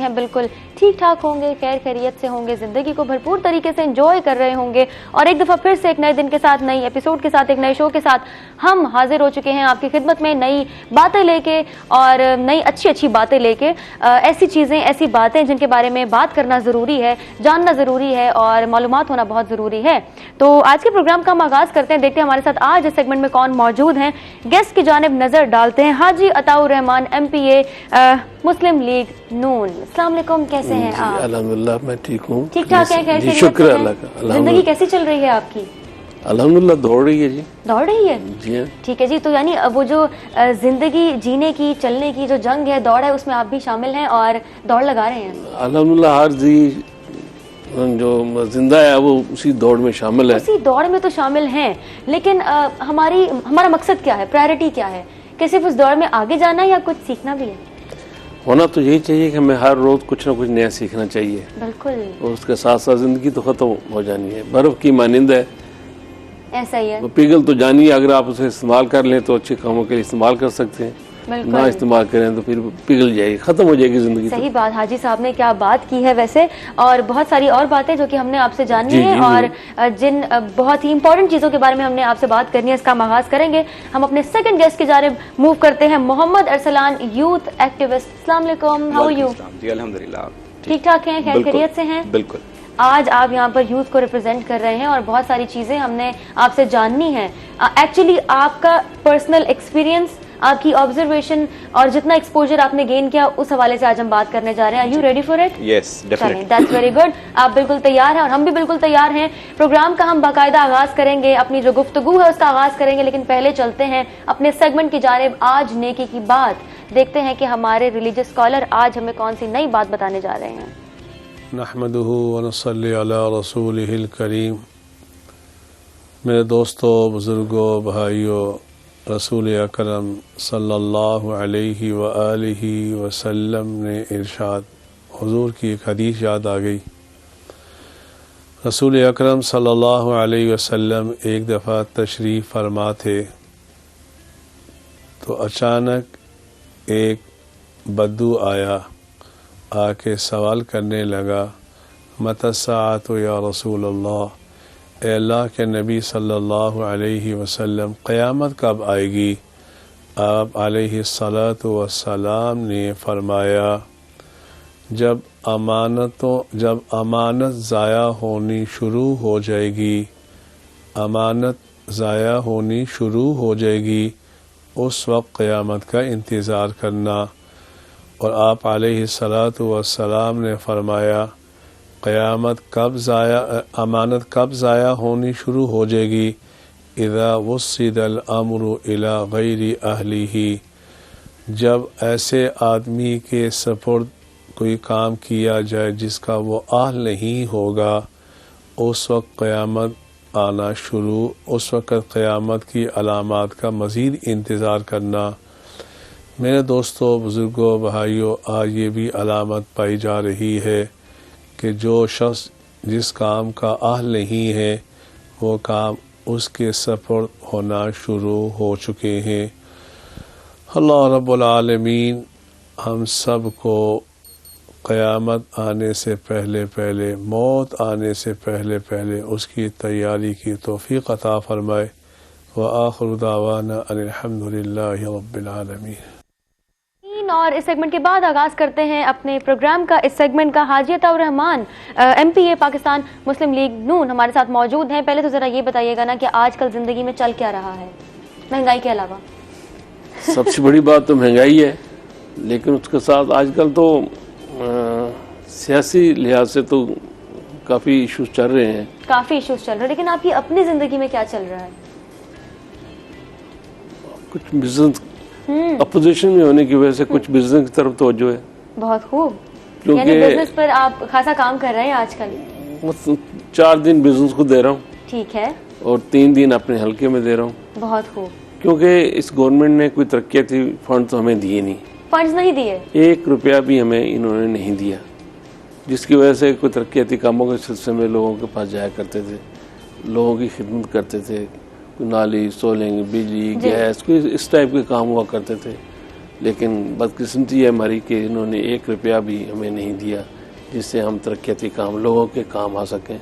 हैं बिल्कुल ठीक ठाक होंगे, खैर खैरियत से होंगे, जिंदगी को भरपूर तरीके से एंजॉय कर रहे होंगे। और एक दफा फिर से एक नए दिन के साथ, नई एपिसोड के साथ, एक नए शो के साथ हम हाजिर हो चुके हैं आपकी खिदमत में, नई बातें लेके और नई अच्छी अच्छी बातें लेके। ऐसी चीजें, ऐसी बातें जिनके बारे में बात करना जरूरी है, जानना जरूरी है और मालूमात होना बहुत जरूरी है। तो आज के प्रोग्राम का हम आगाज करते हैं। देखते हैं हमारे साथ आज इस सेगमेंट में कौन मौजूद हैं। गेस्ट की जानिब नजर डालते हैं। हाजी अताउर रहमान, MPA, मुस्लिम लीग नून। अस्सलाम वालेकुम, कैसे हैं आप? अल्हम्दुलिल्लाह मैं ठीक हूँ। ठीक ठाक हैं, कैसे? शुक्र अल्लाह का। जिंदगी कैसी चल रही है आपकी? अल्हम्दुलिल्लाह दौड़ रही है जी। दौड़ रही है जी हाँ। ठीक है जी। तो यानी वो जो जिंदगी जीने की, चलने की जो जंग है, दौड़ है, उसमें आप भी शामिल हैं और दौड़ लगा रहे हैं। अल्हम्दुलिल्लाह हर जी जो जिंदा है वो उसी दौड़ में शामिल है। उसी दौड़ में तो शामिल हैं, लेकिन हमारा मकसद क्या है, प्रायोरिटी क्या है? कि सिर्फ उस दौड़ में आगे जाना है या कुछ सीखना भी है? होना तो यही चाहिए कि हमें हर रोज कुछ ना कुछ नया सीखना चाहिए। बिल्कुल। और उसके साथ साथ जिंदगी तो खत्म हो जानी है, बर्फ की मानिंद है, ऐसा ही है। वो पिघल तो जानी है। अगर आप उसे इस्तेमाल कर लें तो अच्छे कामों के लिए इस्तेमाल कर सकते हैं, ना इस्तेमाल करें तो फिर पिघल जाएगी, खत्म हो जाएगी जिंदगी। सही बात, हाजी साहब ने क्या बात की है वैसे। और बहुत सारी और बातें जो कि हमने आपसे जाननी है और जिन बहुत ही इंपॉर्टेंट चीजों के बारे में हमने आपसे बात करनी है, इसका आगाज करेंगे। हम अपने सेकंड गेस्ट की जानिब मूव करते हैं। Mohammad Arsalan, youth activist. अस्सलाम वालेकुम, हाउ आर यू? जी अल्हम्दुलिल्लाह ठीक ठाक हैं, खैर खैरियत से हैं? बिल्कुल। आज आप यहाँ पर यूथ को रिप्रेजेंट कर रहे हैं और बहुत सारी चीजें हमने आपसे जाननी है। एक्चुअली आपका पर्सनल एक्सपीरियंस, आपकी ऑब्जर्वेशन और जितना एक्सपोजर आपने गेन किया, उस हवाले से आज हम बात करने जा रहे हैं। Are you ready for it? Yes definitely. That's very good. आप बिल्कुल तैयार हैं और हम भी बिल्कुल तैयार हैं। प्रोग्राम का हम बाकायदा आगाज करेंगे, अपनी जो गुफ्तगू है उसका आगाज करेंगे, लेकिन पहले चलते हैं अपने सेगमेंट की जानिब। आज नेकी की बात, देखते हैं कि हमारे रिलीजियस स्कॉलर आज हमें कौन सी नई बात बताने जा रहे हैं। नहमदुहु व नसल्ली अला रसूलिहिल करीम। मेरे दोस्तों, बुजुर्गों, भाइयों, रसूल अकरम सल्लल्लाहु अलैहि व आलिहि वसल्लम ने इरशाद, हुजूर की एक हदीस याद आ गई। रसूल अकरम सल्लल्लाहु अलैहि वसल्लम एक दफ़ा तशरीफ़ फरमा थे तो अचानक एक बद्दू आया, आके सवाल करने लगा, मतस्साअतु या रसूल अल्लाह, ए अल्लाह के नबी सल्लल्लाहु अलैहि वसल्लम, क़यामत कब आएगी? आप अलैहिस्सलातु वस्सलाम ने फरमाया, जब अमानत ज़ाया होनी शुरू हो जाएगी, अमानत ज़ाया होनी शुरू हो जाएगी, उस वक्त क़यामत का इंतज़ार करना। और आप अलैहिस्सलातु वस्सलाम ने फरमाया, अमानत कब ज़ाया होनी शुरू हो जाएगी? इज़ा वुस्सिदल अम्रु इला गैरि अहलिही, जब ऐसे आदमी के सपुर्द कोई काम किया जाए जिसका वो अहल नहीं होगा, उस वक्त क़यामत आना शुरू, उस वक्त क़यामत की अलामात का मज़ीद इंतज़ार करना। मेरे दोस्तों, बुज़ुर्गों, भाइयों, आज ये भी अलामत पाई जा रही है कि जो शख्स जिस काम का अहल नहीं है, वो काम उसके सपुर्द होना शुरू हो चुके हैं। अल्लाह रब्बुल आलमीन हम सब को क़यामत आने से पहले पहले, मौत आने से पहले पहले उसकी तैयारी की तौफ़ीक़ अता फ़रमाए। व आखिरु दावाना अनिल हम्दुलिल्लाहि रब्बिल आलमीन। और इस सेगमेंट के बाद आगाज करते हैं अपने प्रोग्राम का, इस सेगमेंट का। हाजी अताउर रहमान, MPA पाकिस्तान मुस्लिम लीग नून हमारे साथ मौजूद हैं। पहले तो जरा ये बताइएगा ना कि आजकल जिंदगी में चल क्या रहा है, महंगाई के अलावा? सबसे बड़ी बात तो महंगाई है, लेकिन उसके साथ आजकल तो सियासी लिहाज से तो काफी इश्यूज चल रहे हैं। काफी इश्यूज चल रहे हैं, लेकिन आपकी अपनी जिंदगी में क्या चल रहा है? कुछ बिजनेस अपोजिशन में होने की वजह से कुछ बिजनेस की तरफ तवज्जो है। बहुत खूब, क्योंकि यानी बिजनेस पर आप खासा काम कर रहे हैं आजकल। 4 दिन बिजनेस को दे रहा हूँ, ठीक है, और 3 दिन अपने हल्के में दे रहा हूँ। बहुत खूब। क्योंकि इस गवर्नमेंट ने कोई तरक्याती फंड तो हमें दिए नहीं, फंड्स नहीं दिए, 1 रुपया भी हमें इन्होंने नहीं दिया, जिसकी वजह से कोई तरक्याती कामों के सिलसिले में लोगों के पास जाया करते थे, लोगों की खिदमत करते थे, नाली, सोलिंग, बिजली, गैस, कोई इस टाइप के काम हुआ करते थे। लेकिन बदकिस्मती है हमारी कि इन्होंने 1 रुपया भी हमें नहीं दिया जिससे हम तरक्याती काम लोगों के काम आ सकें।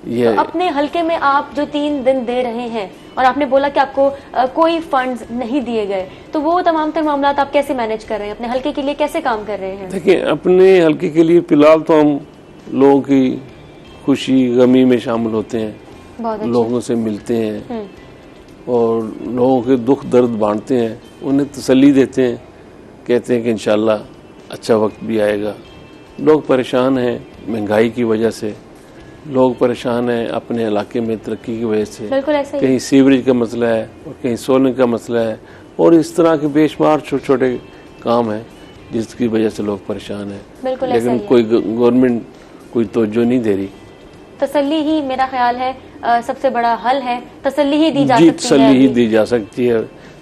ये तो अपने हलके में आप जो 3 दिन दे रहे हैं और आपने बोला कि आपको कोई फंड्स नहीं दिए गए, तो वो तमाम तर मामला आप कैसे मैनेज कर रहे हैं? अपने हलके के लिए कैसे काम कर रहे हैं? देखिए, अपने हलके के लिए फिलहाल तो हम लोगों की खुशी गमी में शामिल होते हैं, बहुत अच्छा। लोगों से मिलते हैं और लोगों के दुख दर्द बांटते हैं, उन्हें तसल्ली देते हैं, कहते हैं कि इंशाल्लाह अच्छा वक्त भी आएगा। लोग परेशान हैं महंगाई की वजह से, लोग परेशान हैं अपने इलाके में तरक्की की वजह से, बिल्कुल ऐसा ही कहीं सीवरेज का मसला है और कहीं सोलर का मसला है और इस तरह के बेशुमार छोटे छोटे काम हैं जिसकी वजह से लोग परेशान हैं। बिल्कुल ऐसा लेकिन ही है। कोई गवर्नमेंट कोई तवज्जो नहीं दे रही। तसल्ली ही मेरा ख्याल है सबसे बड़ा हल है, तसल्ली ही दी जा जी, सकती है। तसल्ली ही अभी। दी जा सकती है।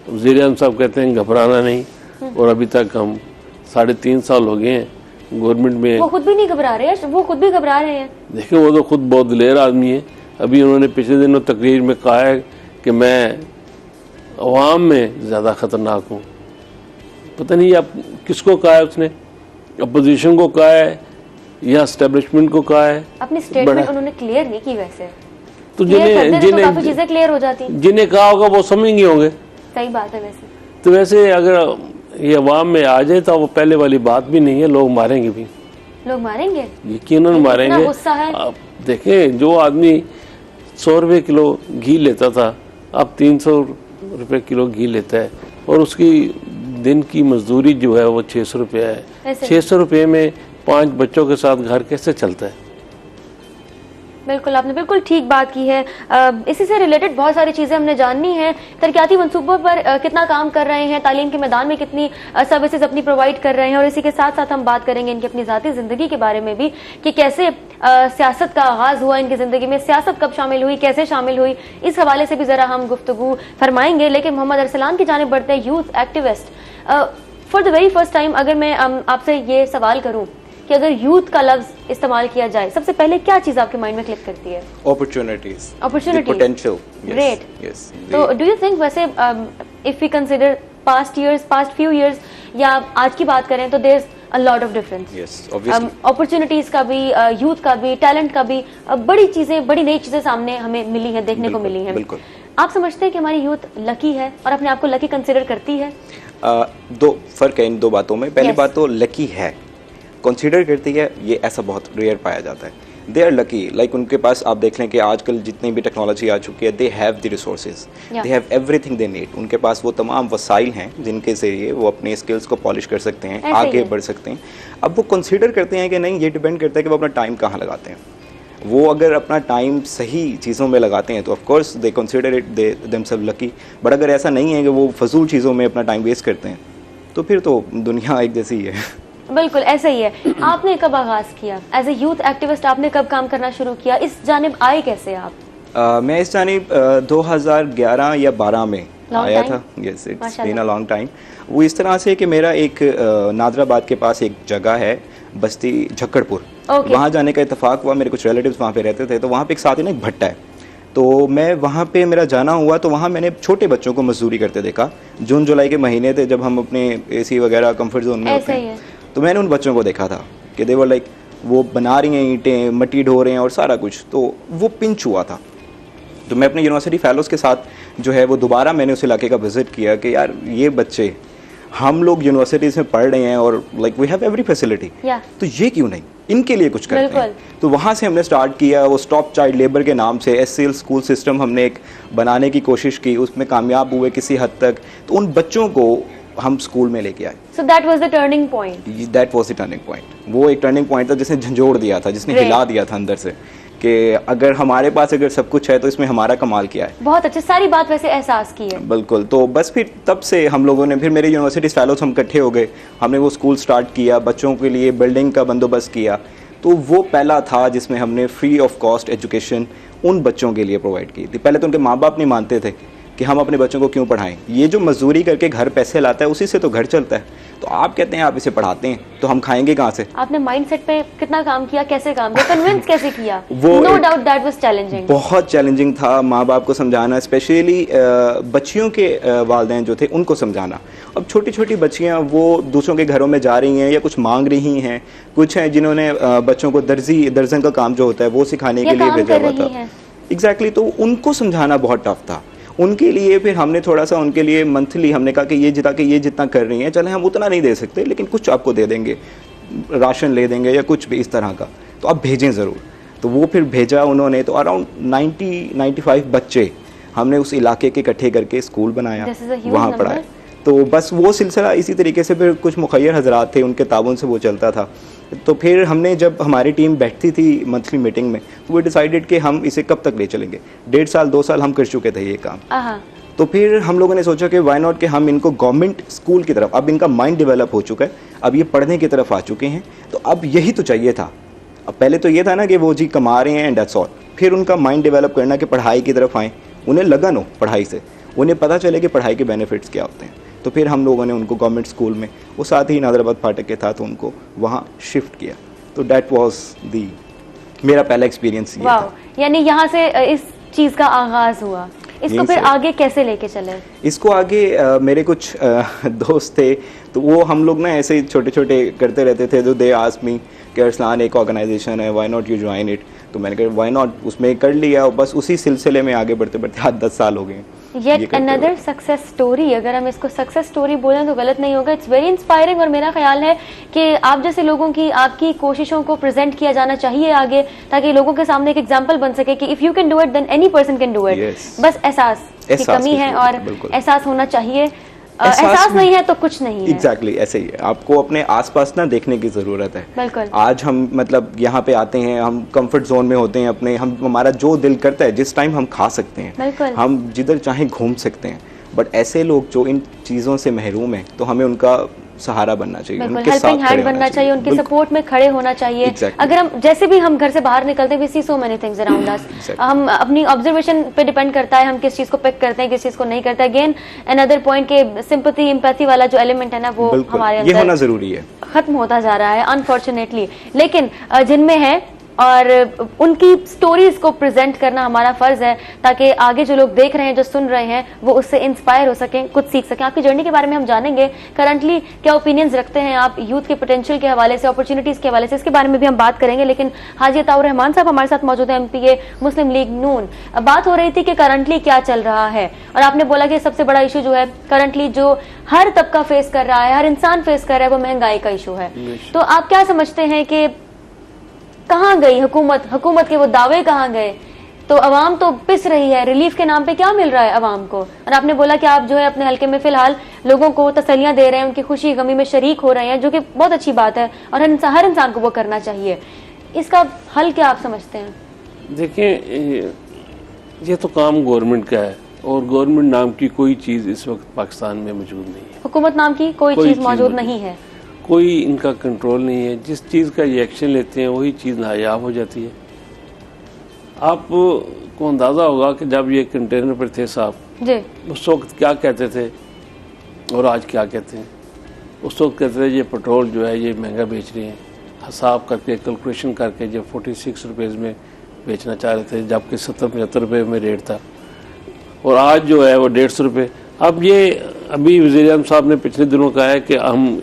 वज़ीर-ए-आज़म साहब कहते हैं घबराना नहीं और अभी तक हम 3.5 साल हो गए हैं गवर्नमेंट में। वो खुद भी नहीं घबरा रहे हैं, वो खुद भी घबरा रहे हैं। देखिए, वो तो खुद बहुत दिलेर आदमी है। अभी उन्होंने पिछले दिनों तकरीर में कहा है कि मैं अवाम में ज़्यादा खतरनाक हूँ। पता नहीं अब किसको कहा है उसने, अपोजिशन को कहा है या एस्टेब्लिशमेंट को कहा है। अपनी स्टेटमेंट उन्होंने क्लियर नहीं की वैसे, तो काफी चीजें क्लियर हो जाती। जिन्हें कहा होगा वो समझेंगे होंगे। सही बात है। वैसे तो वैसे अगर ये अवाम में आ जाए तो वो पहले वाली बात भी नहीं है, लोग मारेंगे भी, लोग मारेंगे, यकीनन मारेंगे। गुस्सा है। आप देखें, जो आदमी 100 रुपए किलो घी लेता था अब 300 रुपए किलो घी लेता है और उसकी दिन की मजदूरी जो है वो 600 रुपया है। 600 रुपये में 5 बच्चों के साथ घर कैसे चलता है? बिल्कुल, आपने बिल्कुल ठीक बात की है। इसी से रिलेटेड बहुत सारी चीज़ें हमने जाननी है। तरक्याती मंसूबों पर कितना काम कर रहे हैं, तालीम के मैदान में कितनी सर्विसेज अपनी प्रोवाइड कर रहे हैं, और इसी के साथ साथ हम बात करेंगे इनकी अपनी ज़ाती ज़िंदगी के बारे में भी कि कैसे सियासत का आगाज़ हुआ इनकी ज़िंदगी में, सियासत कब शामिल हुई, कैसे शामिल हुई, इस हवाले से भी ज़रा हम गुफ्तगू फरमाएंगे। लेकिन मोहम्मद अरसलान की जानिब बढ़ते हैं, youth activist. For the very first time अगर मैं आपसे ये सवाल करूँ कि अगर यूथ का लफ्ज इस्तेमाल किया जाए, सबसे पहले क्या चीज आपके माइंड में क्लिक करती है? Opportunities, potential. ग्रेट। तो डू यू थिंक वैसे if we consider past few years या आज की बात करें तो there is a lot of difference. Opportunities का भी, यूथ का भी, टैलेंट का भी, बड़ी चीजें, बड़ी नई चीजें सामने हमें मिली हैं, देखने को मिली हैं। बिल्कुल। आप समझते हैं कि हमारी यूथ लकी है और अपने आप को लकी कंसिडर करती है? दो फर्क है इन दो बातों में। पहली बात तो लकी है, कंसीडर करती है, ये ऐसा बहुत रेयर पाया जाता है। दे आर लकी, लाइक उनके पास आप देख लें कि आजकल जितनी भी टेक्नोलॉजी आ चुकी है, they have the resources, they have everything they need. उनके पास वो तमाम वसाइल हैं जिनके जरिए वो अपने स्किल्स को पॉलिश कर सकते हैं, आगे बढ़ सकते हैं। अब वो कंसीडर करते हैं कि नहीं, ये डिपेंड करता है कि वो अपना टाइम कहाँ लगाते हैं। वो अगर अपना टाइम सही चीज़ों में लगाते हैं तो of course they consider it themselves lucky. But अगर ऐसा नहीं है कि वो फजूल चीज़ों में अपना टाइम वेस्ट करते हैं, तो फिर तो दुनिया एक जैसी ही है। बिल्कुल ऐसा ही है। आपने कब आगाज किया एज ए यूथ एक्टिविस्ट? आपने कब काम करना शुरू किया? इस जानिब आए कैसे आप? मैं इस जानिब 2011 या 12 में आया था। Yes, it's been a long time. वो इस तरह से कि मेरा एक नादराबाद के पास एक जगह है, बस्ती झक्कड़पुर, वहाँ जाने का इत्तेफाक हुआ। मेरे कुछ रिलेटिव्स वहाँ पे रहते थे, तो वहाँ पे एक साथ ही ना एक भट्टा है, तो मैं वहाँ पे मेरा जाना हुआ। तो वहाँ मैंने छोटे बच्चों को मजदूरी करते देखा। जून जुलाई के महीने थे जब हम अपने एसी वगैरह कंफर्ट जोन में होते हैं, तो मैंने उन बच्चों को देखा था कि दे वर लाइक, वो बना रही हैं ईंटें, मिट्टी ढो रहे हैं और सारा कुछ। तो वो पिंच हुआ था। तो मैं अपने यूनिवर्सिटी फेलोज़ के साथ जो है वो दोबारा मैंने उस इलाके का विज़िट किया कि यार ये बच्चे, हम लोग यूनिवर्सिटीज़ में पढ़ रहे हैं और like we have every facility, तो ये क्यों नहीं इनके लिए कुछ करते हैं। तो वहाँ से हमने स्टार्ट किया। वो स्टॉप चाइल्ड लेबर के नाम से SCL स्कूल सिस्टम हमने एक बनाने की कोशिश की, उसमें कामयाब हुए किसी हद तक। तो उन बच्चों को हम स्कूल में लेके आए। So that was the turning point. That was the turning point. वो एक टर्निंग पॉइंट था जिसने झंझोड़ दिया था, जिसने हिला दिया था अंदर से कि अगर हमारे पास अगर सब कुछ है तो इसमें हमारा कमाल क्या है। बहुत अच्छी सारी बात वैसे एहसास की है। बिल्कुल। तो बस फिर तब से हम लोगों ने, फिर मेरे यूनिवर्सिटी फेलोज हम इकट्ठे हो गए, हमने वो स्कूल स्टार्ट किया, बच्चों के लिए बिल्डिंग का बंदोबस्त किया। तो वो पहला था जिसमें हमने फ्री ऑफ कॉस्ट एजुकेशन उन बच्चों के लिए प्रोवाइड की थी। पहले तो उनके माँ बाप नहीं मानते थे, कि हम अपने बच्चों को क्यों पढ़ाएं, ये जो मजदूरी करके घर पैसे लाता है उसी से तो घर चलता है, तो आप कहते हैं आप इसे पढ़ाते हैं तो हम खाएंगे कहाँ से? आपने माइंडसेट पे कितना काम किया, कैसे काम किया, कन्विंस कैसे किया? No doubt that was challenging, बहुत चैलेंजिंग था माँ बाप को समझाना, स्पेशली बच्चियों के वालिदैन जो थे उनको समझाना। अब छोटी छोटी बच्चियाँ वो दूसरों के घरों में जा रही हैं या कुछ मांग रही हैं, कुछ हैं जिन्होंने बच्चों को दर्जन का काम जो होता है वो सिखाने के लिए भेजा हुआ था। एग्जैक्टली, तो उनको समझाना बहुत टफ था उनके लिए। फिर हमने थोड़ा सा उनके लिए मंथली हमने कहा कि ये जितना कर रही हैं, चले हम उतना नहीं दे सकते लेकिन कुछ आपको दे देंगे, राशन ले देंगे या कुछ भी इस तरह का, तो आप भेजें ज़रूर। तो वो फिर भेजा उन्होंने, तो अराउंड 90-95 बच्चे हमने उस इलाके के इकट्ठे करके स्कूल बनाया, वहाँ पढ़ाया। तो बस वो सिलसिला इसी तरीके से, फिर कुछ मुखैर हजरात थे उनके ताबन से वो चलता था। तो फिर हमने, जब हमारी टीम बैठती थी मंथली मीटिंग में, तो वो डिसाइडेड कि हम इसे कब तक ले चलेंगे। 1.5 साल 2 साल हम कर चुके थे ये काम। तो फिर हम लोगों ने सोचा कि वाई नॉट कि हम इनको गवर्नमेंट स्कूल की तरफ, अब इनका माइंड डेवलप हो चुका है, अब ये पढ़ने की तरफ आ चुके हैं, तो अब यही तो चाहिए था। अब पहले तो ये था ना कि वो जी कमा रहे हैं एंड दैट्स ऑल, फिर उनका माइंड डेवलप करना कि पढ़ाई की तरफ आएँ, उन्हें लगन हो पढ़ाई से, उन्हें पता चले कि पढ़ाई के बेनिफिट्स क्या होते हैं। तो फिर हम लोगों ने उनको गवर्नमेंट स्कूल में, वो साथ ही नादराबाद फाटक के था, तो उनको वहाँ शिफ्ट किया। तो दैट वाज दी मेरा पहला एक्सपीरियंस ये था। यानी यहाँ से इस चीज़ का आगाज हुआ। इसको फिर आगे कैसे लेके चले? इसको आगे मेरे कुछ दोस्त थे, तो वो हम लोग ना ऐसे छोटे छोटे करते रहते थे। तो दे आस्क्ड मी कि अरसलान एक ऑर्गेनाइजेशन है, why not you join it. तो मैंने कहा व्हाई नॉट, उसमें कर लिया, और बस उसी सिलसिले में आगे बढ़ते बढ़ते 8-10 साल हो गए। येट अनदर सक्सेस स्टोरी, अगर हम इसको सक्सेस स्टोरी बोलें तो गलत नहीं होगा। इट्स वेरी इंस्पायरिंग, और मेरा ख्याल है कि आप जैसे लोगों की, आपकी कोशिशों को प्रेजेंट किया जाना चाहिए आगे, ताकि लोगों के सामने एक एग्जांपल बन सके कि if you can do it then any person can do it. बस एहसास की कमी है, और एहसास होना चाहिए। एहसास नहीं है तो कुछ नहीं है। एग्जैक्टली ऐसे ही है, आपको अपने आसपास ना देखने की जरूरत है। बिल्कुल। आज हम मतलब यहाँ पे आते हैं, हम कंफर्ट जोन में होते हैं अपने, हम हमारा जो दिल करता है जिस टाइम हम खा सकते हैं, हम जिधर चाहें घूम सकते हैं। बट ऐसे लोग जो इन चीज़ों से महरूम हैं, तो हमें उनका सहारा बनना चाहिए, उनके साथ हेल्पिंग हैंड बनना चाहिए, उनके सपोर्ट में खड़े होना चाहिए। अगर हम जैसे भी हम घर से बाहर निकलते हैं, we see so many things around us, हम अपनी ऑब्जर्वेशन पे डिपेंड करता है हम किस चीज को पिक करते हैं, किस चीज को नहीं करते। अगेन अनदर पॉइंट के सिंपैथी एम्पैथी वाला जो एलिमेंट है ना, वो हमारे अंदर होना जरूरी है, खत्म होता जा रहा है अनफॉर्चुनेटली। लेकिन जिनमें है, और उनकी स्टोरीज को प्रेजेंट करना हमारा फर्ज है, ताकि आगे जो लोग देख रहे हैं, जो सुन रहे हैं, वो उससे इंस्पायर हो सकें, कुछ सीख सकें। आपकी जर्नी के बारे में हम जानेंगे, करंटली क्या ओपिनियंस रखते हैं आप यूथ के पोटेंशियल के हवाले से, अपॉर्चुनिटीज के हवाले से, इसके बारे में भी हम बात करेंगे। लेकिन हाजी अताउर रहमान साहब हमारे साथ मौजूद है, MPA मुस्लिम लीग नून। बात हो रही थी कि करंटली क्या चल रहा है, और आपने बोला कि सबसे बड़ा इशू जो है करंटली जो हर तबका फेस कर रहा है, हर इंसान फेस कर रहा है, वो महंगाई का इशू है। तो आप क्या समझते हैं कि कहाँ गई हुकूमत के वो दावे कहाँ गए? तो अवाम तो पिस रही है, रिलीफ के नाम पे क्या मिल रहा है अवाम को? और आपने बोला कि आप जो है अपने हल्के में फिलहाल लोगों को तसल्लियां दे रहे हैं, उनकी खुशी गमी में शरीक हो रहे हैं, जो कि बहुत अच्छी बात है, और हर इंसान को वो करना चाहिए। इसका हल क्या आप समझते हैं? देखिए, ये तो काम गवर्नमेंट का है, और गवर्नमेंट नाम की कोई चीज़ इस वक्त पाकिस्तान में मौजूद नहीं है। हुकूमत नाम की कोई चीज़ मौजूद नहीं है, कोई इनका कंट्रोल नहीं है। जिस चीज़ का ये एक्शन लेते हैं वही चीज़ नायाब हो जाती है। आपको अंदाज़ा होगा कि जब ये कंटेनर पर थे साहब जी, उस वक्त क्या कहते थे और आज क्या कहते हैं। उस वक्त कहते थे ये पेट्रोल जो है ये महंगा बेच रहे हैं, हिसाब करके कैलकुलेशन करके जब 46 रुपये में बेचना चाह रहे थे, जबकि 70-75 रुपये में रेट था, और आज जो है वो 150 रुपये। अब ये अभी वज़ीर-ए-आज़म साहब ने पिछले दिनों कहा है कि हम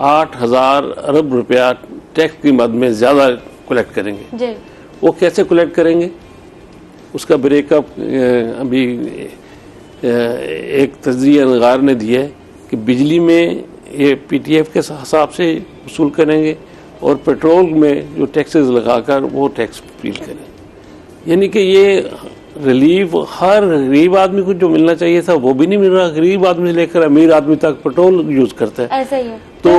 8,000 अरब रुपया टैक्स की मद में ज़्यादा कलेक्ट करेंगे जी। वो कैसे कलेक्ट करेंगे, उसका ब्रेकअप अभी एक तजज़िया नगार ने दिया है कि बिजली में ये PTF के हिसाब से वसूल करेंगे, और पेट्रोल में जो टैक्सेस लगाकर वो टैक्स फील करें। यानी कि ये रिलीफ हर गरीब आदमी को जो मिलना चाहिए था वो भी नहीं मिल रहा। गरीब आदमी से लेकर अमीर आदमी तक पेट्रोल यूज करता है, ऐसा ही है। तो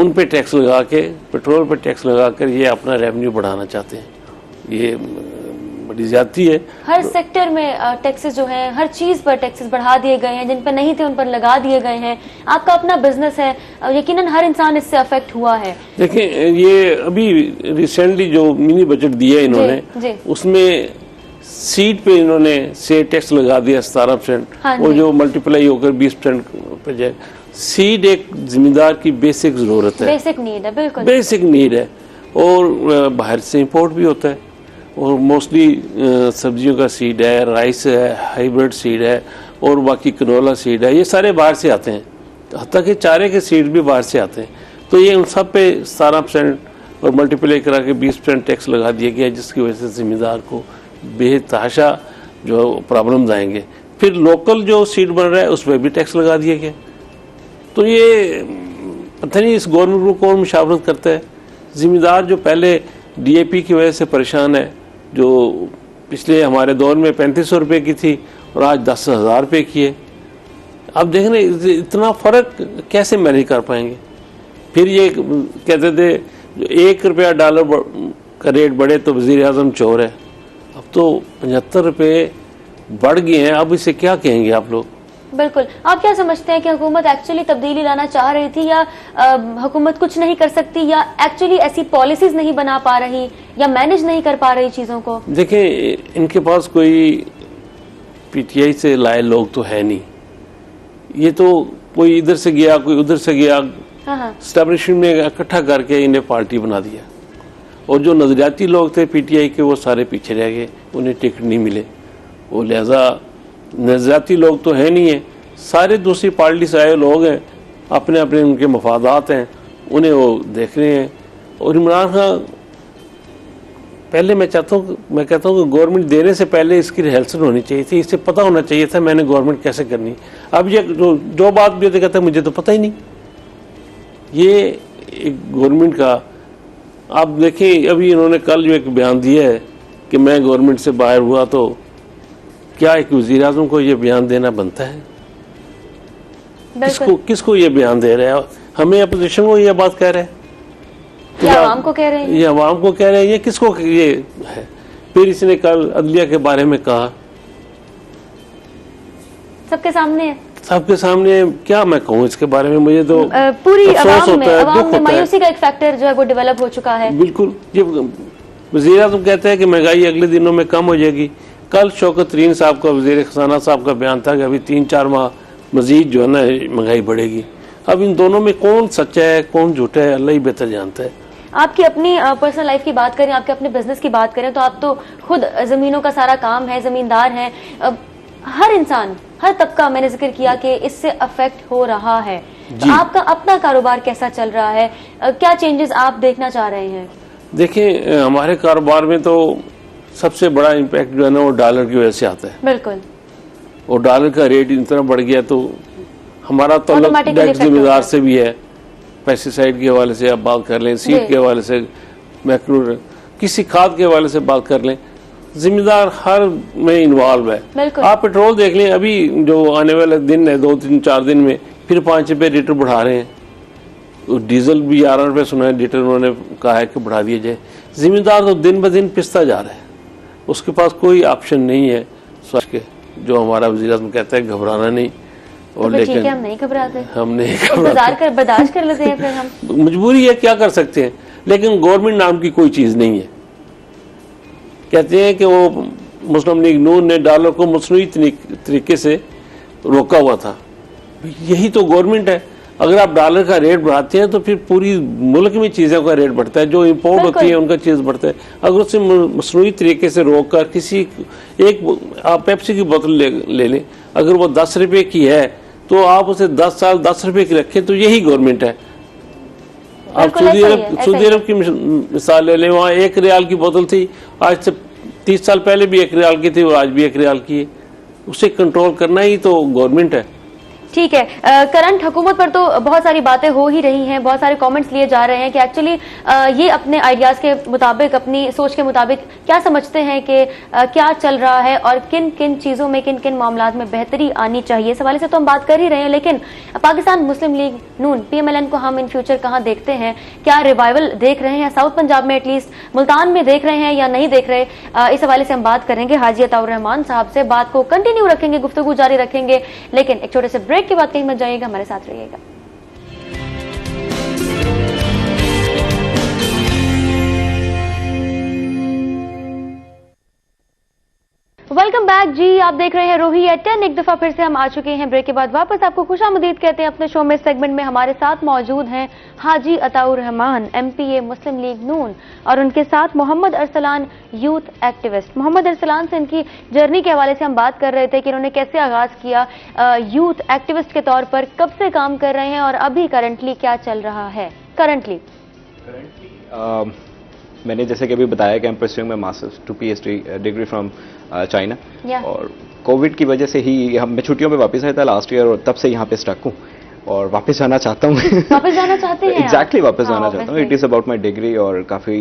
उन पे टैक्स लगा के, पेट्रोल पे टैक्स लगा कर ये अपना रेवेन्यू बढ़ाना चाहते हैं। ये बड़ी ज्यादती है। हर सेक्टर में टैक्सेस जो हैं, हर चीज पर टैक्सेस बढ़ा दिए गए हैं, जिन पर नहीं थे उन पर लगा दिए गए हैं। आपका अपना बिजनेस है, यकीनन हर इंसान इससे अफेक्ट हुआ है। देखिए, ये अभी रिसेंटली जो मिनी बजट दिया है इन्होंने, उसमें सीट पे इन्होंने से टैक्स लगा दिया 17%, हाँ और जो मल्टीप्लाई होकर 20% पे जाए। सीड एक जिम्मेदार की बेसिक जरूरत है, बेसिक नीड है, बिल्कुल बेसिक नीड है, और बाहर से इंपोर्ट भी होता है, और मोस्टली सब्जियों का सीड है, राइस है, हाइब्रिड सीड है, और बाकी कनोला सीड है, ये सारे बाहर से आते हैं, हत्ता कि चारे के सीड भी बाहर से आते हैं। तो ये उन सब पे 17% और मल्टीप्लाई करा के 20% टैक्स लगा दिया गया, जिसकी वजह से जिम्मेदार को बेतहाशा जो प्रॉब्लम्स आएंगे। फिर लोकल जो सीड बन रहा है उस पर भी टैक्स लगा दिया गया। तो ये पता नहीं इस गवर्नमेंट को कौन मुशावरत करता है। जिम्मेदार जो पहले DAP की वजह से परेशान है, जो पिछले हमारे दौर में 3500 रुपये की थी और आज 10,000 रुपये की है। अब देखना इतना फ़र्क कैसे मैनेज कर पाएंगे। फिर ये कहते थे जो $1 का रेट बढ़े तो वज़ीर आज़म चोर है। अब तो 75 रुपये बढ़ गए हैं, अब इसे क्या कहेंगे आप लोग। बिल्कुल, आप क्या समझते हैं कि हुकूमत एक्चुअली तब्दीली लाना चाह रही थी, या हुकूमत कुछ नहीं कर सकती, या एक्चुअली ऐसी पॉलिसीज नहीं बना पा रही, या मैनेज नहीं कर पा रही चीजों को? देखिए, इनके पास कोई PTI से लाए लोग तो है नहीं, ये तो कोई इधर से गया कोई उधर से गया, स्टैब्लिशमेंट में इकट्ठा करके इन्हें पार्टी बना दिया। और जो नजरियाती लोग थे PTI के वो सारे पीछे रह गए, उन्हें टिकट नहीं मिले। वो लिहाजा नजरियाती लोग तो है नहीं है, सारे दूसरी पार्टी से आए लोग हैं, अपने अपने उनके मफादात हैं, उन्हें वो देख रहे हैं। और इमरान खान पहले मैं कहता हूँ कि गवर्नमेंट देने से पहले इसकी रिहर्सल होनी चाहिए थी, इससे पता होना चाहिए था मैंने गवर्नमेंट कैसे करनी। अब ये जो बात भी कहता है मुझे तो पता ही नहीं। ये एक गवर्नमेंट का आप देखें, अभी इन्होंने कल जो एक बयान दिया है कि मैं गवर्नमेंट से बाहर हुआ, तो क्या एक वज़ीर आज़म को ये बयान देना बनता है? किसको ये बयान दे रहे हैं? हमें अपोजिशन को ये बात कह रहे हैं, ये आवाम को कह रहे हैं, ये आवाम को कह रहे हैं, ये किसको ये है? फिर इसने कल अदलिया के बारे में कहा, सबके सामने है, सबके सामने। क्या मैं कहूँ इसके बारे में, मुझे तो पूरी आवाम में मायूसी का एक फैक्टर जो है वो डेवलप हो चुका है। बिल्कुल, ये वज़ीर आज़म कहते हैं कि महंगाई अगले दिनों में कम हो जाएगी। कल शौकत तरीन साहब का, वज़ीर खजाना साहब का बयान था कि अभी 3-4 माह मजीद जो है ना महंगाई बढ़ेगी। अब इन दोनों में कौन सच्चा है कौन झूठा है, अल्लाह ही बेहतर जानता है। आपकी अपनी पर्सनल लाइफ की बात करें, आपके अपने बिजनेस की बात करें, तो आप तो खुद जमीनों का सारा काम है, जमींदार हैं। हर इंसान, हर तबका, मैंने जिक्र किया कि इससे अफेक्ट हो रहा है। तो आपका अपना कारोबार कैसा चल रहा है, क्या चेंजेस आप देखना चाह रहे हैं? देखिए, हमारे कारोबार में तो सबसे बड़ा इम्पैक्ट जो है ना वो डॉलर की वजह से आता है। बिल्कुल, और डॉलर का रेट इतना बढ़ गया तो हमारा तल्लुक टैक्स जिम्मेदार से भी है। पेस्टिसाइड के हवाले से आप बात कर लें, सीड के हवाले से, मैक्रो किसी खाद के हवाले से बात कर लें, जिम्मेदार हर में इन्वॉल्व है। आप पेट्रोल देख लें, अभी जो आने वाले दिन है 2-3-4 दिन में फिर 5 रुपये लीटर बढ़ा रहे हैं। तो डीजल भी 11 रुपये सुना है लीटर उन्होंने कहा है कि बढ़ा दिया जाए। जिम्मेदार तो दिन ब दिन पिसता जा रहा है, उसके पास कोई ऑप्शन नहीं है स्वास्थ्य के, जो हमारा वज़ीर आज़म कहता है घबराना नहीं। और तो लेकिन हम नहीं घबराते, हम नहीं बर्दाश्त कर लेते हैं, फिर हम मजबूरी है, क्या कर सकते हैं। लेकिन गवर्नमेंट नाम की कोई चीज नहीं है। कहते हैं कि वो मुस्लिम लीग नून ने डॉलर को मसनूई तरीके से रोका हुआ था। यही तो गवर्नमेंट है। अगर आप डॉलर का रेट बढ़ाते हैं तो फिर पूरी मुल्क में चीज़ों का रेट बढ़ता है, जो इंपोर्ट होती है उनका चीज़ बढ़ता है। अगर उसे मसनूई तरीके से रोक कर किसी एक आप पेप्सी की बोतल ले लें, अगर वो 10 रुपये की है तो आप उसे 10 साल 10 रुपये की रखें, तो यही गवर्नमेंट है। आप सऊदी अरब की मिसाल ले लें, वहाँ 1 रियाल की बोतल थी, आज से 30 साल पहले भी 1 रियाल की थी, वो आज भी 1 रियाल की है। उसे कंट्रोल करना ही तो गवर्नमेंट है। ठीक है, करंट हुकूमत पर तो बहुत सारी बातें हो ही रही हैं, बहुत सारे कमेंट्स लिए जा रहे हैं कि एक्चुअली ये अपने आइडियाज के मुताबिक, अपनी सोच के मुताबिक क्या समझते हैं कि क्या चल रहा है और किन किन चीज़ों में, किन किन मामलात में बेहतरी आनी चाहिए। इस हवाले से तो हम बात कर ही रहे हैं, लेकिन पाकिस्तान मुस्लिम लीग नून PMLN को हम इन फ्यूचर कहाँ देखते हैं? क्या रिवाइवल देख रहे हैं साउथ पंजाब में, एटलीस्ट मुल्तान में देख रहे हैं या नहीं देख रहे? इस हवाले से हम बात करेंगे हाजी अताउर रहमान साहब से, बात को कंटिन्यू रखेंगे, गुफ्तगू जारी रखेंगे, लेकिन एक छोटे से ब्रेक के बाद कहीं मत जाइएगा, हमारे साथ रहिएगा। वेलकम बैक जी, आप देख रहे हैं रूही एट 10। एक दफा फिर से हम आ चुके हैं ब्रेक के बाद वापस। आपको खुशामदीद कहते हैं अपने शो में। सेगमेंट में हमारे साथ मौजूद हैं हाजी अताउर रहमान, MPA मुस्लिम लीग नून, और उनके साथ मोहम्मद अरसलान, यूथ एक्टिविस्ट। मोहम्मद अरसलान से इनकी जर्नी के हवाले से हम बात कर रहे थे कि इन्होंने कैसे आगाज किया यूथ एक्टिविस्ट के तौर पर, कब से काम कर रहे हैं और अभी करंटली क्या चल रहा है। करंटली मैंने जैसे कि अभी बताया कि I'm pursuing my master's to PhD degree from China, और कोविड की वजह से ही मैं छुट्टियों में वापस आया था लास्ट ईयर, और तब से यहाँ पे स्टक हूँ और वापस जाना चाहता हूँ। वापस जाना चाहते हैं? एग्जैक्टली वापस जाना चाहता हूँ। It is about my degree, और काफ़ी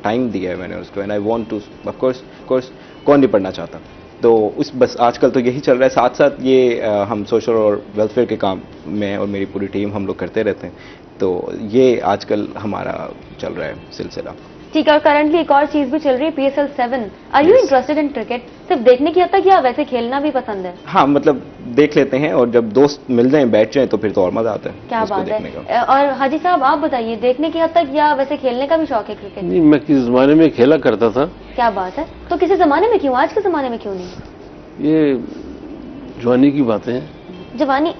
टाइम दिया है मैंने उसको, and I want to, of course कौन नहीं पढ़ना चाहता। तो उस बस आजकल तो यही चल रहा है। साथ साथ ये हम सोशल और वेलफेयर के काम में और मेरी पूरी टीम हम लोग करते रहते हैं, तो ये आजकल हमारा चल रहा है सिलसिला। ठीक है, और करंटली एक और चीज भी चल रही है, PSL 7। Are you interested in cricket? सिर्फ देखने की हद तक या वैसे खेलना भी पसंद है? हाँ, मतलब देख लेते हैं, और जब दोस्त मिल जाएं बैठ जाएं तो फिर तो और मजा आता है। क्या बात है। और हाजी साहब आप बताइए, देखने की हद तक या वैसे खेलने का भी शौक है क्रिकेट? नहीं, मैं किस जमाने में खेला करता था। क्या बात है। तो किसी जमाने में क्यों, आज के जमाने में क्यों नहीं? ये जवानी की बातें हैं। जवानी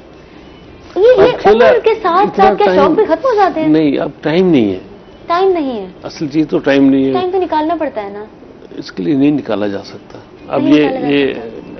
ये उम्र के साथ साथ क्या शौक भी खत्म हो जाते हैं? नहीं, अब टाइम नहीं है। टाइम नहीं है? असल चीज तो टाइम नहीं है। टाइम तो निकालना पड़ता है ना। इसके लिए नहीं निकाला जा सकता। अब ये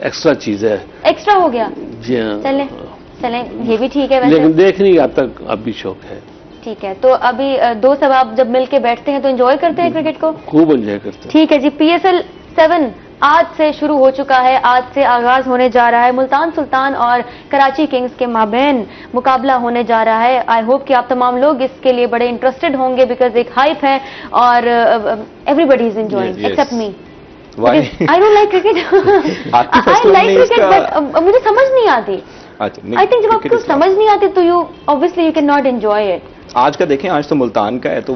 एक्स्ट्रा चीज है। एक्स्ट्रा हो गया जी हाँ। चले ये भी ठीक है वैसे, लेकिन देखने का तक अब भी शौक है। ठीक है, तो अभी दोस्त सब आप जब मिलके बैठते हैं तो एंजॉय करते हैं क्रिकेट को? खूब एंजॉय करते हैं। ठीक है जी। PSL 7 आज से शुरू हो चुका है, आज से आगाज होने जा रहा है। मुल्तान सुल्तान और कराची किंग्स के माबैन मुकाबला होने जा रहा है। आई होप कि आप तमाम लोग इसके लिए बड़े इंटरेस्टेड होंगे, बिकॉज एक हाइप है और everybody is enjoying except me. I don't like cricket. I like cricket but मुझे समझ नहीं आती। आई थिंक जब आपको समझ नहीं आती तो you obviously you can not enjoy it. आज का देखें, आज तो मुल्तान का है, तो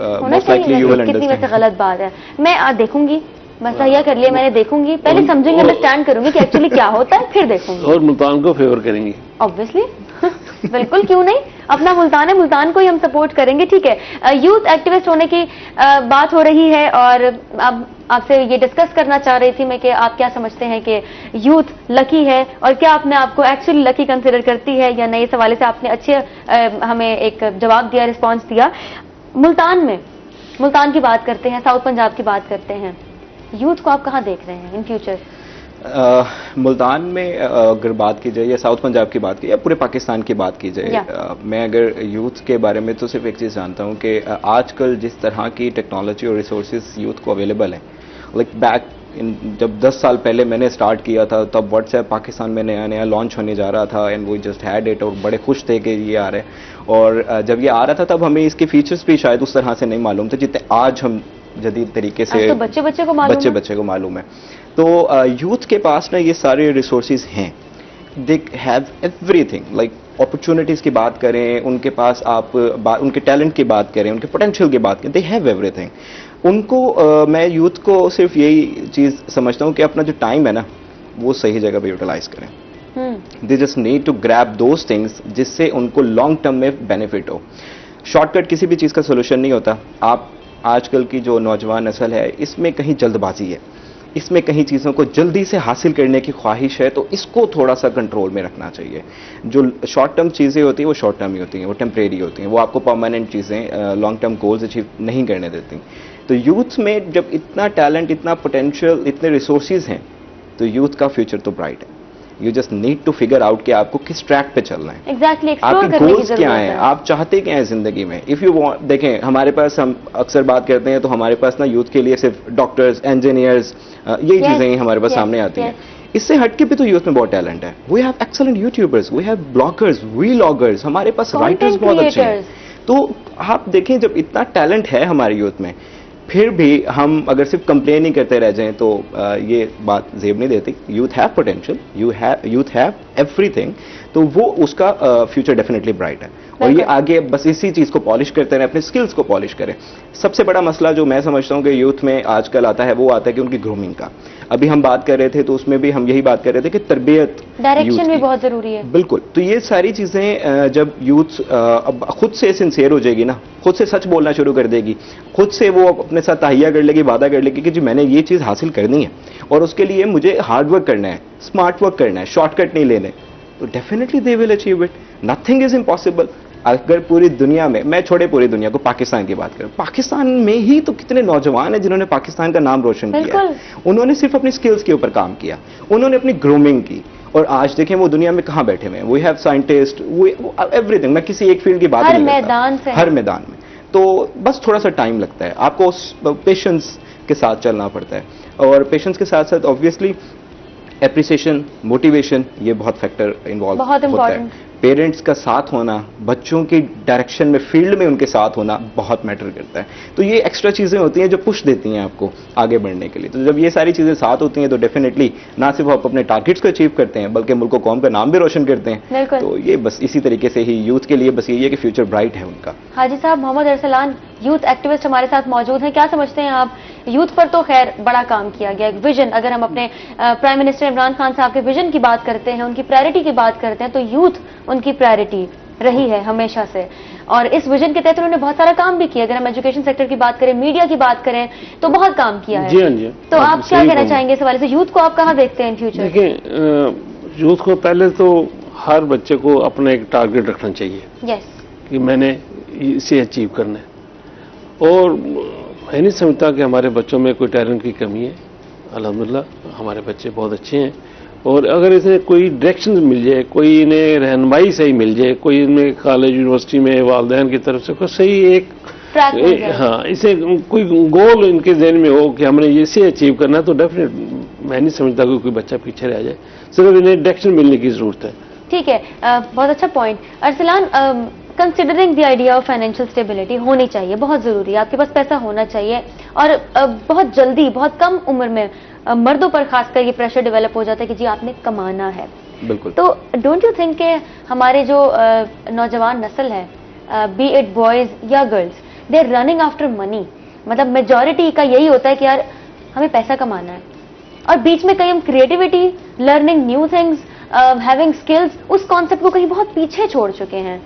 होना चाहिए। कितनी वैसे गलत बात है। मैं देखूंगी, बस सही कर लिया मैंने, देखूंगी पहले, समझूंगी, अंडरस्टैंड करूंगी कि एक्चुअली क्या होता है, फिर देखूंगी। और मुल्तान को फेवर करेंगी ऑब्वियसली। बिल्कुल, क्यों नहीं। अपना मुल्तान है, मुल्तान को ही हम सपोर्ट करेंगे। ठीक है, यूथ एक्टिविस्ट होने की बात हो रही है, और अब आपसे ये डिस्कस करना चाह रही थी मैं कि आप क्या समझते हैं कि यूथ लकी है, और क्या अपने आप को एक्चुअली लकी कंसिडर करती है या नहीं। इस हवाले से आपने अच्छे हमें एक जवाब दिया, रिस्पॉन्स दिया। मुल्तान की बात करते हैं, साउथ पंजाब की बात करते हैं। यूथ को आप कहाँ देख रहे हैं इन फ्यूचर? मुल्तान में अगर बात की जाए, या साउथ पंजाब की बात की, या पूरे पाकिस्तान की बात की जाए, मैं अगर यूथ के बारे में तो सिर्फ एक चीज़ जानता हूँ कि आजकल जिस तरह की टेक्नोलॉजी और रिसोर्सेज यूथ को अवेलेबल हैं, लाइक बैक जब 10 साल पहले मैंने स्टार्ट किया था तब व्हाट्सएप पाकिस्तान में नया नया लॉन्च होने जा रहा था, and we just had it, और बड़े खुश थे कि ये आ रहा है। और जब ये आ रहा था तब हमें इसके फीचर्स भी शायद उस तरह से नहीं मालूम थे जितने आज हम जदीद तरीके से तो बच्चे को मालूम है। तो यूथ के पास ना ये सारे रिसोर्सेज हैं, they have everything, like opportunities की बात करें, उनके पास आप उनके टैलेंट की बात करें, उनके पोटेंशियल की बात करें, दे हैव एवरीथिंग। उनको मैं यूथ को सिर्फ यही चीज़ समझता हूँ कि अपना जो टाइम है ना वो सही जगह पे यूटिलाइज करें। They just need to grab those things जिससे उनको लॉन्ग टर्म में बेनिफिट हो। शॉर्टकट किसी भी चीज़ का सोल्यूशन नहीं होता। आप आजकल की जो नौजवान नस्ल है, इसमें कहीं जल्दबाजी है, इसमें कहीं चीज़ों को जल्दी से हासिल करने की ख्वाहिश है, तो इसको थोड़ा सा कंट्रोल में रखना चाहिए। जो शॉर्ट टर्म चीज़ें होती हैं वो शॉर्ट टर्म ही होती हैं, वो टेम्परेरी होती हैं, वो आपको परमानेंट चीज़ें लॉन्ग टर्म गोल्स अचीव नहीं करने देती। तो यूथ में जब इतना टैलेंट, इतना पोटेंशियल, इतने रिसोर्सेज हैं, तो यूथ का फ्यूचर तो ब्राइट है। You just need to figure out कि आपको किस ट्रैक पे चलना है, exactly, आपके गोल्स क्या हैं, आप चाहते क्या हैं जिंदगी में। इफ यू वांट, देखें हमारे पास, हम अक्सर बात करते हैं तो हमारे पास ना यूथ के लिए सिर्फ डॉक्टर्स, इंजीनियर्स, यही चीजें ही हमारे पास सामने आती हैं। इससे हटके भी तो यूथ में बहुत टैलेंट है। We have excellent YouTubers, we have bloggers, vloggers, हमारे पास राइटर्स बहुत अच्छे हैं। तो आप देखें जब इतना टैलेंट है हमारे यूथ में, फिर भी हम अगर सिर्फ कंप्लेन ही करते रह जाएं तो ये बात जेब नहीं देती। Youth have potential, youth have everything, तो वो उसका फ्यूचर डेफिनेटली ब्राइट है। और ये आगे बस इसी चीज़ को पॉलिश करते रहें, अपने स्किल्स को पॉलिश करें। सबसे बड़ा मसला जो मैं समझता हूँ कि यूथ में आजकल आता है वो आता है कि उनकी ग्रूमिंग का। अभी हम बात कर रहे थे तो उसमें भी हम यही बात कर रहे थे कि तरबियत, डायरेक्शन भी बहुत जरूरी है। बिल्कुल। तो ये सारी चीजें जब यूथ अब खुद से सिंसियर हो जाएगी ना, खुद से सच बोलना शुरू कर देगी, खुद से वो अपने साथ तहैया कर लेगी, वादा कर लेगी कि जी मैंने ये चीज हासिल करनी है और उसके लिए मुझे हार्ड वर्क करना है, स्मार्ट वर्क करना है, शॉर्टकट नहीं लेने, तो definitely they will achieve it. Nothing is impossible. अगर पूरी दुनिया में, मैं छोड़े पूरी दुनिया को, पाकिस्तान की बात करूं, पाकिस्तान में ही तो कितने नौजवान हैं जिन्होंने पाकिस्तान का नाम रोशन किया है। उन्होंने सिर्फ अपनी स्किल्स के ऊपर काम किया, उन्होंने अपनी ग्रूमिंग की, और आज देखें वो दुनिया में कहां बैठे हुए हैं। We have scientist, everything. मैं किसी एक फील्ड की बात नहीं करता, हर मैदान में। तो बस थोड़ा सा टाइम लगता है, आपको पेशेंस के साथ चलना पड़ता है, और पेशेंस के साथ साथ ऑब्वियसली एप्रिसिएशन, मोटिवेशन, ये बहुत फैक्टर इन्वॉल्व होता है। पेरेंट्स का साथ होना, बच्चों की डायरेक्शन में, फील्ड में उनके साथ होना बहुत मैटर करता है। तो ये एक्स्ट्रा चीजें होती हैं जो पुश देती हैं आपको आगे बढ़ने के लिए। तो जब ये सारी चीजें साथ होती हैं तो डेफिनेटली ना सिर्फ आप अपने टारगेट्स को अचीव करते हैं बल्कि मुल्क कौम का नाम भी रोशन करते हैं। तो ये बस इसी तरीके से ही यूथ के लिए बस यही है कि फ्यूचर ब्राइट है उनका। हाजी साहब, मोहम्मद अरसलान यूथ एक्टिविस्ट हमारे साथ मौजूद हैं। क्या समझते हैं आप, यूथ पर तो खैर बड़ा काम किया गया, एक विजन, अगर हम अपने प्राइम मिनिस्टर इमरान खान साहब के विजन की बात करते हैं, उनकी प्रायोरिटी की बात करते हैं, तो यूथ उनकी प्रायोरिटी रही है हमेशा से, और इस विजन के तहत उन्होंने बहुत सारा काम भी किया। अगर हम एजुकेशन सेक्टर की बात करें, मीडिया की बात करें, तो बहुत काम किया है। जी हाँ जी। तो आप क्या कहना चाहेंगे इस हवाले से, यूथ को आप कहाँ देखते हैं इन फ्यूचर? देखिए, यूथ को पहले तो हर बच्चे को अपना एक टारगेट रखना चाहिए। यस। कि मैंने इसे अचीव करना है, और मैं नहीं समझता कि हमारे बच्चों में कोई टैलेंट की कमी है। अल्हम्दुलिल्लाह हमारे बच्चे बहुत अच्छे हैं, और अगर इसे कोई डायरेक्शन मिल जाए, कोई इन्हें रहनुमाई सही मिल जाए, कोई इनमें कॉलेज यूनिवर्सिटी में वालिदैन की तरफ से कोई सही एक हाँ, इसे कोई गोल इनके ज़हन में हो कि हमने इसे अचीव करना है, तो डेफिनेट मैं नहीं समझता कि कोई बच्चा पीछे रह जाए। सिर्फ इन्हें डायरेक्शन मिलने की जरूरत है। ठीक है, बहुत अच्छा point. Arsalan, considering the idea of financial stability होनी चाहिए, बहुत जरूरी है, आपके पास पैसा होना चाहिए, और बहुत जल्दी, बहुत कम उम्र में मर्दों पर खासकर ये प्रेशर डेवलप हो जाता है कि जी आपने कमाना है। बिल्कुल। तो डोंट यू थिंक के हमारे जो नौजवान नस्ल है, बी इट बॉयज या girls, they are running after money, मतलब मेजॉरिटी का यही होता है कि यार हमें पैसा कमाना है, और बीच में कहीं हम creativity, learning new things, having skills, उस कॉन्सेप्ट को कहीं बहुत पीछे छोड़ चुके हैं।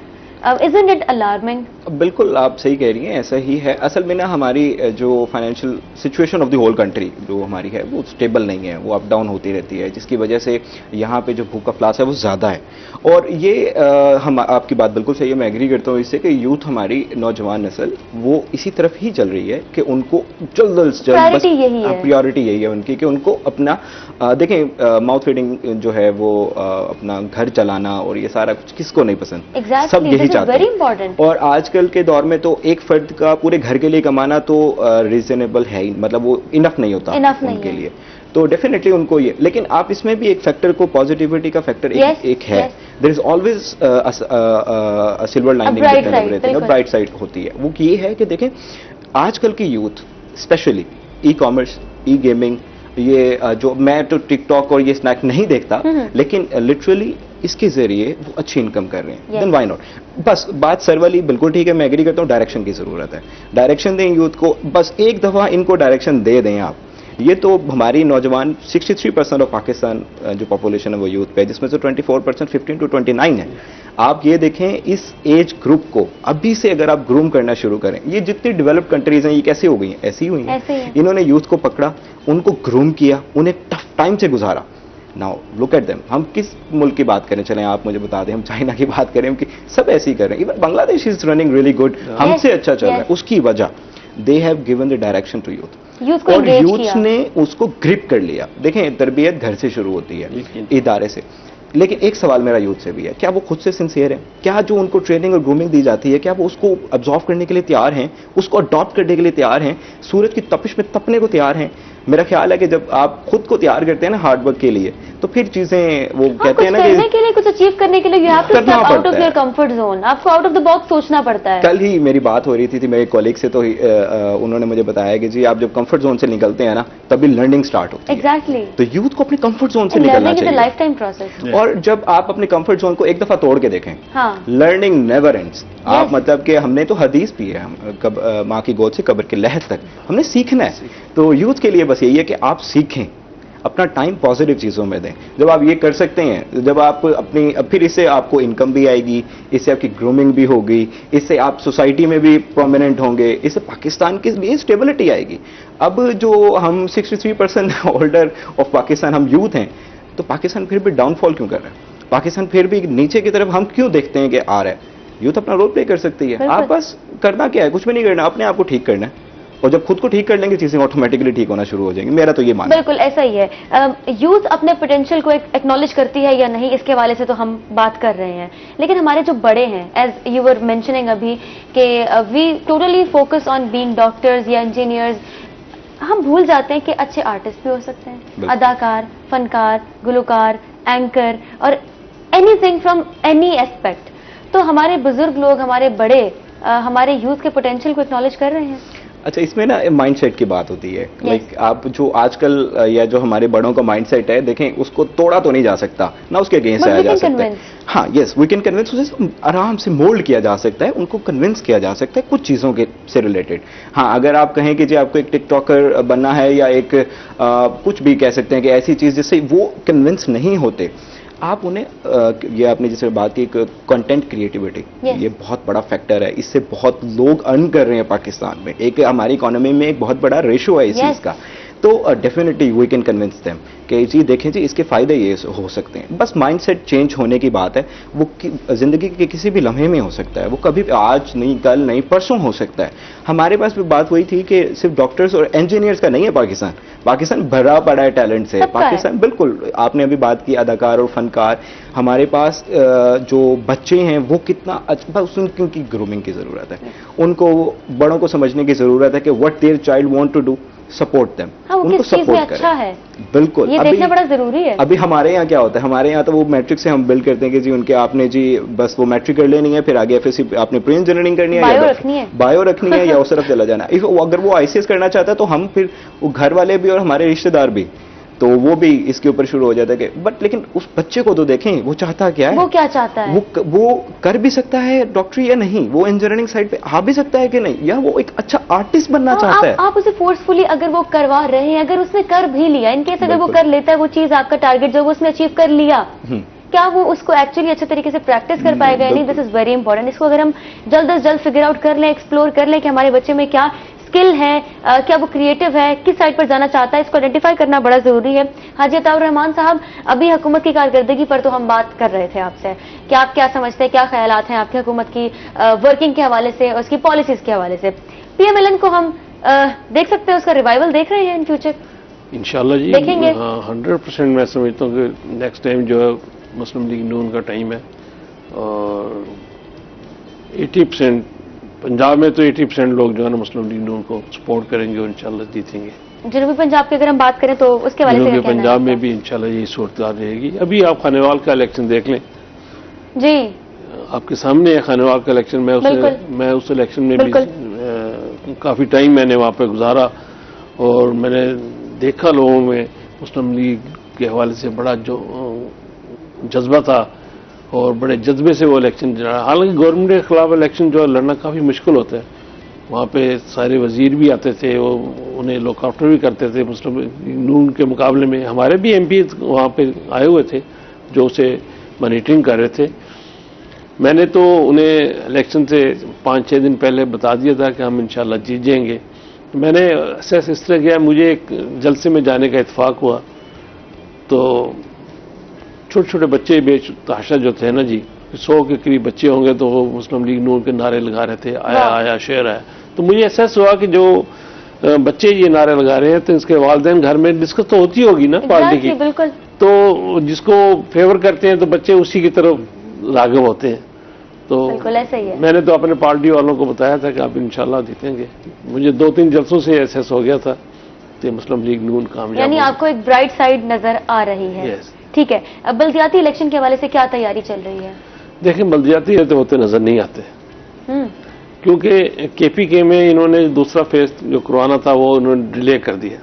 Isn't it alarming? बिल्कुल आप सही कह रही हैं, ऐसा ही है। असल में ना हमारी जो financial situation of the whole country जो हमारी है वो स्टेबल नहीं है, वो अप डाउन होती रहती है, जिसकी वजह से यहाँ पे जो भूख का फ्लास है वो ज़्यादा है। और ये हम आपकी बात बिल्कुल सही है, मैं एग्री करता हूँ इससे कि यूथ हमारी नौजवान नस्ल वो इसी तरफ ही चल रही है कि उनको जल्द से जल्द प्रायोरिटी यही है उनकी कि उनको अपना देखें माउथ फीडिंग जो है वो अपना घर चलाना और ये सारा कुछ किसको नहीं पसंद, सब यही चाहते हैं। और आजकल के दौर में तो एक फर्द का पूरे घर के लिए कमाना तो रीजनेबल है ही, मतलब वो इनफ नहीं होता उनके लिए, तो डेफिनेटली उनको ये। लेकिन आप इसमें भी एक फैक्टर को, पॉजिटिविटी का फैक्टर एक है, there is always a silver lining, bright side होती है। वो ये है कि देखें आजकल की youth especially e commerce, e gaming, ये जो मैं तो टिकटॉक और ये स्नैक नहीं देखता, लेकिन लिटरली इसके जरिए वो अच्छी इनकम कर रहे हैं, देन व्हाई नॉट। बस बात सर वाली बिल्कुल ठीक है, मैं एग्री करता हूँ, डायरेक्शन की जरूरत है, डायरेक्शन दें यूथ को, बस एक दफा इनको डायरेक्शन दे दें आप। ये तो हमारी नौजवान 63% ऑफ पाकिस्तान जो पॉपुलेशन है वो यूथ पे, जिसमें से 24% 15 to 29 है। आप ये देखें इस एज ग्रुप को अभी से अगर आप ग्रूम करना शुरू करें, ये जितनी डेवलप्ड कंट्रीज हैं ये कैसे हो गई हैं, ऐसी हुई हैं। इन्होंने यूथ को पकड़ा, उनको ग्रूम किया, उन्हें टफ टाइम से गुजारा। Now look at them. हम किस मुल्क की बात करें, चलें आप मुझे बता दें, हम चाइना की बात करें, हम सब ऐसे ही कर रहे हैं। Even Bangladesh is running really good, हमसे अच्छा चल रहा है। उसकी वजह they have given the direction to youth, और यूथ ने उसको ग्रिप कर लिया। देखें तरबियत घर से शुरू होती है, इदारे से। लेकिन एक सवाल मेरा यूथ से भी है, क्या वो खुद से सिंसियर है? क्या जो उनको ट्रेनिंग और ग्रूमिंग दी जाती है, क्या वो उसको अब्जॉर्व करने के लिए तैयार हैं, उसको अडॉप्ट करने के लिए तैयार हैं, सूरज की तपिश में तपने को तैयार हैं? मेरा ख्याल है कि जब आप खुद को तैयार करते हैं ना हार्ड वर्क के लिए, तो फिर चीजें वो कहते हैं ना कि करने के लिए, कुछ अचीव करने के लिए you have to step out of your comfort zone, आपको आउट ऑफ द बॉक्स सोचना पड़ता है। कल ही मेरी बात हो रही थी मेरे कॉलीग से, तो उन्होंने मुझे बताया कि जी आप जब कंफर्ट जोन से निकलते हैं ना तभी लर्निंग स्टार्ट होती है। एग्जैक्टली। तो यूथ को अपने कंफर्ट जोन से निकलना चाहिए, लाइफ टाइम प्रोसेस। और जब आप अपने कंफर्ट जोन को एक दफा तोड़ के देखें, लर्निंग नेवर एंड्स। आप मतलब कि हमने तो हदीस भी है, हम माँ की गोद से कब्र के लहद तक हमने सीखना है। तो यूथ के लिए बस यही है कि आप सीखें, अपना टाइम पॉजिटिव चीज़ों में दें। जब आप ये कर सकते हैं, जब आप अपनी, फिर इससे आपको इनकम भी आएगी, इससे आपकी ग्रूमिंग भी होगी, इससे आप सोसाइटी में भी प्रोमिनेंट होंगे, इससे पाकिस्तान के लिए स्टेबिलिटी आएगी। अब जो हम 63% होल्डर ऑफ पाकिस्तान हम यूथ हैं, तो पाकिस्तान फिर भी डाउनफॉल क्यों कर रहा है? पाकिस्तान फिर भी नीचे की तरफ हम क्यों देखते हैं कि आ रहा है? यूथ अपना रोल प्ले कर सकती है। आप बस करना क्या है, कुछ भी नहीं करना, अपने आप को ठीक करना है, और जब खुद को ठीक कर लेंगे चीजें ऑटोमेटिकली ठीक होना शुरू हो जाएंगी। मेरा तो ये मानना है। बिल्कुल ऐसा ही है। यूथ अपने पोटेंशियल को एक्नॉलेज करती है या नहीं, इसके हवाले से तो हम बात कर रहे हैं, लेकिन हमारे जो बड़े हैं, एज यू वर मेंशनिंग अभी, कि we totally focus on being doctors या इंजीनियर्स, हम भूल जाते हैं कि अच्छे आर्टिस्ट भी हो सकते हैं, अदाकार, फनकार, गुलकार, एंकर और एनीथिंग फ्रॉम एनी एस्पेक्ट। तो हमारे बुजुर्ग लोग, हमारे बड़े, हमारे यूथ के पोटेंशियल को एक्नॉलेज कर रहे हैं। अच्छा, इसमें ना माइंडसेट की बात होती है। लाइक आप जो आजकल या जो हमारे बड़ों का माइंडसेट है, देखें उसको तोड़ा तो नहीं जा सकता ना, उसके अगेंस्ट आया जा सकता है। हाँ, यस, वी कैन कन्विंस, उसे आराम से मोल्ड किया जा सकता है, उनको कन्विंस किया जा सकता है कुछ चीज़ों के से रिलेटेड। हाँ, अगर आप कहें कि जी आपको एक टिकटॉकर बनना है या एक कुछ भी कह सकते हैं कि ऐसी चीज़ जिससे वो कन्विंस नहीं होते, आप उन्हें ये आपने जैसे बात की कंटेंट क्रिएटिविटी, ये बहुत बड़ा फैक्टर है। इससे बहुत लोग अर्न कर रहे हैं पाकिस्तान में, एक हमारी इकोनॉमी में एक बहुत बड़ा रेशो है इस चीज़ का। तो definitely we can convince them कि जी देखें जी इसके फायदे ये हो सकते हैं। बस माइंडसेट चेंज होने की बात है। वो जिंदगी के किसी भी लम्हे में हो सकता है, वो कभी आज नहीं, कल नहीं, परसों हो सकता है। हमारे पास भी बात वही थी कि सिर्फ डॉक्टर्स और इंजीनियर्स का नहीं है पाकिस्तान, पाकिस्तान भरा पड़ा है टैलेंट से। पाकिस्तान बिल्कुल, आपने अभी बात की अदाकार और फनकार, हमारे पास जो बच्चे हैं वो कितना अच्छा, बस उनकी ग्रूमिंग की जरूरत है, उनको बड़ों को समझने की जरूरत है कि what their child want to do, support them, उनको सपोर्ट अच्छा है। बिल्कुल, ये देखना बड़ा जरूरी है। अभी हमारे यहाँ क्या होता है, हमारे यहाँ तो वो मैट्रिक से हम बिल्ड करते हैं कि जी उनके आपने जी बस वो मैट्रिक कर लेनी है, फिर आगे एफएससी आपने प्री इंजीनियरिंग करनी है, बायो रखनी है या उस तरफ चला जाना है। अगर वो आईसीएस करना चाहता है तो हम फिर वो घर वाले भी और हमारे रिश्तेदार भी, तो वो भी इसके ऊपर शुरू हो जाता है कि बट लेकिन उस बच्चे को तो देखें, वो चाहता क्या है, वो क्या चाहता है, वो कर भी सकता है डॉक्टरी या नहीं, वो इंजीनियरिंग साइड पे आ भी सकता है कि नहीं, या वो एक अच्छा आर्टिस्ट बनना चाहता है। आप उसे फोर्सफुली अगर वो करवा रहे हैं, अगर उसने कर भी लिया, इनकेस अगर वो कर लेता है वो चीज, आपका टारगेट जो उसने अचीव कर लिया, क्या वो उसको एक्चुअली अच्छे तरीके से प्रैक्टिस कर पाएगा? नहीं, दिस इज वेरी इंपॉर्टेंट। इसको अगर हम जल्द से जल्द फिगर आउट कर लें, एक्सप्लोर कर लें कि हमारे बच्चे में क्या स्किल है, क्या वो क्रिएटिव है, किस साइड पर जाना चाहता है, इसको आइडेंटिफाई करना बड़ा जरूरी है। हाजी अताउर रहमान साहब, अभी हुकूमत की कारकर्दगी पर तो हम बात कर रहे थे आपसे कि आप क्या समझते हैं, क्या ख्यालात हैं आपकी हुकूमत की वर्किंग के हवाले से और उसकी पॉलिसीज के हवाले से? पीएमएलएन को हम देख सकते हैं, उसका रिवाइवल देख रहे हैं इन फ्यूचर? इंशाल्लाह जी देखेंगे। 100% मैं समझता हूँ कि नेक्स्ट टाइम जो है मुस्लिम लीग नून का टाइम है, और 80% पंजाब में तो 80% लोग जो है ना मुस्लिम लीग नून को सपोर्ट करेंगे और इंशाल्लाह जीतेंगे। जनूबी पंजाब की अगर हम बात करें तो उसके बारे में जनूबी पंजाब में भी इंशाल्लाह यही सूरत रहेगी। अभी आप खानेवाल का इलेक्शन देख लें जी, आपके सामने है खानेवाल का इलेक्शन। मैं उस इलेक्शन में भी काफी टाइम मैंने वहाँ पे गुजारा, और मैंने देखा लोगों में मुस्लिम लीग के हवाले से बड़ा जो जज्बा था और बड़े जज्बे से वो इलेक्शन लड़ा। हालांकि गवर्नमेंट के खिलाफ इलेक्शन जो लड़ना काफ़ी मुश्किल होता है, वहाँ पे सारे वजीर भी आते थे, वो उन्हें लुक आफ्टर भी करते थे मुस्लिम नून के मुकाबले में। हमारे भी एमपी वहाँ पे आए हुए थे जो उसे मॉनिटरिंग कर रहे थे। मैंने तो उन्हें इलेक्शन से 5-6 दिन पहले बता दिया था कि हम इंशाल्लाह जीत जाएंगे। मैंने असेस इस तरह किया, मुझे एक जलसे में जाने का इत्तेफाक हुआ, तो छोटे छोटे बच्चे बेतहाशा जो थे ना जी, 100 के करीब बच्चे होंगे, तो वो मुस्लिम लीग नून के नारे लगा रहे थे, आया आया शेर आया। तो मुझे एहसास हुआ कि जो बच्चे ये नारे लगा रहे हैं तो इसके वालिदैन घर में डिस्कस तो होती होगी ना पार्टी की, बिल्कुल। तो जिसको फेवर करते हैं तो बच्चे उसी की तरफ राग़िब होते हैं। तो ऐसा ही है। मैंने तो अपने पार्टी वालों को बताया था कि आप इंशाल्लाह जीतेंगे। मुझे 2-3 जलसों से एहसास हो गया था कि मुस्लिम लीग नून कामयाब, यानी आपको एक ब्राइट साइड नजर आ रही है। ठीक है, अब बल्दियाती इलेक्शन के हवाले से क्या तैयारी चल रही है? देखें, बल्दियाती तो होते नजर नहीं आते, क्योंकि केपीके में इन्होंने दूसरा फेज जो करवाना था वो उन्होंने डिले कर दिया।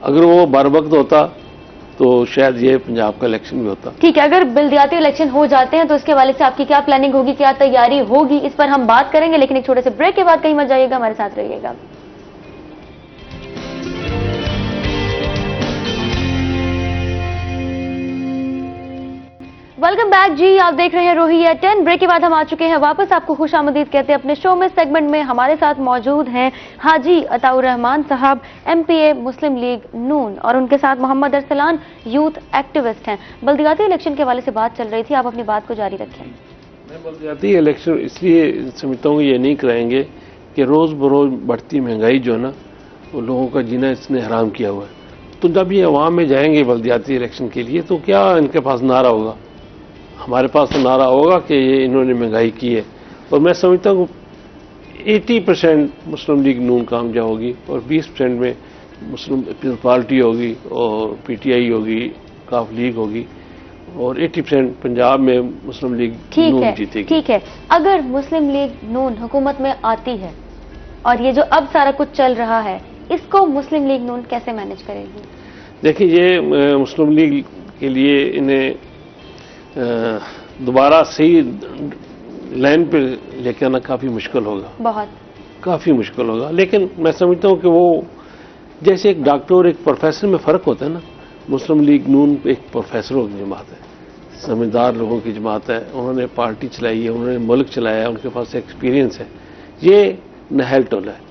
अगर वो बर वक्त होता तो शायद ये पंजाब का इलेक्शन भी होता। ठीक है, अगर बल्दियाती इलेक्शन हो जाते हैं तो उसके हवाले से आपकी क्या प्लानिंग होगी, क्या तैयारी होगी, इस पर हम बात करेंगे, लेकिन एक छोटे से ब्रेक के बाद कहीं मत जाइएगा, हमारे साथ रहिएगा। वेलकम बैक जी, आप देख रहे हैं रोही एट 10। ब्रेक के बाद हम आ चुके हैं वापस, आपको खुशामदीद कहते हैं अपने शो में। सेगमेंट में हमारे साथ मौजूद हैं हाजी अताउर रहमान साहब, MPA मुस्लिम लीग नून, और उनके साथ मोहम्मद अरसलान, यूथ एक्टिविस्ट हैं। बल्दियाती इलेक्शन के हवाले से बात चल रही थी, आप अपनी बात को जारी रखें। मैं बल्दियाती इलेक्शन इसलिए समझता हूँ ये नहीं कराएंगे कि रोज़ बरोज़ बढ़ती महंगाई जो है ना, वो लोगों का जीना इसने हराम किया हुआ है। तो जब ये अवाम में जाएंगे बल्दियाती इलेक्शन के लिए, तो क्या इनके पास नारा होगा? हमारे पास तो नारा होगा कि ये इन्होंने महंगाई की है। और मैं समझता हूँ 80% मुस्लिम लीग नून कामयाब होगी और 20% में मुस्लिम पीपल्स पार्टी होगी और PTI होगी, काफ लीग होगी, और 80% पंजाब में मुस्लिम लीग नून जीतेगी। ठीक है, अगर मुस्लिम लीग नून हुकूमत में आती है और ये जो अब सारा कुछ चल रहा है, इसको मुस्लिम लीग नून कैसे मैनेज करेगी? देखिए, ये मुस्लिम लीग के लिए इन्हें दोबारा सही लाइन पे लेके आना काफ़ी मुश्किल होगा, बहुत काफ़ी मुश्किल होगा। लेकिन मैं समझता हूँ कि वो जैसे एक डॉक्टर और एक प्रोफेसर में फ़र्क होता है ना, मुस्लिम लीग नून एक प्रोफेसरों की जमात है, समझदार लोगों की जमात है, उन्होंने पार्टी चलाई है, उन्होंने मुल्क चलाया है, उनके पास एक्सपीरियंस है। ये नहल टोला है,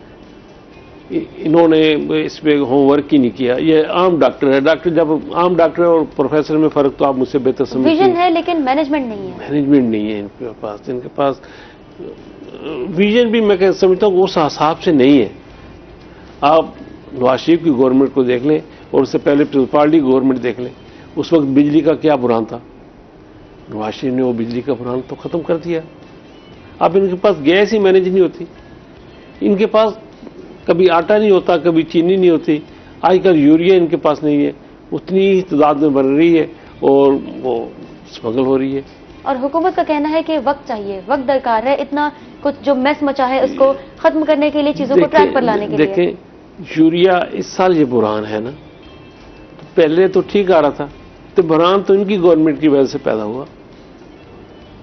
इन्होंने इस पर होमवर्क ही नहीं किया। ये आम डॉक्टर है, डॉक्टर जब आम डॉक्टर और प्रोफेसर में फ़र्क तो आप मुझसे बेहतर समझते हैं। विजन है लेकिन मैनेजमेंट नहीं है। मैनेजमेंट नहीं है इनके पास विजन भी मैं समझता हूँ उस हिसाब से नहीं है। आप नवाज शरीफ की गवर्नमेंट को देख लें और उससे पहले पीपल्स पार्टी की गवर्नमेंट देख लें, उस वक्त बिजली का क्या बुरान था। नवाज शरीफ ने वो बिजली का बुरान तो ख़त्म कर दिया। अब इनके पास गैस ही मैनेज नहीं होती, इनके पास कभी आटा नहीं होता, कभी चीनी नहीं होती। आजकल यूरिया इनके पास नहीं है, उतनी ही तादाद में बन रही है और वो स्मगल हो रही है। और हुकूमत का कहना है कि वक्त चाहिए, वक्त दरकार है, इतना कुछ जो मैस मचा है उसको खत्म करने के लिए, चीजों को ट्रैक पर लाने के लिए। देखें, यूरिया इस साल ये बुरान है ना, तो पहले तो ठीक आ रहा था, तो बुरान तो इनकी गवर्नमेंट की वजह से पैदा हुआ।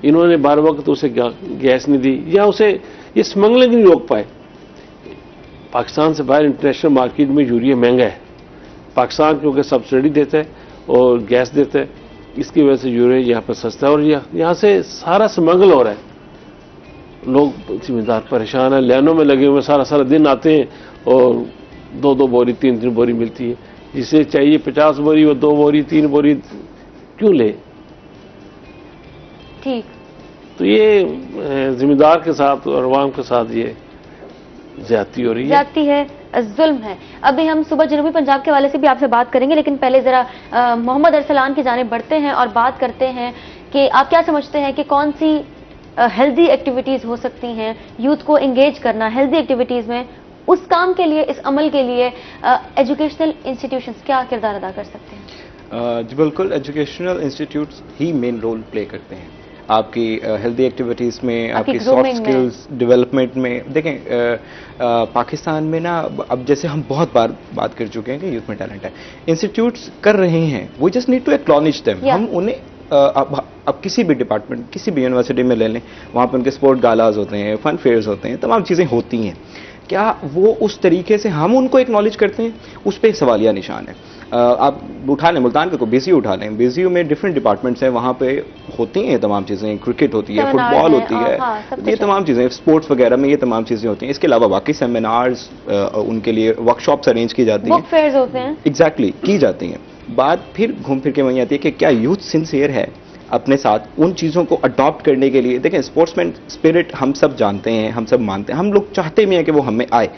इन्होंने बार वक्त उसे गैस नहीं दी या उसे ये स्मगलिंग नहीं रोक पाए। पाकिस्तान से बाहर इंटरनेशनल मार्केट में यूरिया महंगा है, पाकिस्तान क्योंकि सब्सिडी देता है और गैस देता है, इसकी वजह से यूरिया यहाँ पर सस्ता है और यहाँ से सारा स्मगल हो रहा है। लोग जिम्मेदार परेशान है, लाइनों में लगे हुए सारा दिन आते हैं और 2-2 बोरी 3-3 बोरी मिलती है। जिसे चाहिए 50 बोरी वो 2 बोरी 3 बोरी क्यों ले? ठीक, तो ये जिम्मेदार के साथ और अवाम के साथ ये ज्यादती हो रही है, ज्यादती है, जुल्म है। अभी हम सुबह जनूबी पंजाब के हवाले से भी आपसे बात करेंगे, लेकिन पहले जरा मोहम्मद अरसलान की जानिब बढ़ते हैं और बात करते हैं कि आप क्या समझते हैं कि कौन सी हेल्दी एक्टिविटीज हो सकती हैं यूथ को एंगेज करना हेल्दी एक्टिविटीज में। उस काम के लिए, इस अमल के लिए एजुकेशनल इंस्टीट्यूशंस क्या किरदार अदा कर सकते हैं? जी बिल्कुल, एजुकेशनल इंस्टीट्यूट्स ही मेन रोल प्ले करते हैं आपकी हेल्दी एक्टिविटीज़ में, आपकी सॉफ्ट स्किल्स डेवलपमेंट में। देखें, पाकिस्तान में ना, अब जैसे हम बहुत बार बात कर चुके हैं कि यूथ में टैलेंट है, इंस्टीट्यूट्स कर रहे हैं, we just need to acknowledge them. हम उन्हें अब किसी भी डिपार्टमेंट, किसी भी यूनिवर्सिटी में ले लें, वहाँ पर उनके स्पोर्ट गालाज होते हैं, फन फेयर्स होते हैं, तमाम चीज़ें होती हैं। क्या वो उस तरीके से हम उनको एक्नॉलेज करते हैं? उस पर एक सवालिया निशान है। आप उठा लें मुल्तान को, BCU उठा लें, BCU में डिफरेंट डिपार्टमेंट्स हैं, वहाँ पे होती हैं तमाम चीज़ें, क्रिकेट होती है, फुटबॉल होती है, ये तमाम चीज़ें, स्पोर्ट्स वगैरह में ये तमाम चीज़ें होती हैं। इसके अलावा बाकी सेमिनार्स, उनके लिए वर्कशॉप्स अरेंज की जाती हैं, बुक फेयर्स होते हैं, एग्जैक्टली की जाती हैं। बात फिर घूम फिर के वहीं आती है कि क्या यूथ सिंसियर है अपने साथ उन चीज़ों को अडॉप्ट करने के लिए। देखें, स्पोर्ट्समैन स्पिरिट हम सब जानते हैं, हम सब मानते हैं, हम लोग चाहते भी हैं कि वो हमें आए,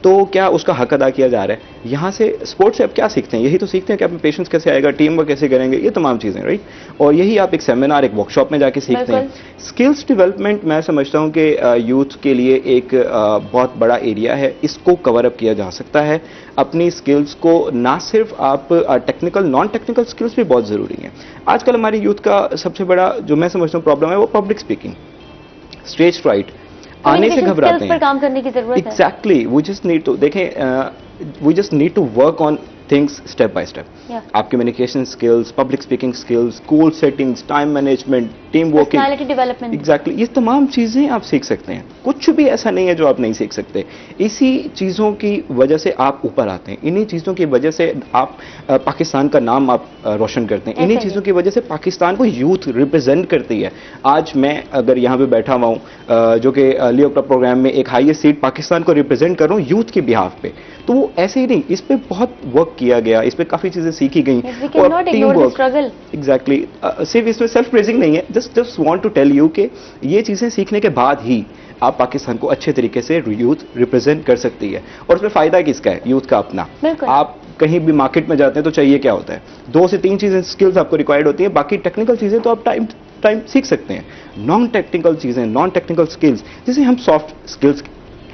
तो क्या उसका हक अदा किया जा रहा है? यहाँ से स्पोर्ट्स से आप क्या सीखते हैं? यही तो सीखते हैं कि आप में पेशेंस कैसे आएगा, टीम वर्क कैसे करेंगे, ये तमाम चीज़ें, राइट। और यही आप एक सेमिनार, एक वर्कशॉप में जाके सीखते हैं। स्किल्स डेवलपमेंट मैं समझता हूँ कि यूथ के लिए एक बहुत बड़ा एरिया है, इसको कवर अप किया जा सकता है। अपनी स्किल्स को ना सिर्फ आप टेक्निकल, नॉन टेक्निकल स्किल्स भी बहुत ज़रूरी हैं। आजकल हमारी यूथ का सबसे बड़ा जो मैं समझता हूँ प्रॉब्लम है वो पब्लिक स्पीकिंग, स्टेज फ्राइट, आने से घबराते हैं। पर काम करने की जरूरत है। Exactly, we just need to, देखें, we just need to work on things step by step. आप communication skills, public speaking skills, goal settings, time management, team working, personality development, exactly ये तमाम चीजें आप सीख सकते हैं। कुछ भी ऐसा नहीं है जो आप नहीं सीख सकते। इसी चीजों की वजह से आप ऊपर आते हैं, इन्हीं चीजों की वजह से आप पाकिस्तान का नाम आप रोशन करते हैं, इन्हीं चीजों की वजह से पाकिस्तान को यूथ रिप्रेजेंट करती है। आज मैं अगर यहाँ पे बैठा हुआ हूँ जो कि लियो क्लब प्रोग्राम में एक हाईएस्ट सीट पाकिस्तान को रिप्रेजेंट कर रहा हूँ यूथ के बिहाफ पे, तो वो ऐसे ही नहीं, इस पे बहुत वर्क किया गया, इस पे काफी चीजें सीखी गई और टीम वर्क। एग्जैक्टली सिर्फ इसमें सेल्फ प्रेजिंग नहीं है, just want to tell you कि ये चीजें सीखने के बाद ही आप पाकिस्तान को अच्छे तरीके से यूथ रिप्रेजेंट कर सकती है। और उसमें फायदा किसका है? यूथ का अपना। आप कहीं भी मार्केट में जाते हैं तो चाहिए क्या होता है? 2 से 3 चीजें स्किल्स आपको रिक्वायर्ड होती है, बाकी टेक्निकल चीजें तो आप टाइम सीख सकते हैं। नॉन टेक्निकल चीजें, नॉन टेक्निकल स्किल्स जिसे हम सॉफ्ट स्किल्स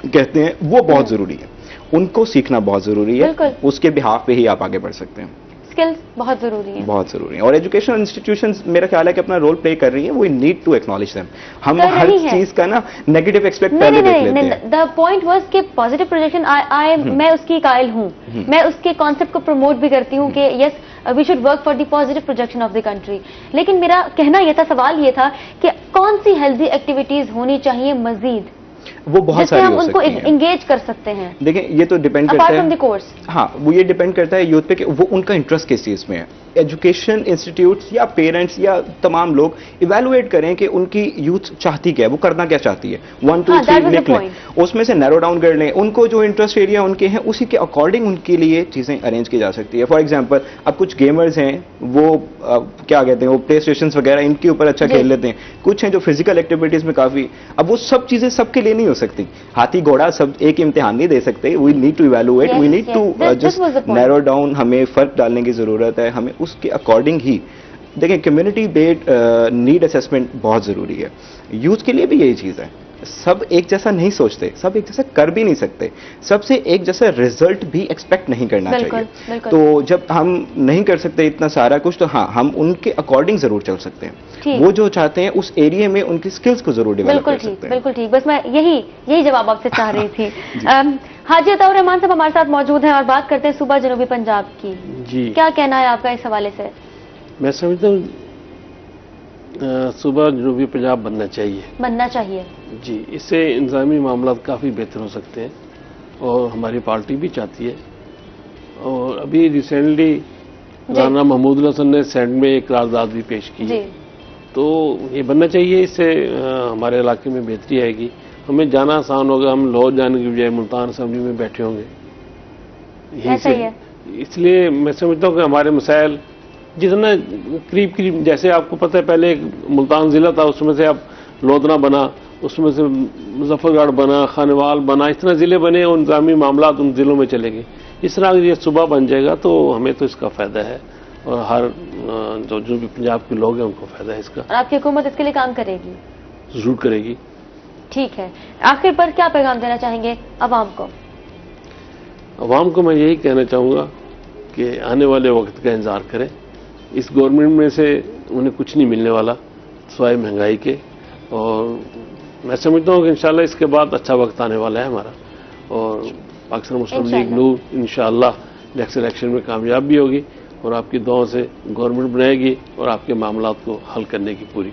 कहते हैं, वो बहुत जरूरी है, उनको सीखना बहुत जरूरी है। उसके बिहाफ पे ही आप आगे बढ़ सकते हैं। स्किल्स बहुत जरूरी है, बहुत जरूरी है। और एजुकेशनल इंस्टीट्यूशंस मेरा ख्याल है कि अपना रोल प्ले कर रही है, we need to acknowledge them. हम हर चीज का ना नेगेटिव एक्सपेक्ट पहले देख लेते हैं। द पॉइंट वाज कि पॉजिटिव प्रोजेक्शन मैं उसकी कायल हूं, मैं उसके कॉन्सेप्ट को प्रमोट भी करती हूं कि yes we should work for the positive projection of the country. लेकिन मेरा कहना यह था, सवाल ये था कि कौन सी हेल्दी एक्टिविटीज होनी चाहिए मजीद, वो बहुत सारी हम उनको इंगेज कर सकते हैं। देखिए ये तो डिपेंड करता है, हाँ वो ये डिपेंड करता है यूथ पे कि वो उनका इंटरेस्ट किस चीज में है। एजुकेशन इंस्टीट्यूट्स या पेरेंट्स या तमाम लोग इवैल्यूएट करें कि उनकी यूथ चाहती क्या है, वो करना क्या चाहती है। 1 2 3 लिख लें, उसमें से नैरो डाउन कर लें, उनको जो इंटरेस्ट एरिया उनके हैं उसी के अकॉर्डिंग उनके लिए चीजें अरेंज की जा सकती है। फॉर एग्जाम्पल अब कुछ गेमर्स हैं, वो क्या कहते हैं, वो प्ले स्टेशन वगैरह इनके ऊपर अच्छा खेल लेते हैं, कुछ हैं जो फिजिकल एक्टिविटीज में काफी, अब वो सब चीजें सबके लिए नहीं हो सकती। हाथी घोड़ा सब एक इम्तिहान नहीं दे सकते। We need to evaluate, we need to just narrow down, हमें फर्क डालने की जरूरत है, हमें उसके अकॉर्डिंग ही देखें। कम्युनिटी बेस्ड नीड असेसमेंट बहुत जरूरी है। यूथ के लिए भी यही चीज है, सब एक जैसा नहीं सोचते, सब एक जैसा कर भी नहीं सकते, सबसे एक जैसा रिजल्ट भी एक्सपेक्ट नहीं करना चाहिए। तो जब हम नहीं कर सकते इतना सारा कुछ, तो हाँ हम उनके अकॉर्डिंग जरूर चल सकते हैं। वो जो चाहते हैं उस एरिया में उनकी स्किल्स को जरूर डेवलप कर सकते हैं। बिल्कुल ठीक, बस मैं यही जवाब आपसे चाह रही थी। हाजी अताउर रहमान साहब हमारे साथ मौजूद हैं और बात करते हैं सूबा जनूबी पंजाब की। जी क्या कहना है आपका इस हवाले से? मैं समझता हूँ सूबा जनूबी पंजाब बनना चाहिए जी। इससे इंतजामी मामला काफ़ी बेहतर हो सकते हैं और हमारी पार्टी भी चाहती है। और अभी रिसेंटली राना महमूद हसन ने सेंट में एक करारदाद भी पेश की है, तो ये बनना चाहिए। इससे हमारे इलाके में बेहतरी आएगी, हमें जाना आसान होगा, हम लाहौर जाने की बजाय मुल्तान असेंबली में बैठे होंगे। इसलिए मैं समझता हूँ कि हमारे मसाइल जितना करीब जैसे आपको पता है पहले मुल्तान ज़िला था, उसमें से अब लोधना बना, उसमें से मुजफ्फरगढ़ बना, खानेवाल बना, इस तरह ज़िले बने और इंतजामी मामला उन ज़िलों में चले गए। इस तरह ये सूबा बन जाएगा तो हमें तो इसका फ़ायदा है और हर जो भी पंजाब के लोग हैं उनको फ़ायदा है इसका। और आपकी हुकूमत इसके लिए काम करेगी? ज़रूर करेगी। ठीक है, आखिर पर क्या पैगाम देना चाहेंगे अवाम को? अवाम को मैं यही कहना चाहूँगा कि आने वाले वक्त का इंतज़ार करें। इस गवर्नमेंट में से उन्हें कुछ नहीं मिलने वाला सिवाय महंगाई के, और मैं समझता हूँ कि इंशाल्लाह इसके बाद अच्छा वक्त आने वाला है हमारा, और पाकिस्तान मुस्लिम लीग नूर इंशाल्लाह नेक्स्ट इलेक्शन में कामयाब भी होगी और आपकी दुआओं से गवर्नमेंट बनाएगी और आपके मामला को हल करने की पूरी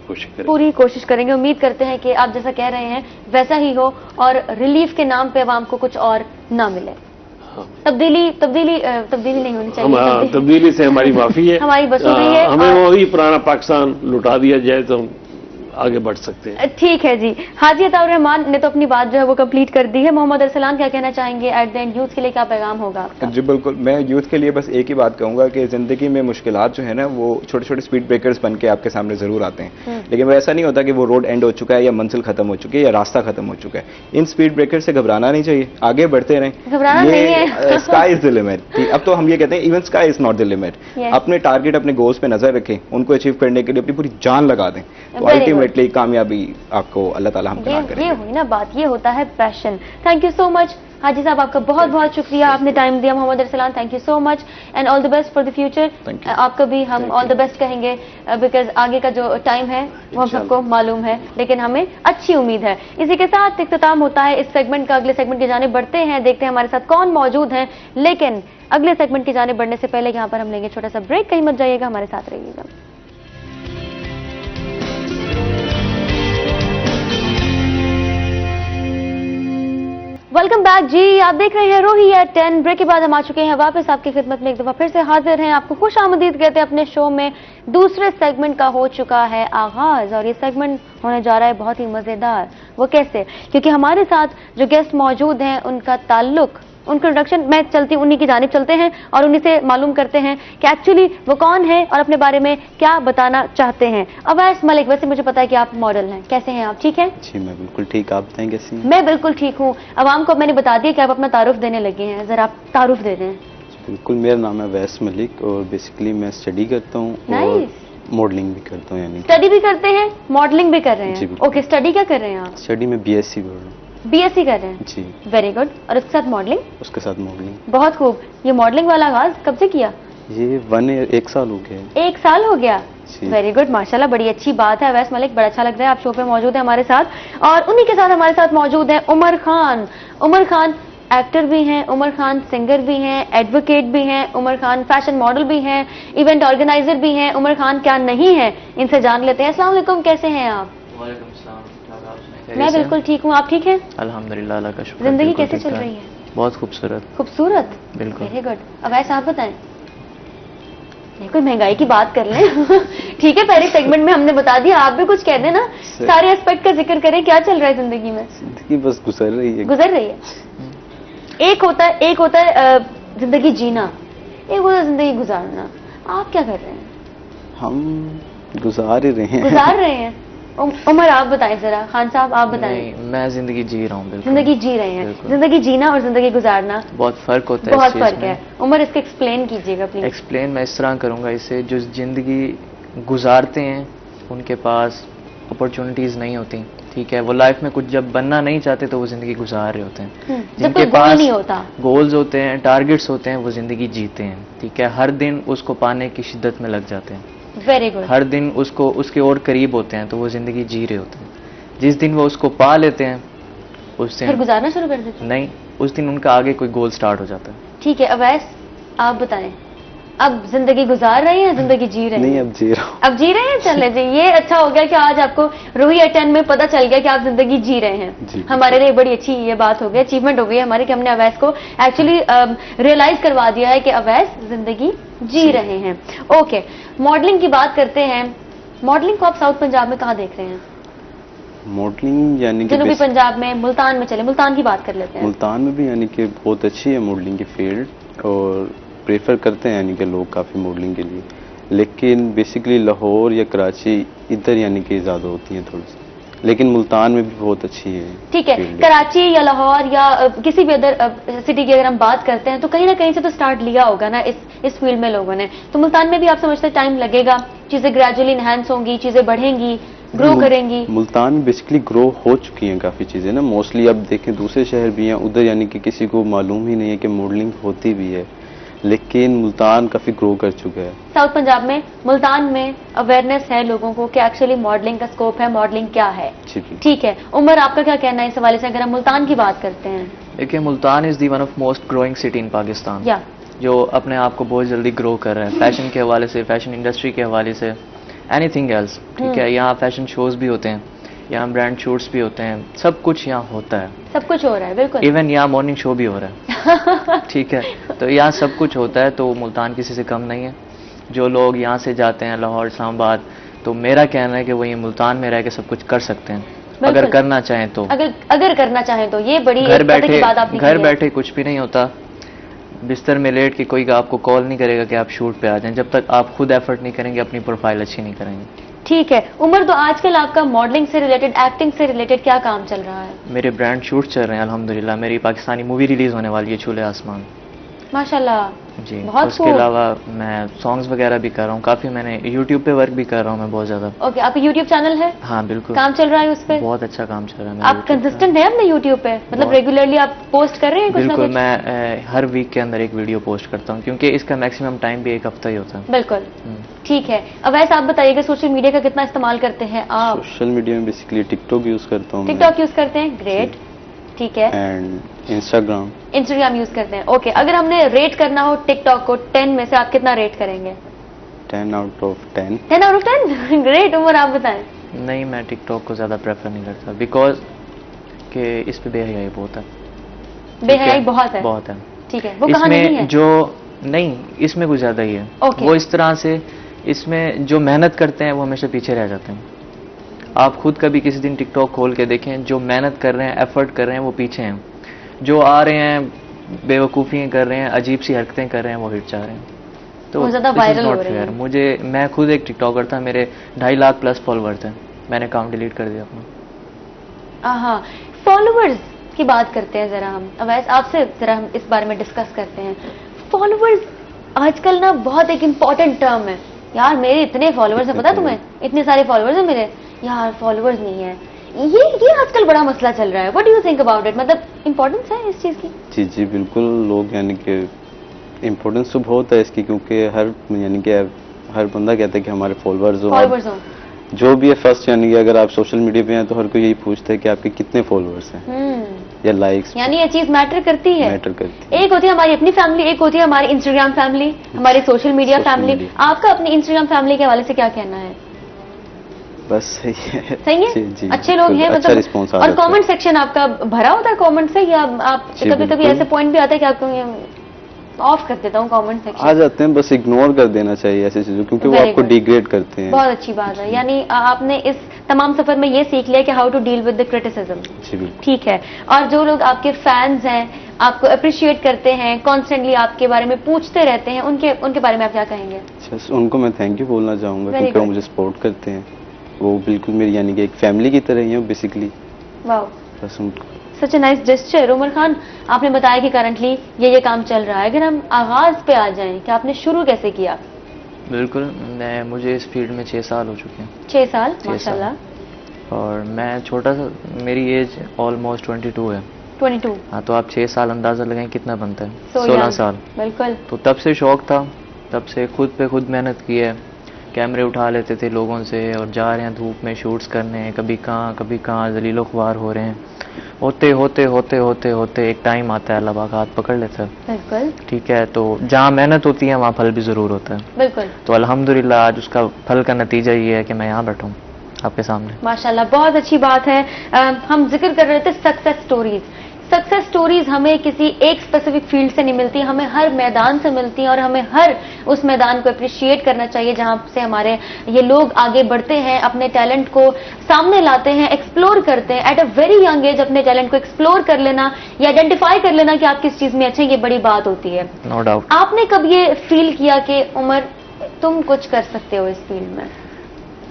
कोशिश करेंगे। उम्मीद करते हैं कि आप जैसा कह रहे हैं वैसा ही हो और रिलीफ के नाम पे अवाम को कुछ और ना मिले। तब्दीली नहीं होनी चाहिए। तब्दीली से हमारी माफी है, हमारी बसूरी है। हमें वही पुराना पाकिस्तान लुटा दिया जाए तो हम आगे बढ़ सकते हैं। ठीक है जी। हाजी अताउर रहमान ने तो अपनी बात जो है वो कंप्लीट कर दी है। मोहम्मद अरसलान क्या कहना चाहेंगे? एट द एंड यूथ के लिए क्या पैगाम होगा आपका? जी बिल्कुल, मैं यूथ के लिए बस एक ही बात कहूंगा कि जिंदगी में मुश्किलात जो है ना वो छोटे छोटे स्पीड ब्रेकर्स बन के आपके सामने जरूर आते हैं, लेकिन वो ऐसा नहीं होता कि वो रोड एंड हो चुका है या मंजिल खत्म हो चुकी है या रास्ता खत्म हो चुका है। इन स्पीड ब्रेकर से घबराना नहीं चाहिए, आगे बढ़ते रहें। घबराना नहीं है। Sky is the limit. अब तो हम ये कहते हैं even sky is not the limit. अपने टारगेट, अपने गोल्स पे नजर रखें, उनको अचीव करने के लिए अपनी पूरी जान लगा दें, तो अल्टीमेटली कामयाबी आपको अल्लाह ताला हमको करेंगे। ये हुई ना बात, ये होता है passion. Thank you so much Haji साहब, आपका बहुत बहुत शुक्रिया, आपने टाइम दिया। Mohammad Arsalan, thank you so much and all the best for the future. आपका भी हम ऑल द बेस्ट कहेंगे बिकॉज आगे का जो टाइम है वो हम सबको मालूम है, लेकिन हमें अच्छी उम्मीद है। इसी के साथ इख्तिताम होता है इस सेगमेंट का। अगले सेगमेंट के जाने बढ़ते हैं, देखते हैं हमारे साथ कौन मौजूद है, लेकिन अगले सेगमेंट की जाने बढ़ने से पहले यहाँ पर हम लेंगे छोटा सा ब्रेक, कहीं मत जाइएगा, हमारे साथ रहिएगा। वेलकम बैक जी, आप देख रहे हैं रोही एट 10। ब्रेक के बाद हम आ चुके हैं वापस आपकी खिदमत में, एक दफा फिर से हाजिर हैं। आपको खुश आमदीद कहते हैं अपने शो में। दूसरे सेगमेंट का हो चुका है आगाज और ये सेगमेंट होने जा रहा है बहुत ही मजेदार। वो कैसे? क्योंकि हमारे साथ जो गेस्ट मौजूद हैं उनका ताल्लुक, उनका इंट्रोडक्शन मैं चलती उन्हीं की जानिब चलते हैं और उन्हीं से मालूम करते हैं कि एक्चुअली वो कौन है और अपने बारे में क्या बताना चाहते हैं। अवैस मलिक, वैसे मुझे पता है कि आप मॉडल हैं, कैसे हैं आप? ठीक हैं जी, मैं बिल्कुल ठीक। आप बताएं कैसी हैं? मैं बिल्कुल ठीक हूँ। अवाम को मैंने बता दिया कि आप अपना तारुफ देने लगे हैं, जरा आप तारुफ दे दें। बिल्कुल, मेरा नाम है अवैस मलिक और बेसिकली मैं स्टडी करता हूँ और मॉडलिंग भी करता हूँ। यानी स्टडी भी करते हैं, मॉडलिंग भी कर रहे जी, हैं। बिल्कुल। ओके, स्टडी क्या कर रहे हैं आप? स्टडी में बीएससी कर रहा हूँ। बीएससी कर रहे हैं जी, वेरी गुड। और उसके साथ मॉडलिंग? उसके साथ मॉडलिंग। बहुत खूब। ये मॉडलिंग वाला आगाज कब से किया? ये 1 साल हो गया है। 1 साल हो गया। जी। वेरी गुड, माशाल्लाह, बड़ी अच्छी बात है। अवैस मलिक, बड़ा अच्छा लग रहा है, आप शो पे मौजूद है हमारे साथ। और उन्हीं के साथ हमारे साथ मौजूद है उमर खान। उमर खान एक्टर भी हैं, उमर खान सिंगर भी हैं, एडवोकेट भी हैं, उमर खान फैशन मॉडल भी हैं, इवेंट ऑर्गेनाइजर भी हैं। उमर खान क्या नहीं है, इनसे जान लेते हैं। अस्सलाम वालेकुम, कैसे हैं आप? मैं बिल्कुल ठीक हूँ, आप ठीक हैं? अल्हम्दुलिल्लाह, अल्लाह का शुक्र। जिंदगी बिल्कुल कैसे ठीक चल है। रही है? बहुत खूबसूरत। खूबसूरत, बिल्कुल। Very good. अवैस आप बताएं। नहीं, कोई महंगाई की बात कर लें। ठीक है, पहले सेगमेंट में हमने बता दिया, आप भी कुछ कह दें ना, सारे एस्पेक्ट का जिक्र करें। क्या चल रहा है जिंदगी में? जिंदगी बस गुजर रही है। गुजर रही है। एक होता है जिंदगी जीना, एक होता है जिंदगी गुजारना। आप क्या कर रहे हैं? हम गुजार ही रहे हैं। गुजार रहे हैं। उमर आप बताएं जरा, खान साहब आप बताएं। नहीं, मैं जिंदगी जी रहा हूँ। बिल्कुल जिंदगी जी रहे हैं। बिल्कुल। जिंदगी जीना और जिंदगी गुजारना बहुत फर्क होता है। बहुत फर्क है। उमर, इसके एक्सप्लेन कीजिएगा प्लीज। एक्सप्लेन मैं इस तरह करूंगा इसे, जो जिंदगी गुजारते हैं उनके पास अपॉर्चुनिटीज नहीं होती, ठीक है। वो लाइफ में कुछ जब बनना नहीं चाहते तो वो जिंदगी गुजार रहे होते हैं। जब कोई गोल नहीं होता, गोल्स होते हैं, टारगेट्स होते हैं, वो जिंदगी जीते हैं, ठीक है। हर दिन उसको पाने की शिद्दत में लग जाते हैं। Very good. हर दिन उसको उसके और करीब होते हैं, तो वो जिंदगी जी रहे होते हैं। जिस दिन वो उसको पा लेते हैं उस दिन फिर गुजारना शुरू कर देते हैं। नहीं, उस दिन उनका आगे कोई गोल स्टार्ट हो जाता है। ठीक है, अवैस आप बताएं, अब जिंदगी गुजार रही है, जिंदगी जी रही नहीं, है? अब जी रहा हूँ। अब जी रहे हैं। चले जी, ये अच्छा हो गया कि आज आपको रोही एट 10 में पता चल गया कि आप जिंदगी जी रहे हैं। जी। हमारे लिए बड़ी अच्छी ये बात हो गई, अचीवमेंट हो गई हमारी कि हमने अवैस को एक्चुअली रियलाइज करवा दिया है कि अवैस जिंदगी जी रहे हैं। ओके, मॉडलिंग की बात करते हैं। मॉडलिंग को आप साउथ पंजाब में कहाँ देख रहे हैं? मॉडलिंग यानी कि जनूबी पंजाब में, मुल्तान में। चले मुल्तान की बात कर लेते हैं। मुल्तान में भी यानी कि बहुत अच्छी है मॉडलिंग की फील्ड और प्रेफर करते हैं यानी कि लोग काफ़ी मॉडलिंग के लिए। लेकिन बेसिकली लाहौर या कराची इधर यानी कि ज़्यादा होती हैं थोड़ी सी, लेकिन मुल्तान में भी बहुत अच्छी है। ठीक है, फील्ड। कराची या लाहौर या किसी भी अदर सिटी की अगर हम बात करते हैं तो कहीं ना कहीं से तो स्टार्ट लिया होगा ना इस फील्ड में लोगों ने। तो मुल्तान में भी आप समझते हैं टाइम लगेगा, चीजें ग्रेजुअली इनहैंस होंगी, चीजें बढ़ेंगी, ग्रो करेंगी? मुल्तान में बेसिकली ग्रो हो चुकी हैं काफ़ी चीज़ें ना। मोस्टली अब देखें दूसरे शहर भी हैं उधर यानी कि किसी को मालूम ही नहीं है कि मॉडलिंग होती भी है, लेकिन मुल्तान काफ़ी ग्रो कर चुका है। साउथ पंजाब में, मुल्तान में अवेयरनेस है लोगों को कि एक्चुअली मॉडलिंग का स्कोप है, मॉडलिंग क्या है। जी बिल्कुल। ठीक है, उमर आपका क्या कहना है इस हवाले से, अगर हम मुल्तान की बात करते हैं? देखिए, Multan is the one of most growing city in Pakistan, या जो अपने आप को बहुत जल्दी ग्रो कर रहा है, फैशन के हवाले से, फैशन इंडस्ट्री के हवाले से, एनीथिंग एल्स, ठीक है। यहाँ फैशन शोज भी होते हैं, यहाँ ब्रांड शूट्स भी होते हैं, सब कुछ यहाँ होता है। सब कुछ हो रहा है, बिल्कुल। इवन यहाँ मॉर्निंग शो भी हो रहा है। ठीक है, तो यहाँ सब कुछ होता है, तो मुल्तान किसी से कम नहीं है। जो लोग यहाँ से जाते हैं लाहौर, इस्लामाबाद, तो मेरा कहना है कि वो ये मुल्तान में रह के सब कुछ कर सकते हैं, अगर करना चाहें तो। अगर करना चाहें तो ये बड़ी घर पते की बात आपने की है। बैठे कुछ भी नहीं होता। बिस्तर में लेट के कोई आपको कॉल नहीं करेगा कि आप शूट पे आ जाएं, जब तक आप खुद एफर्ट नहीं करेंगे, अपनी प्रोफाइल अच्छी नहीं करेंगे। ठीक है उमर, तो आजकल आपका मॉडलिंग से रिलेटेड, एक्टिंग से रिलेटेड क्या काम चल रहा है? मेरे ब्रांड शूट चल रहे हैं अल्हम्दुलिल्लाह। मेरी पाकिस्तानी मूवी रिलीज होने वाली है, छूले आसमान। माशाल्लाह, जी। बहुत उसके अलावा मैं सॉन्ग्स वगैरह भी कर रहा हूँ, काफी मैंने यूट्यूब पे वर्क भी कर रहा हूँ मैं बहुत ज्यादा। ओके, आपका यूट्यूब चैनल है? हाँ बिल्कुल, काम चल रहा है उस पे? बहुत अच्छा काम चल रहा है। आप कंसिस्टेंट है अपने यूट्यूब पे, मतलब रेगुलरली आप पोस्ट कर रहे हैं कुछ ना बिल्कुल, कुछ? मैं हर वीक के अंदर एक वीडियो पोस्ट करता हूँ, क्योंकि इसका मैक्सिमम टाइम भी 1 हफ्ता ही होता है। बिल्कुल। ठीक है, अब वैसे आप बताइएगा सोशल मीडिया का कितना इस्तेमाल करते हैं आप? सोशल मीडिया में बेसिकली टिकटॉक यूज करता हूँ। टिकटॉक यूज करते हैं, ग्रेट। ठीक है। एंड इंस्टाग्राम यूज करते हैं। ओके, अगर हमने रेट करना हो टिकटॉक को 10 में से आप कितना रेट करेंगे? 10 out of 10। 10 out of 10? Great. Umar आप बताएं। नहीं, मैं टिकटॉक को ज़्यादा प्रेफर नहीं करता, बिकॉज कि इस पे बेहयाई बहुत है। बेहयाई बहुत है? बहुत है। ठीक है, वो कहानी नहीं है? जो नहीं, इसमें कुछ ज़्यादा ही है। Okay. वो इस तरह से, इसमें जो मेहनत करते हैं वो हमेशा पीछे रह जाते हैं। आप खुद कभी किसी दिन टिकटॉक खोल के देखें, जो मेहनत कर रहे हैं, एफर्ट कर रहे हैं, वो पीछे हैं। जो आ रहे हैं, बेवकूफ़ियाँ कर रहे हैं, अजीब सी हरकतें कर रहे हैं, वो हिट जा रहे हैं। तो वो ज़्यादा वायरल हो रही है। मैं खुद एक टिकटॉकर था, मेरे 2.5 लाख प्लस फॉलोवर थे, मैंने अकाउंट डिलीट कर दिया अपना। हाँ, फॉलोवर्स की बात करते हैं जरा हम। अवैस, आपसे जरा हम इस बारे में डिस्कस करते हैं। फॉलोवर्स आजकल ना बहुत एक इम्पॉर्टेंट टर्म है। यार मेरे इतने फॉलोवर्स हैं, पता है तुम्हें? इतने सारे फॉलोवर्स हैं मेरे। यार फॉलोवर्स नहीं है, ये आजकल बड़ा मसला चल रहा है। What do you think about it? मतलब इंपॉर्टेंस है इस चीज की? जी जी बिल्कुल, लोग यानी कि इम्पोर्टेंस तो बहुत है इसकी, क्योंकि हर बंदा कहता है कि हमारे फॉलोअर्स हो। जो भी है फर्स्ट, यानी कि अगर आप सोशल मीडिया पे हैं तो हर कोई यही पूछता है कि आपके कितने फॉलोअर्स हैं या लाइक्स। यानी ये चीज मैटर करती है। मैटर करती है। एक होती है हमारी अपनी फैमिली, एक होती है हमारी इंस्टाग्राम फैमिली, हमारी सोशल मीडिया फैमिली। आपका अपनी इंस्टाग्राम फैमिली के हवाले से क्या कहना है? बस सही है। सही है? जी, जी, अच्छे लोग हैं अच्छा रिस्पॉन्स मतलब। और कमेंट सेक्शन आपका भरा होता है कमेंट से, या आप कभी कभी ऐसे पॉइंट भी आता है कि आपको ऑफ कर देता हूँ कमेंट सेक्शन? आ जाते हैं, बस इग्नोर कर देना चाहिए ऐसी चीजों, क्योंकि वो आपको डिग्रेड करते हैं। बहुत अच्छी बात है। यानी आपने इस तमाम सफर में ये सीख लिया कि how to deal with the criticism. ठीक है। और जो लोग आपके फैंस हैं, आपको अप्रिशिएट करते हैं, कॉन्स्टेंटली आपके बारे में पूछते रहते हैं, उनके बारे में आप क्या कहेंगे? उनको मैं थैंक यू बोलना चाहूंगा, क्योंकि वो मुझे सपोर्ट करते हैं। वो बिल्कुल मेरी यानी कि एक फैमिली की तरह ही है बेसिकली। वाओ, बस उनको such a nice gesture. Umar Khan, आपने बताया कि करंटली ये काम चल रहा है। अगर हम आगाज पे आ जाएं कि आपने शुरू कैसे किया? बिल्कुल, मुझे इस फील्ड में 6 साल हो चुके हैं। 6 साल, माशाल्लाह। और मैं छोटा सा, मेरी एज ऑलमोस्ट 22 है। 22? हाँ, तो आप 6 साल अंदाजा लगाएं कितना बनता है। 16 साल। बिल्कुल। तो तब से शौक था, तब से खुद पे खुद मेहनत की है। कैमरे उठा लेते थे लोगों से और जा रहे हैं धूप में शूट्स करने, कभी कहाँ जलीलो ख्वार हो रहे हैं। होते होते एक टाइम आता है, अल्लाह पाक हाथ पकड़ लेता है। बिल्कुल। ठीक है, तो जहाँ मेहनत होती है वहाँ फल भी ज़रूर होता है। बिल्कुल। तो अल्हम्दुलिल्लाह आज उसका फल का नतीजा ये है कि मैं यहाँ बैठा हूँ आपके सामने। माशाल्लाह, बहुत अच्छी बात है। हम जिक्र कर रहे थे सक्सेस स्टोरीज। सक्सेस स्टोरीज हमें किसी एक स्पेसिफिक फील्ड से नहीं मिलती, हमें हर मैदान से मिलती हैं, और हमें हर उस मैदान को अप्रिशिएट करना चाहिए जहां से हमारे ये लोग आगे बढ़ते हैं, अपने टैलेंट को सामने लाते हैं, एक्सप्लोर करते हैं। At a very young age अपने टैलेंट को एक्सप्लोर कर लेना या आइडेंटिफाई कर लेना कि आप किस चीज में अच्छे हैं, ये बड़ी बात होती है। No doubt. आपने कब ये फील किया कि उमर तुम कुछ कर सकते हो इस फील्ड में?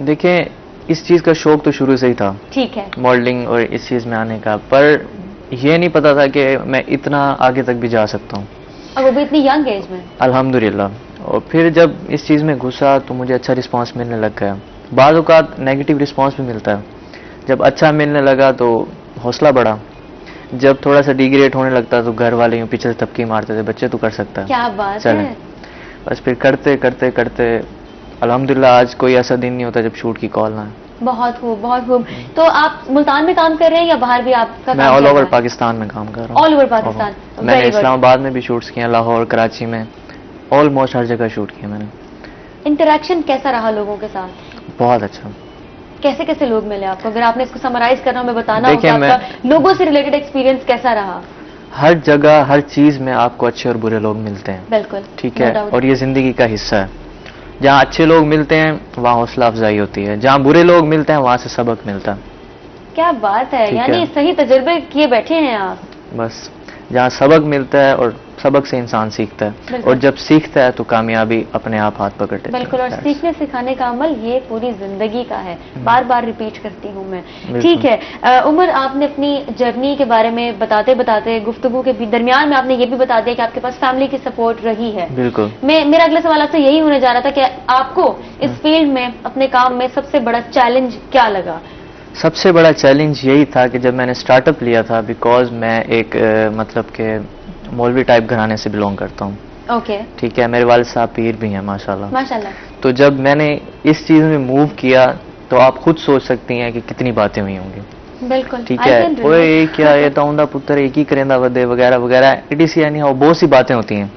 देखिए, इस चीज़ का शौक तो शुरू से ही था। ठीक है। मॉडलिंग और इस चीज़ में आने का, पर ये नहीं पता था कि मैं इतना आगे तक भी जा सकता हूँ, और वो भी इतनी यंग एज में। अल्हम्दुलिल्लाह। और फिर जब इस चीज़ में घुसा तो मुझे अच्छा रिस्पांस मिलने लग गया। बाद औक़ात नेगेटिव रिस्पांस भी मिलता है। जब अच्छा मिलने लगा तो हौसला बढ़ा। जब थोड़ा सा डिग्रेड होने लगता तो घर वाले यूँ पीछे से धक्की मारते थे, बच्चे तू कर सकता है। क्या बात है। बस फिर करते अल्हम्दुलिल्लाह आज कोई ऐसा दिन नहीं होता जब शूट की कॉल ना है। बहुत खूब, बहुत खूब। तो आप मुल्तान में काम कर रहे हैं या बाहर भी आपका? मैं ऑल ओवर पाकिस्तान में काम कर रहा हूँ। All over Pakistan. मैंने इस्लामाबाद में भी शूट्स किए, लाहौर, कराची में, ऑलमोस्ट हर जगह शूट किया मैंने। इंटरेक्शन कैसा रहा लोगों के साथ? बहुत अच्छा। कैसे कैसे लोग मिले आपको? अगर आपने इसको समराइज करना हो, मैं बताना हो कि आपका लोगों से रिलेटेड एक्सपीरियंस कैसा रहा? हर जगह हर चीज में आपको अच्छे और बुरे लोग मिलते हैं। बिल्कुल। ठीक है, और ये जिंदगी का हिस्सा है। जहाँ अच्छे लोग मिलते हैं वहाँ हौसला अफजाई होती है, जहाँ बुरे लोग मिलते हैं वहाँ से सबक मिलता है। क्या बात है, यानी सही तजुर्बे किए बैठे हैं आप। बस जहाँ सबक मिलता है और सबक से इंसान सीखता है, और जब सीखता है तो कामयाबी अपने आप हाथ पकड़ते हैं। बिल्कुल। और सीखने सिखाने का अमल ये पूरी जिंदगी का है, बार बार रिपीट करती हूँ मैं। ठीक है उमर, आपने अपनी जर्नी के बारे में बताते बताते गुफ्तगू के दरमियान में आपने ये भी बता दिया कि आपके पास फैमिली की सपोर्ट रही है। बिल्कुल। मेरा अगला सवाल आपसे यही होने जा रहा था कि आपको इस फील्ड में अपने काम में सबसे बड़ा चैलेंज क्या लगा? सबसे बड़ा चैलेंज यही था कि जब मैंने स्टार्टअप लिया था, बिकॉज मैं एक मतलब के मौलवी टाइप घराने से बिलोंग करता हूँ। ओके। ठीक है, मेरे वालिद साहब पीर भी हैं माशाल्लाह। माशाल्लाह। तो जब मैंने इस चीज़ में मूव किया तो आप खुद सोच सकती हैं कि कितनी बातें हुई होंगी। बिल्कुल ठीक I है, can ओए relate. ये क्या ये ताउंदा पुत्र एक ही करेंदा वदे वगैरह वगैरह इटीसी यानी हाँ बहुत सी बातें होती हैं,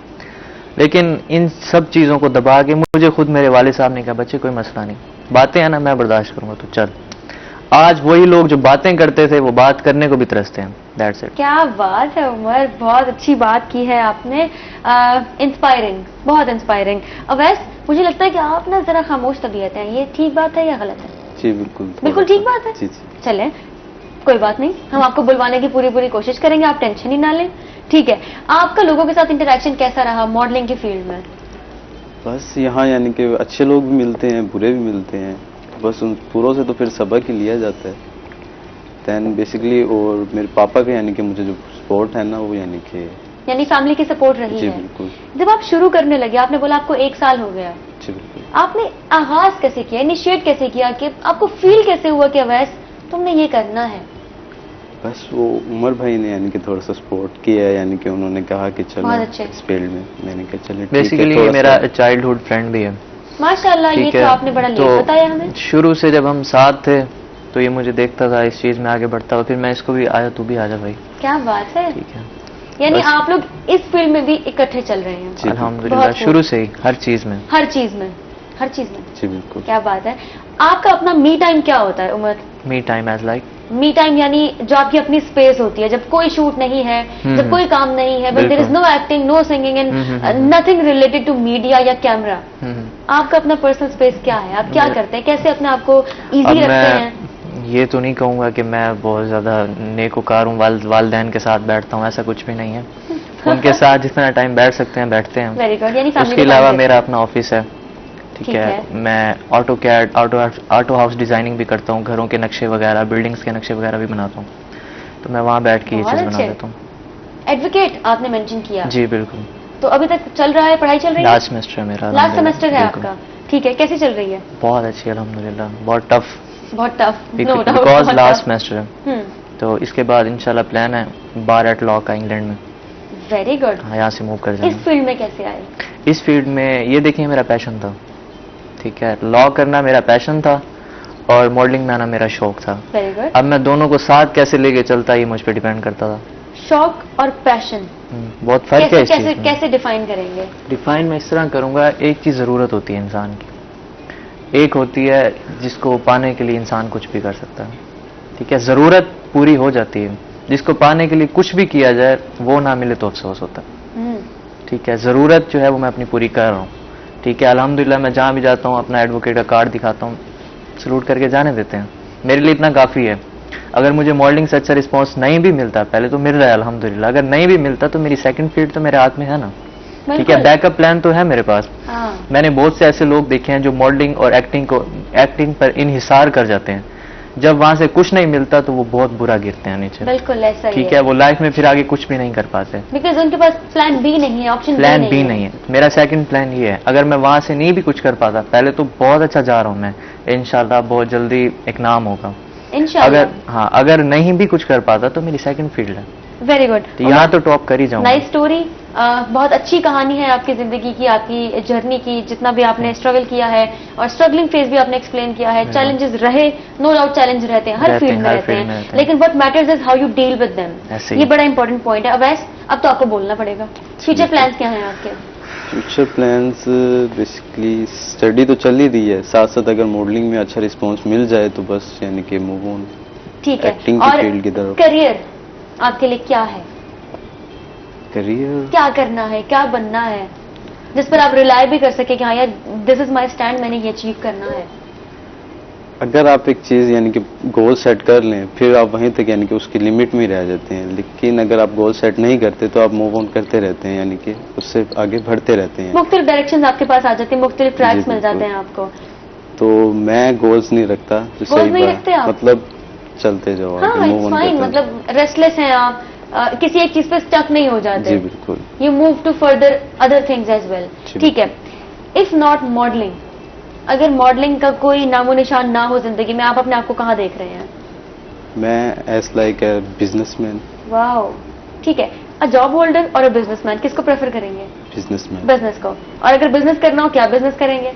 लेकिन इन सब चीज़ों को दबा के मुझे खुद मेरे वालिद साहब ने कहा बच्चे कोई मसला नहीं, बातें हैं ना मैं बर्दाश्त करूंगा, तो चल। आज वही लोग जो बातें करते थे वो बात करने को भी तरसते हैं। That's it. क्या बात है उमर, बहुत अच्छी बात की है आपने, इंस्पायरिंग, बहुत इंस्पायरिंग। अवैस, मुझे लगता है कि आप ना जरा खामोश तबीयत हैं, ये ठीक बात है या गलत है? जी बिल्कुल, बिल्कुल ठीक बात है। जी जी। चलें, कोई बात नहीं, हम आपको बुलवाने की पूरी कोशिश करेंगे, आप टेंशन ही ना लें। ठीक है, आपका लोगों के साथ इंटरेक्शन कैसा रहा मॉडलिंग की फील्ड में? बस यहाँ यानी कि अच्छे लोग भी मिलते हैं, बुरे भी मिलते हैं, बस उन पूरों से तो फिर सबक ही लिया जाता है। दैन बेसिकली और मेरे पापा का यानी कि मुझे जो सपोर्ट है ना वो यानी फैमिली की सपोर्ट रही जी है। बिल्कुल। जब आप शुरू करने लगे, आपने बोला आपको 1 साल हो गया, जी बिल्कुल। आपने आगाज कैसे किया, इनिशिएट कैसे किया, कि आपको फील कैसे हुआ कि अवैस तुमने ये करना है? बस वो उमर भाई ने यानी कि थोड़ा सा सपोर्ट किया, यानी कि उन्होंने कहा कि चलो बहुत अच्छे। इस फील्ड में, मैंने कहा चलिए ठीक है। बेसिकली थोड़ा मेरा सा- चाइल्डहुड फ्रेंड भी है। माशाल्लाह, ये ठीक तो है, आपने बड़ा लेट तो बताया हमें। शुरू से जब हम साथ थे तो ये मुझे देखता था, इस चीज में आगे बढ़ता हुआ, फिर मैं इसको भी आया तू भी आ जा भाई। क्या बात है, ठीक है, यानी बस। आप लोग इस फील्ड में भी इकट्ठे चल रहे हैं? जी अल्हम्दुलिल्लाह बहुत शुरू से ही हर चीज में। हर चीज में, हर चीज में। जी बिल्कुल। क्या बात है। आपका अपना मी टाइम क्या होता है Umar? Me time as like me time यानी जो आपकी अपनी स्पेस होती है, जब कोई शूट नहीं है, जब कोई काम नहीं है, बट देयर इज बिल्कुल। No acting, no singing and nothing related to media या कैमरा, आपका अपना पर्सनल स्पेस क्या है? आप क्या करते हैं, कैसे अपने आप को अब इजी रखते मैं हैं? ये तो नहीं कहूँगा कि मैं बहुत ज़्यादा नेकोकार हूँ, वालदैन के साथ बैठता हूँ, ऐसा कुछ भी नहीं है। उनके साथ जितना टाइम बैठ सकते हैं बैठते हैं। वेरी गुड, यानी फैमिली उसके अलावा मेरा अपना ऑफिस है, ठीक ठीक है। है। मैं AutoCAD auto house designing भी करता हूँ, घरों के नक्शे वगैरह, बिल्डिंग्स के नक्शे वगैरह भी बनाता हूँ, तो मैं वहाँ बैठ के ये बहुत चीज़ बना अच्छे। देता हूँ। एडवोकेट आपने मेंशन किया, जी बिल्कुल, तो अभी तक चल रहा है, पढ़ाई चल रही है? लास्ट सेमेस्टर है मेरा। लास्ट सेमेस्टर है बिल्कुल। आपका, ठीक है, कैसी चल रही है? बहुत अच्छी अल्हम्दुलिल्लाह, बहुत टफ, बहुत tough, no doubt, because last semester है, तो इसके बाद इंशाल्लाह प्लान है बार एट लॉ का इंग्लैंड में। Very good. हाँ, यहाँ से मूव कर इस जाना। फील्ड में कैसे आए? इस फील्ड में ये देखिए मेरा पैशन था, ठीक है, लॉ करना मेरा पैशन था और मॉडलिंग में आना मेरा शौक था। Very good. अब मैं दोनों को साथ कैसे लेके चलता ये मुझ पर डिपेंड करता था। शौक और पैशन बहुत फर्क है कैसे इस कैसे चीज में। कैसे डिफाइन करेंगे? डिफाइन मैं इस तरह करूंगा, एक चीज जरूरत होती है इंसान की, एक होती है जिसको पाने के लिए इंसान कुछ भी कर सकता है, ठीक है, जरूरत पूरी हो जाती है, जिसको पाने के लिए कुछ भी किया जाए वो ना मिले तो अफसोस होता है, ठीक है। जरूरत जो है वो मैं अपनी पूरी कर रहा हूँ, ठीक है, अल्हम्दुलिल्लाह। मैं जहाँ भी जाता हूँ अपना एडवोकेट का कार्ड दिखाता हूँ, सलूट करके जाने देते हैं, मेरे लिए इतना काफ़ी है। अगर मुझे मॉडलिंग से अच्छा रिस्पांस नहीं भी मिलता, पहले तो मिल रहा है अल्हम्दुलिल्लाह, अगर नहीं भी मिलता तो मेरी सेकंड फील्ड तो मेरे हाथ में है ना, ठीक है, बिल्कुल। बैकअप प्लान तो है मेरे पास। हाँ, मैंने बहुत से ऐसे लोग देखे हैं जो मॉडलिंग और एक्टिंग पर इन्हिसार कर जाते हैं, जब वहां से कुछ नहीं मिलता तो वो बहुत बुरा गिरते हैं नीचे, बिल्कुल ऐसा ही ठीक है, वो लाइफ में फिर आगे कुछ भी नहीं कर पाते। बिकॉज उनके पास प्लान बी नहीं है, ऑप्शन प्लान बी नहीं है, मेरा सेकंड प्लान ये है, अगर मैं वहां से नहीं भी कुछ कर पाता, पहले तो बहुत अच्छा जा रहा हूँ मैं, इंशाल्लाह बहुत जल्दी एक नाम होगा। इंशाल्लाह। अगर हाँ, अगर नहीं भी कुछ कर पाता तो मेरी सेकंड फील्ड है, वेरी गुड। तो यहाँ तो टॉप कर ही जाऊंगा। नाइस स्टोरी, बहुत अच्छी कहानी है आपकी जिंदगी की, आपकी जर्नी की, जितना भी आपने स्ट्रगल किया है और स्ट्रगलिंग फेज भी आपने एक्सप्लेन किया है। चैलेंजेस रहे, नो डाउट चैलेंज रहते हैं, हर फील्ड में रहते हैं, लेकिन what matters is how you deal with them. ये बड़ा इंपॉर्टेंट पॉइंट है। अवैस, अब तो आपको बोलना पड़ेगा, फ्यूचर प्लान्स क्या हैं आपके? फ्यूचर प्लान्स बेसिकली स्टडी तो चल ही रही है, साथ साथ अगर मॉडलिंग में अच्छा रिस्पांस मिल जाए तो बस यानी कि मूव ऑन ठीक है। एक्टिंग की और फील्ड की तरफ। करियर आपके लिए क्या है? करियर क्या करना है, क्या बनना है, जिस पर आप रिलाय भी कर सके कि हाँ यार दिस इज माय स्टैंड, मैंने ये अचीव करना है। अगर आप एक चीज यानी कि गोल सेट कर लें फिर आप वहीं तक यानी कि उसकी लिमिट में ही रह जाते हैं, लेकिन अगर आप गोल सेट नहीं करते तो आप मूव ऑन करते रहते हैं, यानी कि उससे आगे बढ़ते रहते हैं। मुख्तलिफ डायरेक्शन आपके पास आ जाते हैं, मुख्तलिफ ट्रैक्स जी, मिल जाते बिल्कुल। हैं आपको। तो मैं गोल्स नहीं रखता, जो Goals सही नहीं बात रखते आप? मतलब चलते जाओ हाँ, आगे, इट्स मूव ऑन फाइन, करते जाओ। मतलब रेस्टलेस हैं आप, किसी एक चीज पे स्टक नहीं हो जी जाते, बिल्कुल। You move to further other things as well. जी। ठीक है, इफ नॉट मॉडलिंग, अगर मॉडलिंग का कोई नामो निशान ना हो जिंदगी में, आप अपने आप को कहाँ देख रहे हैं? मैं as like a businessman. Wow, ठीक है, अ जॉब होल्डर और अ बिजनेसमैन, किसको प्रेफर करेंगे? बिजनेसमैन। बिजनेस को। और अगर बिजनेस करना हो, क्या बिजनेस करेंगे?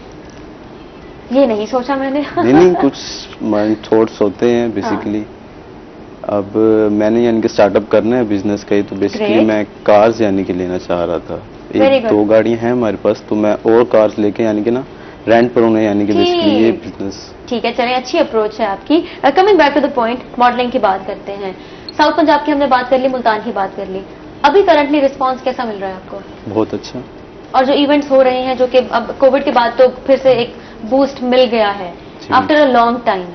ये नहीं सोचा मैंने। नहीं कुछ माइंड थॉट्स होते हैं बेसिकली, अब मैंने यानी कि स्टार्टअप करना है बिजनेस का ही, तो बेसिकली Great. मैं कार्स यानी कि लेना चाह रहा था। Very एक good. 2 गाड़ियां हैं हमारे पास, तो मैं और कार्स लेके यानी कि ना रेंट पर उन्हें यानी कि बेसिकली ये ठीक। बिजनेस। ठीक है, चलिए अच्छी अप्रोच है आपकी। Coming back to the point, modelling की बात करते हैं। साउथ पंजाब की हमने बात कर ली, मुल्तान की बात कर ली। अभी करंटली रिस्पांस कैसा मिल रहा है आपको? बहुत अच्छा। और जो इवेंट्स हो रहे हैं, जो कि अब कोविड के बाद तो फिर से एक बूस्ट मिल गया है आफ्टर अ लॉन्ग टाइम,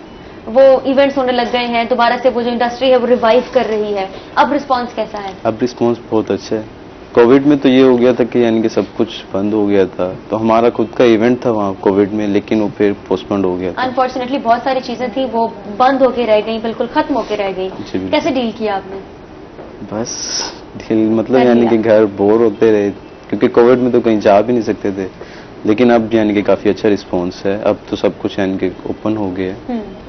वो इवेंट्स होने लग गए हैं दोबारा से, वो जो इंडस्ट्री है वो रिवाइव कर रही है। अब रिस्पांस कैसा है? अब रिस्पॉन्स बहुत अच्छा है। कोविड में तो ये हो गया था कि यानी कि सब कुछ बंद हो गया था, तो हमारा खुद का इवेंट था वहाँ कोविड में, लेकिन वो फिर पोस्टपोन्ड हो गया था। अनफॉर्चुनेटली बहुत सारी चीजें थी वो बंद होके रह गई, बिल्कुल खत्म होके रह गई। जी, बिल्कुल। कैसे डील किया आपने? बस दिल मतलब कर यानी लिया। कि घर बोर होते रहे, क्योंकि कोविड में तो कहीं जा भी नहीं सकते थे, लेकिन अब यानी कि काफी अच्छा रिस्पॉन्स है। अब तो सब कुछ यानी कि ओपन हो गया है।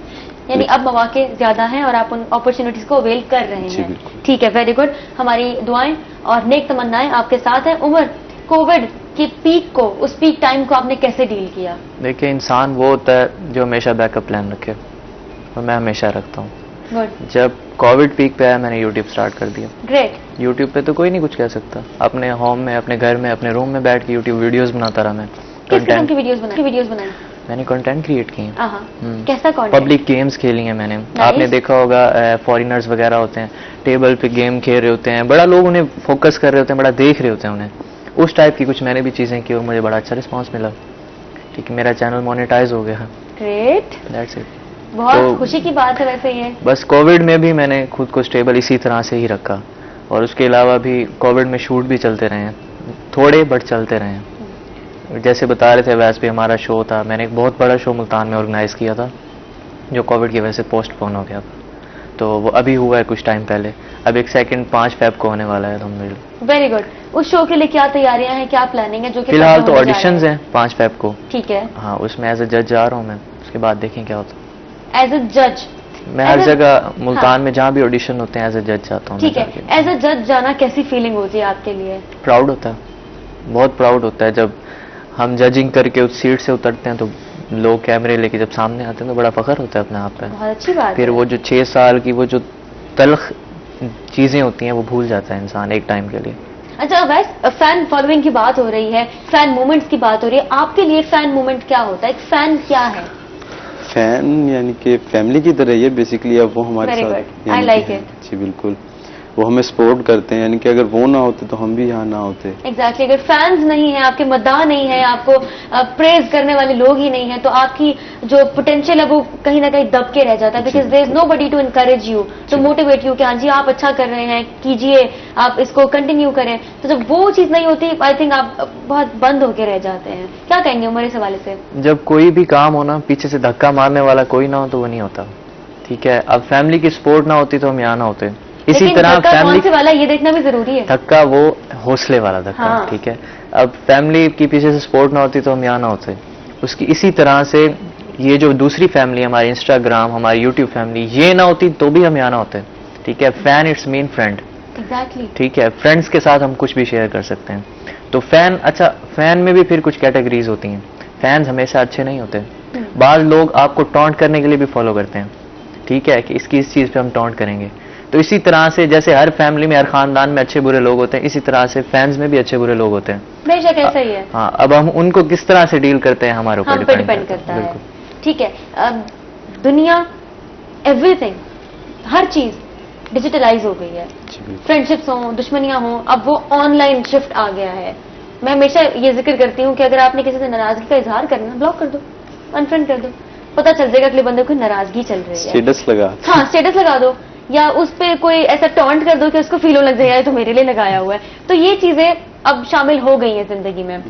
यानी अब मौके ज्यादा हैं और आप उन अपॉर्चुनिटीज को अवेल कर रहे जी, हैं। बिल्कुल। ठीक है, वेरी गुड। हमारी दुआएं और नेक तमन्नाएं आपके साथ हैं। उमर, कोविड की पीक को, उस पीक टाइम को आपने कैसे डील किया? देखिए, इंसान वो होता है जो हमेशा बैकअप प्लान रखे, और मैं हमेशा रखता हूँ। गुड, जब कोविड पीक पे आया, मैंने यूट्यूब स्टार्ट कर दिया। ग्रेट। यूट्यूब पे तो कोई नहीं कुछ कह सकता। अपने होम में, अपने घर में, अपने रूम में बैठ के यूट्यूब वीडियोस बनाता रहा मैं। किस किस्म की वीडियोस बनाई? मैंने कंटेंट क्रिएट किए हैं। कैसा कंटेंट? पब्लिक गेम्स खेली हैं मैंने। आपने देखा होगा फॉरेनर्स वगैरह होते हैं, टेबल पे गेम खेल रहे होते हैं, बड़ा लोग उन्हें फोकस कर रहे होते हैं, बड़ा देख रहे होते हैं उन्हें। उस टाइप की कुछ मैंने भी चीज़ें की और मुझे बड़ा अच्छा रिस्पांस मिला। ठीक है, मेरा चैनल मोनेटाइज हो गया। Great, that's it. बहुत तो- खुशी की बात है वैसे ये। बस कोविड में भी मैंने खुद को स्टेबल इसी तरह से ही रखा, और उसके अलावा भी कोविड में शूट भी चलते रहे हैं, थोड़े बट चलते रहे हैं। जैसे बता रहे थे वैसे भी हमारा शो था, मैंने एक बहुत बड़ा शो मुल्तान में ऑर्गेनाइज किया था, जो कोविड की वजह से पोस्टपोन हो गया था। तो वो अभी हुआ है कुछ टाइम पहले। अब एक सेकंड 5 फेब को होने वाला है अल्हम्दुलिल्लाह। Very good. उस शो के लिए क्या तैयारियां हैं, क्या प्लानिंग है? जो कि फिलहाल पहले तो होने जा ऑडिशंस रहे हैं 5 फेब को। ठीक है, हाँ, उसमें एज ए जज जा रहा हूँ मैं, उसके बाद देखें क्या होता है। एज अ जज? मैं हर As a- जगह मुल्तान में जहाँ भी ऑडिशन होते हैं एज ए जज जाता हूँ। ठीक है, एज अ जज जाना कैसी फीलिंग होती है आपके लिए? प्राउड होता है, बहुत प्राउड होता है। जब हम जजिंग करके उस सीट से उतरते हैं तो लोग कैमरे लेके जब सामने आते हैं तो बड़ा फख्र होता है अपने आप पे। बहुत अच्छी बात फिर है। वो जो 6 साल की वो जो तल्ख चीजें होती हैं वो भूल जाता है इंसान एक टाइम के लिए। अच्छा, वैसे फैन फॉलोइंग की बात हो रही है, फैन मूवमेंट्स की बात हो रही है, आपके लिए फैन मूवमेंट क्या होता है? एक फैन क्या है? फैन यानी कि फैमिली की तरह ये बेसिकली, अब वो हमारे Very साथ good. I यानी like कि- it. जी बिल्कुल, वो हमें सपोर्ट करते हैं, यानी कि अगर वो ना होते तो हम भी यहाँ ना होते। एग्जैक्टली, अगर फैंस नहीं है, आपके मद्दाह नहीं है, आपको प्रेज करने वाले लोग ही नहीं है, तो आपकी जो पोटेंशियल है वो कहीं ना कहीं दब के रह जाता है। Because there is nobody to encourage you, to motivate you कि हाँ जी आप अच्छा कर रहे हैं, कीजिए, आप इसको कंटिन्यू करें। तो जब वो चीज नहीं होती, आई थिंक आप बहुत बंद होके रह जाते हैं। क्या कहेंगे उमर इस हवाले से? जब कोई भी काम हो ना, पीछे से धक्का मारने वाला कोई ना हो तो वो नहीं होता। ठीक है, अब फैमिली की सपोर्ट ना होती तो हम यहाँ ना होते। इसी लेकिन तरह धक्का कौन फैमिली से वाला ये देखना भी जरूरी है। धक्का वो हौसले वाला धक्का। हाँ। ठीक है, अब फैमिली की पीछे से सपोर्ट ना होती तो हम यहाँ ना होते। उसकी इसी तरह से ये जो दूसरी फैमिली, हमारी इंस्टाग्राम, हमारी यूट्यूब फैमिली, ये ना होती तो भी हम यहाँ ना होते। ठीक है, fan it's mean friend. Exactly. ठीक है, फ्रेंड्स के साथ हम कुछ भी शेयर कर सकते हैं। तो फैन, अच्छा फैन में भी फिर कुछ कैटेगरीज होती हैं। फैंस हमेशा अच्छे नहीं होते। बाद लोग आपको टॉन्ट करने के लिए भी फॉलो करते हैं। ठीक है, कि इसकी इस चीज पे हम टॉन्ट करेंगे। तो इसी तरह से जैसे हर फैमिली में, हर खानदान में अच्छे बुरे लोग होते हैं, इसी तरह से फैंस में भी अच्छे बुरे लोग होते हैं। बेशक ऐसा ही है। हाँ, अब हम उनको किस तरह से डील करते हैं हमारे ऊपर हम पे डिपेंड करता है। बिल्कुल। ठीक है, अब दुनिया, एवरीथिंग, हर चीज डिजिटलाइज हो गई है। जी बिल्कुल। फ्रेंडशिप्स हों, दुश्मनियां हों, अब वो ऑनलाइन शिफ्ट आ गया है। मैं हमेशा ये जिक्र करती हूँ कि अगर आपने किसी से नाराजगी का इजहार करना है, ब्लॉक कर दो, अनफ्रेंड कर दो, पता चल जाएगा अगले बंदे को नाराजगी चल रही है। स्टेटस लगा। हाँ, स्टेटस लगा दो, या उस पे कोई ऐसा टॉन्ट कर दो कि उसको फील होने लग जाएगा ये तो मेरे लिए लगाया हुआ है। तो ये चीजें अब शामिल हो गई हैं जिंदगी में,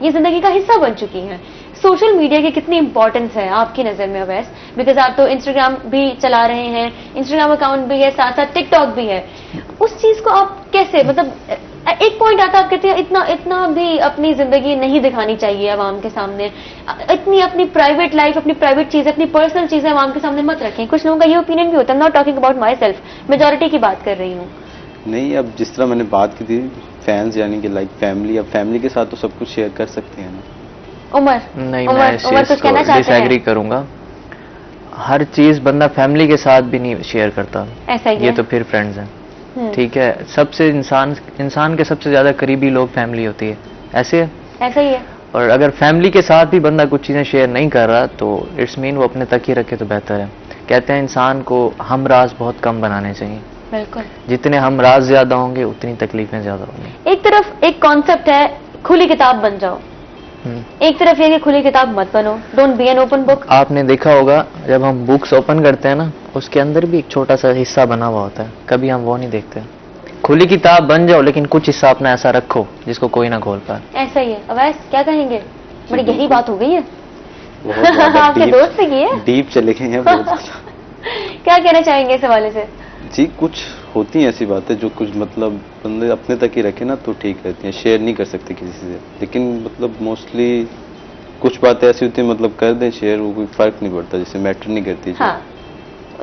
ये जिंदगी का हिस्सा बन चुकी हैं। सोशल मीडिया की कितनी इंपॉर्टेंस है आपकी नजर में अवैस? बिकॉज आप तो इंस्टाग्राम भी चला रहे हैं, इंस्टाग्राम अकाउंट भी है, साथ साथ टिकटॉक भी है। उस चीज को आप कैसे, मतलब एक पॉइंट आता है आप कहते हैं इतना भी अपनी जिंदगी नहीं दिखानी चाहिए आवाम के सामने, इतनी अपनी प्राइवेट लाइफ, अपनी प्राइवेट चीजें, अपनी पर्सनल चीजें आवाम के सामने मत रखें। कुछ लोगों का ये ओपिनियन भी होता है। Not talking about my self, majority की बात कर रही हूँ। नहीं, अब जिस तरह मैंने बात की थी फैंस यानी कि लाइक फैमिली, अब फैमिली के साथ तो सब कुछ शेयर कर सकते हैं ना। उमर, नहीं, उमर, मैं इस उमर चीज कुछ को कहना चाहते डिसएग्री हैं? करूंगा। हर चीज बंदा फैमिली के साथ भी नहीं शेयर करता, ऐसा ही ये है। तो फिर फ्रेंड्स हैं। ठीक है, सबसे इंसान के सबसे ज्यादा करीबी लोग फैमिली होती है, ऐसे है। ऐसा ही है। और अगर फैमिली के साथ भी बंदा कुछ चीजें शेयर नहीं कर रहा तो इट्स मीन वो अपने तक ही रखे तो बेहतर है। कहते हैं इंसान को हम राज बहुत कम बनाने चाहिए, बिल्कुल। जितने हम राज ज्यादा होंगे उतनी तकलीफें ज्यादा होंगी। एक तरफ एक कॉन्सेप्ट है खुली किताब बन जाओ, एक तरफ ये कि खुली किताब मत बनो, don't be an open book. आपने देखा होगा जब हम बुक्स ओपन करते हैं ना, उसके अंदर भी एक छोटा सा हिस्सा बना हुआ होता है, कभी हम वो नहीं देखते। खुली किताब बन जाओ लेकिन कुछ हिस्सा अपना ऐसा रखो जिसको कोई ना खोल पाए। ऐसा ही है। अवैस क्या कहेंगे? बड़ी गहरी बात हो गई है। बहुत ज़्यादा आपके दोस्त से की है? डीप चले गए हैं बहुत। क्या कहना चाहेंगे इस हवाले से? जी, कुछ होती हैं ऐसी बातें जो कुछ मतलब बंदे अपने तक ही रखे ना तो ठीक रहती हैं, शेयर नहीं कर सकते किसी से। लेकिन मतलब मोस्टली कुछ बातें ऐसी होती हैं मतलब कर दें शेयर, वो कोई फर्क नहीं पड़ता, जैसे मैटर नहीं करती। हाँ,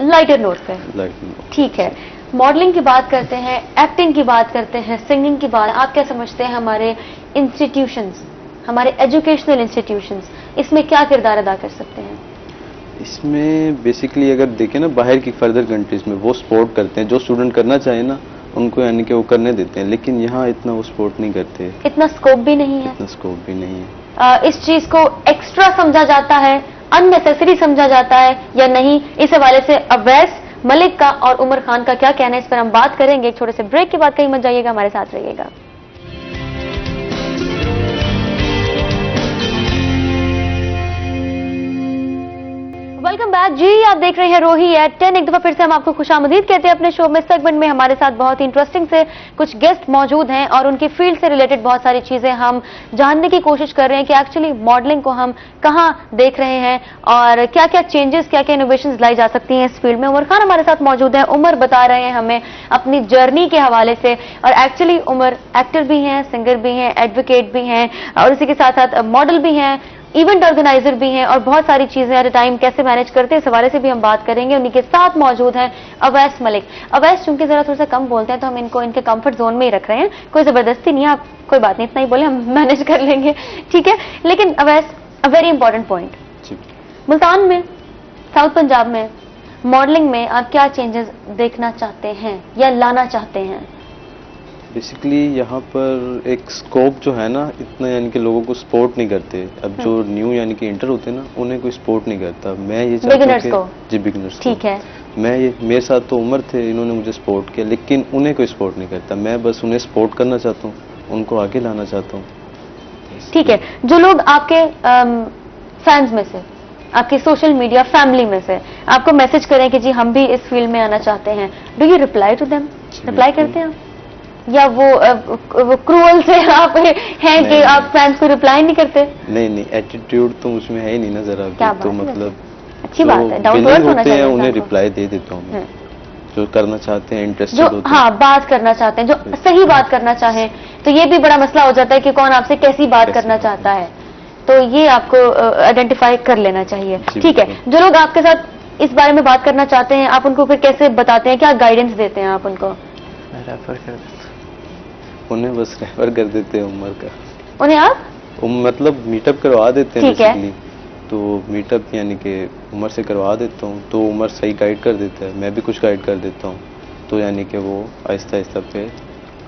लाइटर नोट पे। ठीक है, मॉडलिंग की बात करते हैं, एक्टिंग की बात करते हैं, सिंगिंग की बात, आप क्या समझते हैं हमारे इंस्टीट्यूशंस, हमारे एजुकेशनल इंस्टीट्यूशंस इसमें क्या किरदार अदा कर सकते हैं? इसमें बेसिकली अगर देखें ना बाहर की फर्दर कंट्रीज में वो सपोर्ट करते हैं, जो स्टूडेंट करना चाहे ना उनको यानी कि वो करने देते हैं, लेकिन यहाँ इतना वो सपोर्ट नहीं करते, इतना स्कोप भी नहीं है। इतना स्कोप भी नहीं है। इस चीज को एक्स्ट्रा समझा जाता है, अननेसेसरी समझा जाता है या नहीं, इस हवाले से अवैस मलिक का और उमर खान का क्या कहना है, इस पर हम बात करेंगे। एक छोटे से ब्रेक के बाद कहीं मत जाइएगा, हमारे साथ रहिएगा। वेलकम बैक जी, आप देख रहे हैं रोही एट 10। एक दफा फिर से हम आपको खुशामदीद कहते हैं अपने शो में। सेगमेंट में हमारे साथ बहुत ही इंटरेस्टिंग से कुछ गेस्ट मौजूद हैं और उनकी फील्ड से रिलेटेड बहुत सारी चीजें हम जानने की कोशिश कर रहे हैं कि एक्चुअली मॉडलिंग को हम कहां देख रहे हैं और क्या क्या चेंजेस, क्या क्या इनोवेशंस लाई जा सकती हैं इस फील्ड में। उमर खान हमारे साथ मौजूद है। उमर बता रहे हैं हमें अपनी जर्नी के हवाले से, और एक्चुअली उमर एक्टर भी हैं, सिंगर भी हैं, एडवोकेट भी हैं और इसी के साथ साथ मॉडल भी हैं, इवेंट ऑर्गेनाइजर भी हैं और बहुत सारी चीजें एट अ टाइम कैसे मैनेज करते हैं इस हवाले से भी हम बात करेंगे। उन्हीं के साथ मौजूद हैं अवैस मलिक। अवैस चूंकि जरा थोड़ा सा कम बोलते हैं तो हम इनको इनके कंफर्ट जोन में ही रख रहे हैं, कोई जबरदस्ती नहीं है, आप कोई बात नहीं, इतना ही बोले, हम मैनेज कर लेंगे, ठीक है। लेकिन Awais, a very important point, Multan में, साउथ पंजाब में मॉडलिंग में आप क्या चेंजेस देखना चाहते हैं या लाना चाहते हैं? बेसिकली यहाँ पर एक स्कोप जो है ना इतना यानी कि लोगों को सपोर्ट नहीं करते। अब जो न्यू यानी कि इंटर होते हैं ना उन्हें कोई सपोर्ट नहीं करता। मैं ये चाहता हूँ कि जी बिगिनर्स, ठीक है, मैं ये मेरे साथ तो उमर थे, इन्होंने मुझे सपोर्ट किया, लेकिन उन्हें कोई सपोर्ट नहीं करता। मैं बस उन्हें सपोर्ट करना चाहता हूँ, उनको आगे लाना चाहता हूँ। ठीक है, जो लोग आपके फैंस में से, आपके सोशल मीडिया फैमिली में से आपको मैसेज करें कि जी हम भी इस फील्ड में आना चाहते हैं, do you reply to them? Reply करते हैं या वो क्रूअल से आप हैं कि आप फैंस को रिप्लाई नहीं करते? नहीं नहीं, एटीट्यूड तो उसमें है ही नहीं ना जरा भी, तो मतलब अच्छी बात है, डाउन टू अर्थ होना चाहिए। उन्हें रिप्लाई दे देता हूँ मैं, जो करना चाहते हैं, इंटरेस्टेड होते हैं, हाँ बात करना चाहते हैं, जो सही बात करना चाहें। तो ये भी बड़ा मसला हो जाता है कि कौन आपसे कैसी बात करना चाहता है, तो ये आपको आइडेंटिफाई कर लेना चाहिए। ठीक है, जो लोग आपके साथ इस बारे में बात करना चाहते हैं आप उनको फिर कैसे बताते हैं, क्या गाइडेंस देते हैं आप उनको? रेफर कर देते, उन्हें बस रेफर कर देते हैं उमर का, उन्हें आप मतलब मीटअप करवा देते हैं ठीक है। बेसिकली। तो मीटअप यानी कि उमर से करवा देता हूँ, तो उमर सही गाइड कर देता है, मैं भी कुछ गाइड कर देता हूँ, तो यानी कि वो आहिस्ता आहिस्ता पे।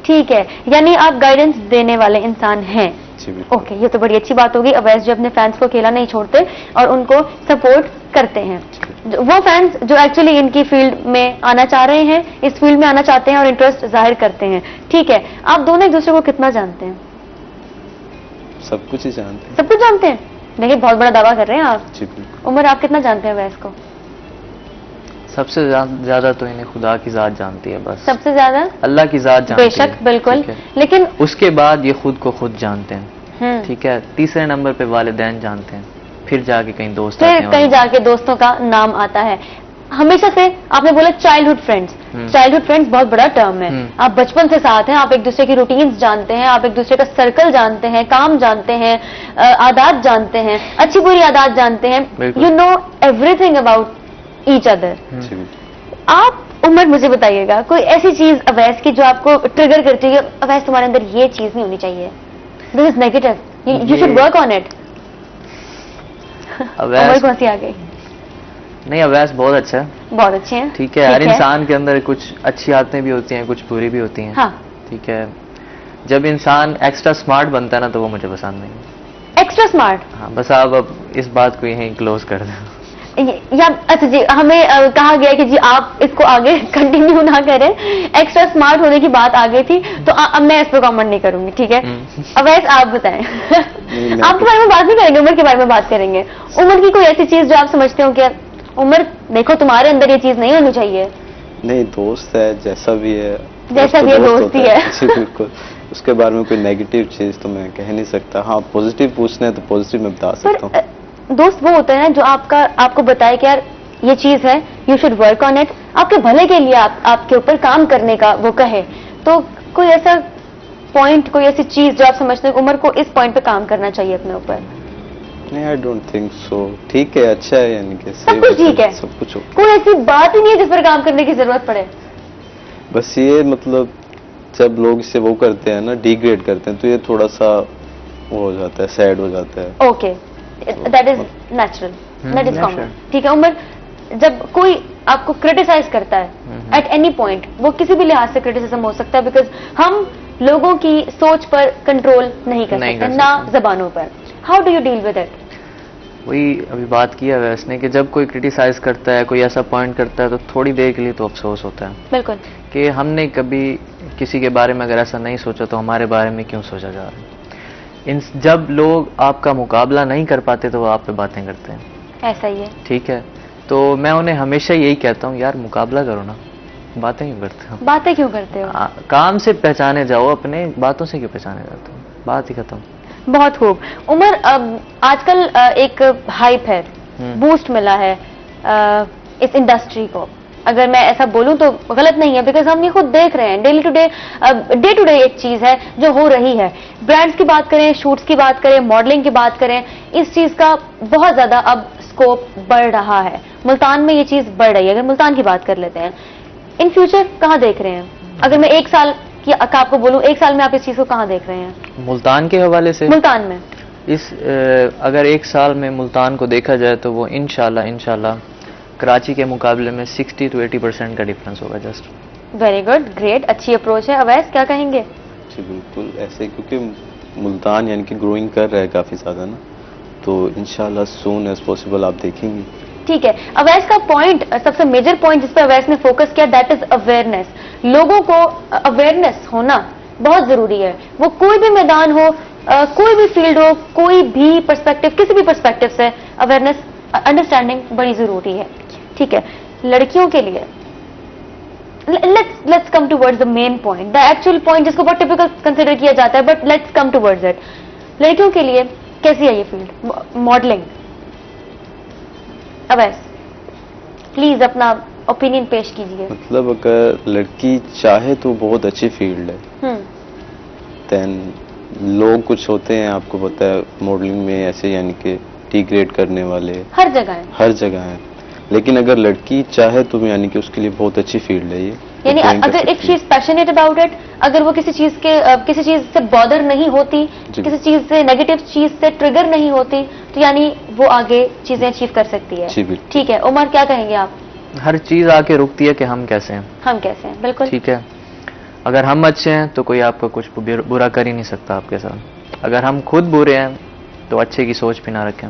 ठीक है, यानी आप गाइडेंस देने वाले इंसान हैं। जी ओके, ये तो बड़ी अच्छी बात होगी। अवैस जो अपने फैंस को अकेला नहीं छोड़ते और उनको सपोर्ट करते हैं। वो फैंस जो एक्चुअली इनकी फील्ड में आना चाह रहे हैं, इस फील्ड में आना चाहते हैं और इंटरेस्ट जाहिर करते हैं। ठीक है, आप दोनों एक दूसरे को कितना जानते हैं? सब कुछ ही जानते हैं। सब कुछ जानते हैं? देखिए बहुत बड़ा दावा कर रहे हैं आप। जी बिल्कुल। उमर, आप कितना जानते हैं अवैस को? सबसे ज्यादा तो इन्हें खुदा की जात जानती है, बस सबसे ज्यादा अल्लाह की जात जानती है। बेशक, बिल्कुल, लेकिन उसके बाद ये खुद को खुद जानते हैं। ठीक है, तीसरे नंबर पे वालिदैन जानते हैं, फिर जाके कहीं दोस्त आते फिर हैं, कहीं जाके दोस्तों का नाम आता है। हमेशा से आपने बोला चाइल्डहुड फ्रेंड्स, चाइल्डहुड फ्रेंड्स बहुत बड़ा टर्म है। आप बचपन से साथ हैं, आप एक दूसरे की रूटीन्स जानते हैं, आप एक दूसरे का सर्कल जानते हैं, काम जानते हैं, आदत जानते हैं, अच्छी बुरी आदत जानते हैं, you know everything about each other. आप उमर मुझे बताइएगा कोई ऐसी चीज अवैस की जो आपको ट्रिगर करती है, अवैस तुम्हारे अंदर ये चीज नहीं होनी चाहिए, this is negative, you should work on it. Umar कौन सी आ गई? नहीं, अवैस बहुत अच्छा है, बहुत अच्छे हैं। ठीक है। हर इंसान के अंदर कुछ अच्छी आदतें भी होती हैं, कुछ बुरी भी होती हैं। हाँ। ठीक है। जब इंसान एक्स्ट्रा स्मार्ट बनता है ना, तो वो मुझे पसंद नहीं। Extra smart? हाँ, बस आप अब इस बात को यहीं क्लोज कर दें। या अच्छा जी, हमें कहा गया कि जी आप इसको आगे कंटिन्यू ना करें, एक्स्ट्रा स्मार्ट होने की बात आ गई थी, तो अब मैं इस पर कमेंट नहीं करूंगी, ठीक है। अवैस आप बताएं। आपके बारे में बात नहीं करेंगे, उम्र के बारे में बात करेंगे। उम्र की कोई ऐसी चीज जो आप समझते हो कि उम्र देखो तुम्हारे अंदर ये चीज नहीं होनी चाहिए? नहीं, दोस्त है, जैसा भी है, जैसा भी है दोस्त ही है। जी बिल्कुल, उसके बारे में कोई नेगेटिव चीज तो मैं कह नहीं सकता। हाँ, पॉजिटिव पूछना है तो पॉजिटिव मैं बता सकता हूँ। दोस्त वो होता है ना जो आपको बताए कि यार ये चीज है, you should work on it, आपके भले के लिए आपके ऊपर काम करने का वो कहे। तो कोई ऐसा पॉइंट, कोई ऐसी चीज जो आप समझते हो उम्र को इस पॉइंट पे काम करना चाहिए अपने ऊपर? नहीं, आई डोंट थिंक सो। ठीक है, अच्छा है, यानी कि सब कुछ ठीक है, सब कुछ कोई ऐसी बात ही नहीं है जिस पर काम करने की जरूरत पड़े? बस ये मतलब जब लोग इसे वो करते हैं ना, डिग्रेड करते हैं, तो ये थोड़ा सा वो हो जाता है, सैड हो जाता है। Okay, that is natural, that is common, ठीक है। उमर, जब कोई आपको क्रिटिसाइज करता है एट एनी पॉइंट, वो किसी भी लिहाज से क्रिटिसिज्म हो सकता है, बिकॉज हम लोगों की सोच पर कंट्रोल नहीं कर सकते, ना जबानों पर। How do you deal with it? वही अभी बात किया है वैसने कि जब कोई क्रिटिसाइज करता है, कोई ऐसा पॉइंट करता है, तो थोड़ी देर के लिए तो अफसोस होता है। बिल्कुल, कि हमने कभी किसी के बारे में अगर ऐसा नहीं सोचा तो हमारे बारे में क्यों सोचा जा रहा है। जब लोग आपका मुकाबला नहीं कर पाते तो वो आप पे बातें करते हैं। ऐसा ही है, ठीक है। तो मैं उन्हें हमेशा यही कहता हूँ, यार मुकाबला करो ना, बातें क्यों करते हो? बातें क्यों करते हो? काम से पहचाने जाओ, अपने बातों से क्यों पहचाने जाते हो? बात ही खत्म। बहुत खूब। उमर, आजकल एक हाइप है, बूस्ट मिला है इस इंडस्ट्री को। अगर मैं ऐसा बोलूं तो गलत नहीं है, बिकॉज हम ये खुद देख रहे हैं, डे टू डे एक चीज है जो हो रही है। ब्रांड्स की बात करें, शूट्स की बात करें, मॉडलिंग की बात करें, इस चीज का बहुत ज्यादा अब स्कोप बढ़ रहा है। मुल्तान में ये चीज बढ़ रही है। अगर मुल्तान की बात कर लेते हैं, इन फ्यूचर कहाँ देख रहे हैं? अगर मैं एक साल की आपको बोलूं, एक साल में आप इस चीज को कहाँ देख रहे हैं मुल्तान के हवाले से? मुल्तान में अगर एक साल में मुल्तान को देखा जाए तो वो इंशाल्लाह कराची के मुकाबले में 60 to 80% का डिफरेंस होगा। जस्ट वेरी गुड, ग्रेट, अच्छी अप्रोच है। अवैस क्या कहेंगे? जी बिल्कुल ऐसे, क्योंकि मुल्तान यानी कि ग्रोइंग कर रहा है काफी ज्यादा ना, तो इंशाल्लाह सून एज पॉसिबल आप देखेंगे। ठीक है। अवैस का पॉइंट, सबसे मेजर पॉइंट जिस पर अवैस ने फोकस किया, दैट इज अवेयरनेस। लोगों को अवेयरनेस होना बहुत जरूरी है। वो कोई भी मैदान हो, कोई भी फील्ड हो, कोई भी पर्सपेक्टिव, किसी भी पर्सपेक्टिव से अवेयरनेस, अंडरस्टैंडिंग बड़ी जरूरी है। ठीक है। लड़कियों के लिए let's come towards the main point, the actual point जिसको बहुत टिपिकल कंसिडर किया जाता है, but let's come towards it. लड़कियों के लिए कैसी है ये फील्ड, मॉडलिंग? अवैस प्लीज अपना ओपिनियन पेश कीजिए। मतलब अगर लड़की चाहे तो बहुत अच्छी फील्ड है। देन लोग कुछ होते हैं, आपको पता है मॉडलिंग में ऐसे, यानी कि डिग्रेड करने वाले हर जगह है, हर जगह है। लेकिन अगर लड़की चाहे तो यानी कि उसके लिए बहुत अच्छी फील्ड है ये। यानी अगर if she is passionate about it, अगर वो किसी चीज से बॉदर नहीं होती, किसी चीज से, नेगेटिव चीज से ट्रिगर नहीं होती, तो यानी वो आगे चीजें अचीव कर सकती है। ठीक है। उमर, क्या कहेंगे आप? हर चीज आके रुकती है कि हम कैसे हैं, हम कैसे हैं, बिल्कुल ठीक है। अगर हम अच्छे हैं तो कोई आपको कुछ बुरा कर ही नहीं सकता आपके साथ। अगर हम खुद बुरे हैं तो अच्छे की सोच भी ना रखें।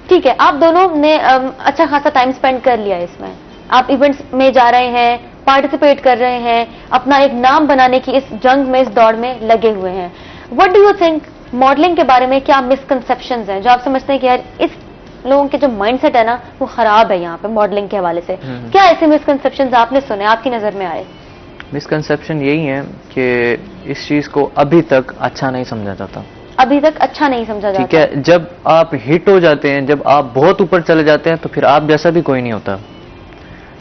ठीक है। आप दोनों ने अच्छा खासा टाइम स्पेंड कर लिया इसमें, आप इवेंट्स में जा रहे हैं, पार्टिसिपेट कर रहे हैं, अपना एक नाम बनाने की इस जंग में, इस दौड़ में लगे हुए हैं। What do you think, modelling के बारे में क्या मिसकंसेप्शंस हैं जो आप समझते हैं कि यार इस लोगों के जो माइंडसेट है ना वो खराब है यहाँ पे मॉडलिंग के हवाले से? क्या ऐसे मिसकंसेप्शंस आपने सुने, आपकी नजर में आए? मिसकंसेप्शन यही है कि इस चीज को अभी तक अच्छा नहीं समझा जाता। अभी तक अच्छा नहीं समझा जाता, ठीक है। जब आप हिट हो जाते हैं, जब आप बहुत ऊपर चले जाते हैं, तो फिर आप जैसा भी कोई नहीं होता।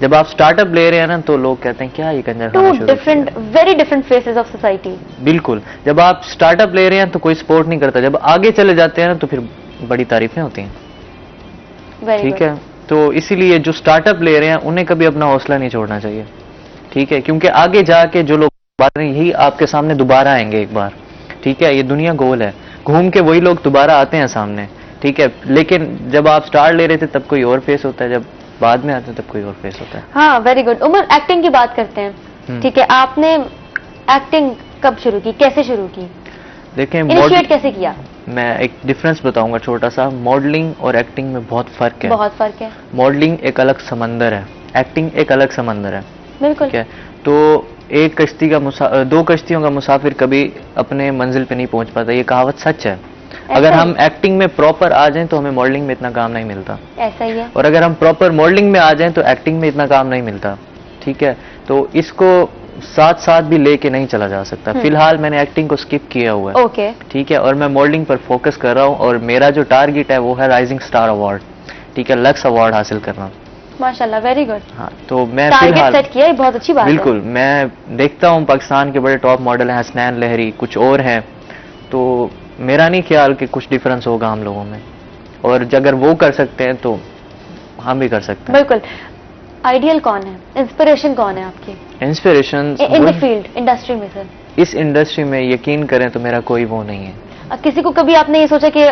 जब आप स्टार्टअप ले रहे हैं ना, तो लोग कहते हैं क्या ये कंजर खाना शुरू किया। Very different phases of society. बिल्कुल। जब आप स्टार्टअप ले रहे हैं तो कोई सपोर्ट नहीं करता, जब आगे चले जाते हैं ना तो फिर बड़ी तारीफें होती हैं। ठीक है। तो इसीलिए जो स्टार्टअप ले रहे हैं उन्हें कभी अपना हौसला नहीं छोड़ना चाहिए। ठीक है। क्योंकि आगे जाके जो लोग बात नहीं, यही आपके सामने दोबारा आएंगे एक बार। ठीक है। ये दुनिया गोल है, घूम के वही लोग दोबारा आते हैं सामने। ठीक है। लेकिन जब आप स्टार्ट ले रहे थे तब कोई और फेस होता है, जब बाद में आते हैं तब कोई और फेस होता है। हाँ, वेरी गुड। उमर, एक्टिंग की बात करते हैं, ठीक है, आपने एक्टिंग कब शुरू की, कैसे शुरू की, देखें इनिशिएट कैसे किया? मैं एक डिफरेंस बताऊंगा छोटा सा। मॉडलिंग और एक्टिंग में बहुत फर्क है। बहुत फर्क है। मॉडलिंग एक अलग समंदर है, एक्टिंग एक अलग समंदर है। बिल्कुल। ठीक है, तो एक कश्ती का दो कश्तियों का मुसाफिर कभी अपने मंजिल पे नहीं पहुंच पाता, ये कहावत सच है। अगर हम एक्टिंग में प्रॉपर आ जाएं तो हमें मॉडलिंग में इतना काम नहीं मिलता। ऐसा ही है। और अगर हम प्रॉपर मॉडलिंग में आ जाएं तो एक्टिंग में इतना काम नहीं मिलता। ठीक है, तो इसको साथ साथ भी लेके नहीं चला जा सकता। फिलहाल मैंने एक्टिंग को स्किप किया हुआ है। ओके। ठीक है, और मैं मॉडलिंग पर फोकस कर रहा हूँ और मेरा जो टारगेट है वो है राइजिंग स्टार अवार्ड। ठीक है, लक्स अवार्ड हासिल करना। माशाल्लाह, वेरी गुड। हाँ, तो मैं टारगेट सेट किया, ये बहुत अच्छी बात है। बिल्कुल। मैं देखता हूँ पाकिस्तान के बड़े टॉप मॉडल हैं, हसनैन लहरी, कुछ और हैं, तो मेरा नहीं ख्याल कि कुछ डिफरेंस होगा हम लोगों में, और अगर वो कर सकते हैं तो हम भी कर सकते हैं। बिल्कुल। आइडियल कौन है, इंस्पिरेशन कौन है आपकी inspiration in the field, industry में? सर, इस इंडस्ट्री में यकीन करें तो मेरा कोई वो नहीं है। किसी को कभी आपने ये सोचा कि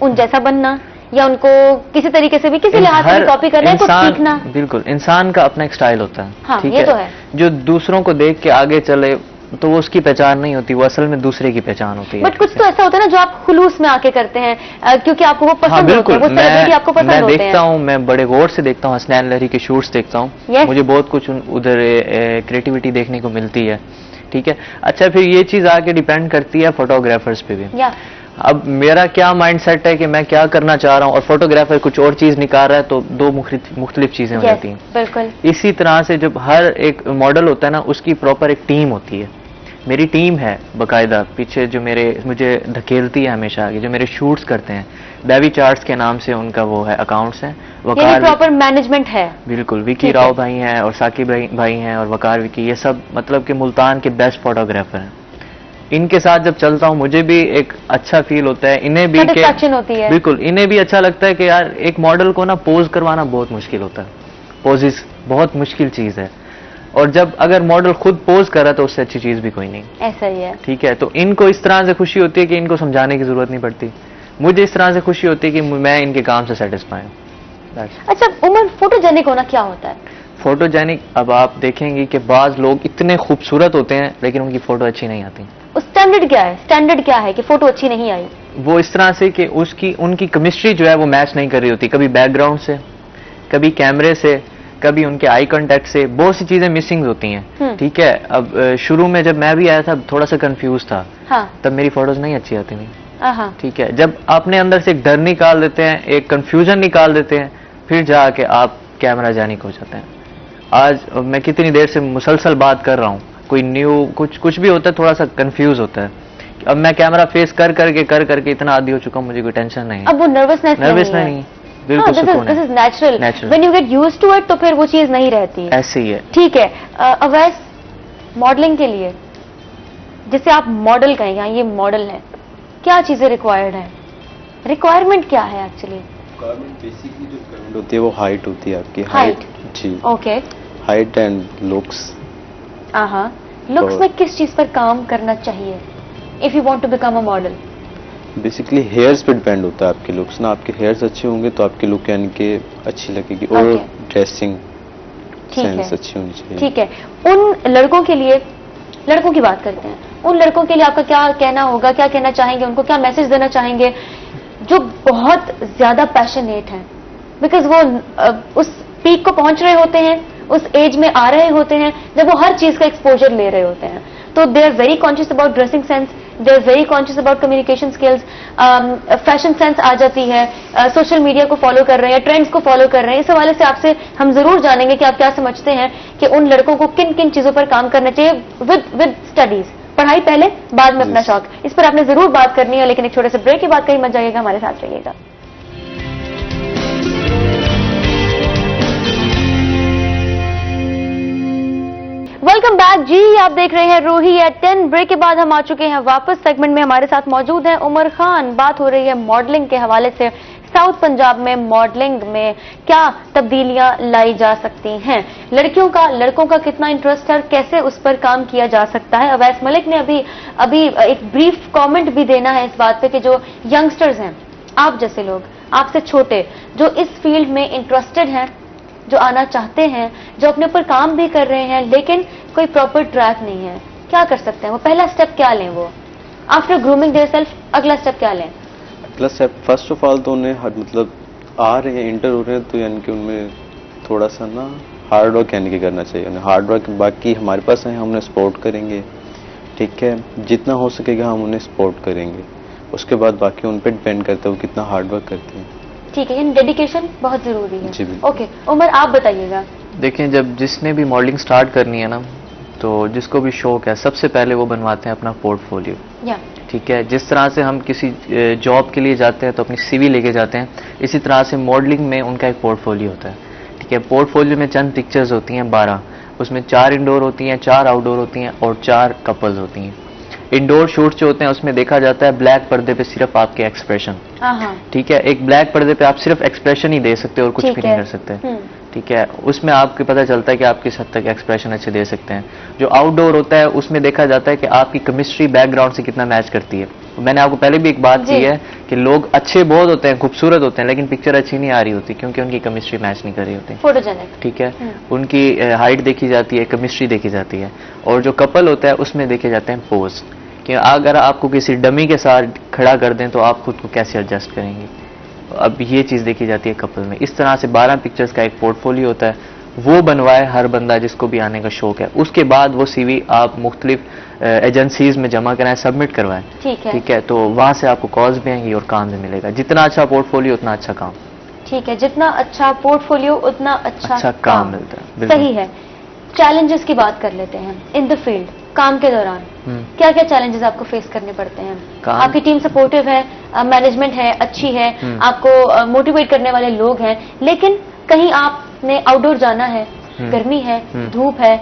उन जैसा बनना, या उनको किसी तरीके से भी किसी लिहाज से कॉपी करना है, कुछ सीखना? बिल्कुल, इंसान का अपना एक स्टाइल होता है। हाँ, ठीक ये तो है। जो दूसरों को देख के आगे चले तो वो उसकी पहचान नहीं होती, वो असल में दूसरे की पहचान होती है। बट कुछ तो ऐसा होता है ना जो आप खुलूस में आके करते हैं, क्योंकि आपको वो पसंद होता है, वो सेलिब्रिटी आपको पसंद होते हैं। मैं देखता हूँ, मैं बड़े गौर से देखता हूँ, हसनैन लहरी के शूट्स देखता हूँ। मुझे बहुत कुछ उधर क्रिएटिविटी देखने को मिलती है। ठीक है, अच्छा, फिर ये चीज आके डिपेंड करती है फोटोग्राफर्स पे भी। अब मेरा क्या माइंडसेट है कि मैं क्या करना चाह रहा हूँ, और फोटोग्राफर कुछ और चीज निकाल रहा है, तो दो मुख्तलिफ चीजें हो जाती हैं। बिल्कुल। इसी तरह से जब हर एक मॉडल होता है ना, उसकी प्रॉपर एक टीम होती है। मेरी टीम है बाकायदा पीछे, जो मुझे धकेलती है हमेशा आगे, जो मेरे शूट्स करते हैं। बेबी चार्ट्स के नाम से उनका वो है, अकाउंट्स हैं। वकार, प्रॉपर मैनेजमेंट है। बिल्कुल। विकी राव भाई हैं और साकिब भाई हैं और वकार विकी, ये सब मतलब कि मुल्तान के बेस्ट फोटोग्राफर हैं। इनके साथ जब चलता हूँ मुझे भी एक अच्छा फील होता है, इन्हें भी सैटिस्फैक्शन होती है। बिल्कुल, इन्हें भी अच्छा लगता है कि यार एक मॉडल को ना पोज करवाना बहुत मुश्किल होता है। पोजेस बहुत मुश्किल चीज है, और जब अगर मॉडल खुद पोज कर रहा है तो उससे अच्छी चीज भी कोई नहीं। ऐसा ही है। ठीक है, तो इनको इस तरह से खुशी होती है कि इनको समझाने की जरूरत नहीं पड़ती। मुझे इस तरह से खुशी होती है कि मैं इनके काम से सेटिस्फाई हूँ। अच्छा उमर, फोटोजेनिक होना क्या होता है? फोटोजेनिक, अब आप देखेंगे कि बाज लोग इतने खूबसूरत होते हैं लेकिन उनकी फोटो अच्छी नहीं आती। स्टैंडर्ड क्या है? स्टैंडर्ड क्या है कि फोटो अच्छी नहीं आई? वो इस तरह से कि उनकी केमिस्ट्री जो है वो मैच नहीं कर रही होती, कभी बैकग्राउंड से, कभी कैमरे से, कभी उनके आई कांटेक्ट से, बहुत सी चीजें मिसिंग होती हैं। ठीक है, अब शुरू में जब मैं भी आया था थोड़ा सा कंफ्यूज था। हाँ। तब मेरी फोटोज नहीं अच्छी आती थी। ठीक है, जब आपने अंदर से एक डर निकाल देते हैं, एक कंफ्यूजन निकाल देते हैं, फिर जाके आप कैमरा जानिक हो जाते हैं। आज मैं कितनी देर से मुसलसल बात कर रहा हूँ, कोई न्यू कुछ भी होता है थोड़ा सा कंफ्यूज होता है। अब मैं कैमरा फेस कर करके इतना आदी हो चुका हूँ, मुझे कोई टेंशन नहीं है। अब वो नर्वसनेस नहीं, बिल्कुल सुकून है। This is natural. When you get used to it तो फिर वो चीज नहीं रहती। ऐसे ही है। ठीक है, अवैस मॉडलिंग के लिए, जिसे आप मॉडल कहेंगे, ये मॉडल है, क्या चीजें रिक्वायर्ड है? रिक्वायरमेंट क्या है एक्चुअली? बेसिकली जो रिक्वायरमेंट होती है वो हाइट होती है आपकी। हाइट जी, okay. Height and looks. Looks में किस चीज पर काम करना चाहिए if you want to become a model? Basically hairs पे डिपेंड होता है आपके लुक्स ना। आपके हेयर्स अच्छे होंगे तो आपकी लुक यानी कि अच्छी लगेगी, और ड्रेसिंग सेंस अच्छी होनी चाहिए। ठीक है, उन लड़कों के लिए, लड़कों की बात करते हैं, उन लड़कों के लिए आपका क्या कहना होगा, क्या कहना चाहेंगे, उनको क्या मैसेज देना चाहेंगे जो बहुत ज्यादा पैशनेट हैं? बिकॉज वो उस पीक को पहुंच रहे होते हैं, उस एज में आ रहे होते हैं जब वो हर चीज का एक्सपोजर ले रहे होते हैं, तो they are very conscious about dressing sense, they are very conscious about communication skills, fashion sense आ जाती है, सोशल मीडिया को फॉलो कर रहे हैं, ट्रेंड्स को फॉलो कर रहे हैं। इस हवाले से आपसे हम जरूर जानेंगे कि आप क्या समझते हैं कि उन लड़कों को किन किन चीजों पर काम करना चाहिए विद स्टडीज। पढ़ाई पहले, बाद में अपना शौक, इस पर आपने जरूर बात करनी है, लेकिन एक छोटे से ब्रेक के बाद कहीं मत जाइएगा, हमारे साथ रहिएगा। वेलकम बैक जी, आप देख रहे हैं रूही एट 10। ब्रेक के बाद हम आ चुके हैं वापस। सेगमेंट में हमारे साथ मौजूद हैं उमर खान। बात हो रही है मॉडलिंग के हवाले से, साउथ पंजाब में मॉडलिंग में क्या तब्दीलियां लाई जा सकती हैं, लड़कियों का लड़कों का कितना इंटरेस्ट है, कैसे उस पर काम किया जा सकता है। अवैस मलिक ने अभी एक ब्रीफ कमेंट भी देना है इस बात पे कि जो यंगस्टर्स हैं, आप जैसे लोग, आपसे छोटे, जो इस फील्ड में इंटरेस्टेड हैं, जो आना चाहते हैं, जो अपने ऊपर काम भी कर रहे हैं, लेकिन कोई प्रॉपर ट्रैक नहीं है, क्या कर सकते हैं वो? पहला स्टेप क्या लें वो? आफ्टर ग्रूमिंग देयर सेल्फ अगला स्टेप क्या लें? अगला स्टेप फर्स्ट ऑफ ऑल तो उन्हें मतलब आ रहे हैं, इंटर हो रहे हैं, तो यानी कि उनमें थोड़ा सा ना हार्ड वर्क यानी कि करना चाहिए उन्हें। हार्ड वर्क बाकी हमारे पास है, हम उन्हें सपोर्ट करेंगे, ठीक है, जितना हो सकेगा हम उन्हें सपोर्ट करेंगे। उसके बाद बाकी उन पर डिपेंड करता है वो कितना हार्ड वर्क करते हैं। ठीक है, यानी डेडिकेशन बहुत जरूरी है। जी बिल्कुल। ओके उमर, आप बताइएगा। देखें, जब जिसने भी मॉडलिंग स्टार्ट करनी है ना, तो जिसको भी शौक है, सबसे पहले वो बनवाते हैं अपना पोर्टफोलियो। या ठीक है, जिस तरह से हम किसी जॉब के लिए जाते हैं तो अपनी सीवी लेके जाते हैं, इसी तरह से मॉडलिंग में उनका एक पोर्टफोलियो होता है। ठीक है, पोर्टफोलियो में चंद पिक्चर्स होती हैं 12, उसमें 4 इंडोर होती हैं, 4 आउटडोर होती हैं और 4 कपल्स होती हैं। इंडोर शूट जो होते हैं उसमें देखा जाता है ब्लैक पर्दे पे सिर्फ आपके एक्सप्रेशन। ठीक है, एक ब्लैक पर्दे पे आप सिर्फ एक्सप्रेशन ही दे सकते हो और कुछ भी नहीं कर सकते। ठीक है, उसमें आपको पता चलता है कि आप किस हद तक एक्सप्रेशन अच्छे दे सकते हैं। जो आउटडोर होता है उसमें देखा जाता है कि आपकी केमिस्ट्री बैकग्राउंड से कितना मैच करती है। मैंने आपको पहले भी एक बात की है कि लोग अच्छे बहुत होते हैं, खूबसूरत होते हैं, लेकिन पिक्चर अच्छी नहीं आ रही होती क्योंकि उनकी केमिस्ट्री मैच नहीं कर रही होती। फोटोजेनिक। ठीक है, उनकी हाइट देखी जाती है, केमिस्ट्री देखी जाती है। और जो कपल होता है उसमें देखे जाते हैं पोज, कि अगर आपको किसी डमी के साथ खड़ा कर दें तो आप खुद को कैसे एडजस्ट करेंगे। अब ये चीज़ देखी जाती है कपल में। इस तरह से 12 पिक्चर्स का एक पोर्टफोलियो होता है, वो बनवाए हर बंदा जिसको भी आने का शौक है। उसके बाद वो सीवी आप मुख्तलिफ एजेंसीज में जमा कराएं, सबमिट करवाएं। ठीक है, तो वहाँ से आपको कॉल्स भी आएंगी और काम भी मिलेगा। जितना अच्छा पोर्टफोलियो उतना अच्छा काम। ठीक है, जितना अच्छा पोर्टफोलियो उतना अच्छा काम मिलता है। सही है। चैलेंजेस की बात कर लेते हैं इन द फील्ड, काम के दौरान क्या क्या चैलेंजेस आपको फेस करने पड़ते हैं? आपकी टीम सपोर्टिव है, मैनेजमेंट है, अच्छी है, आपको मोटिवेट करने वाले लोग हैं, लेकिन कहीं आपने आउटडोर जाना है, गर्मी है, धूप है,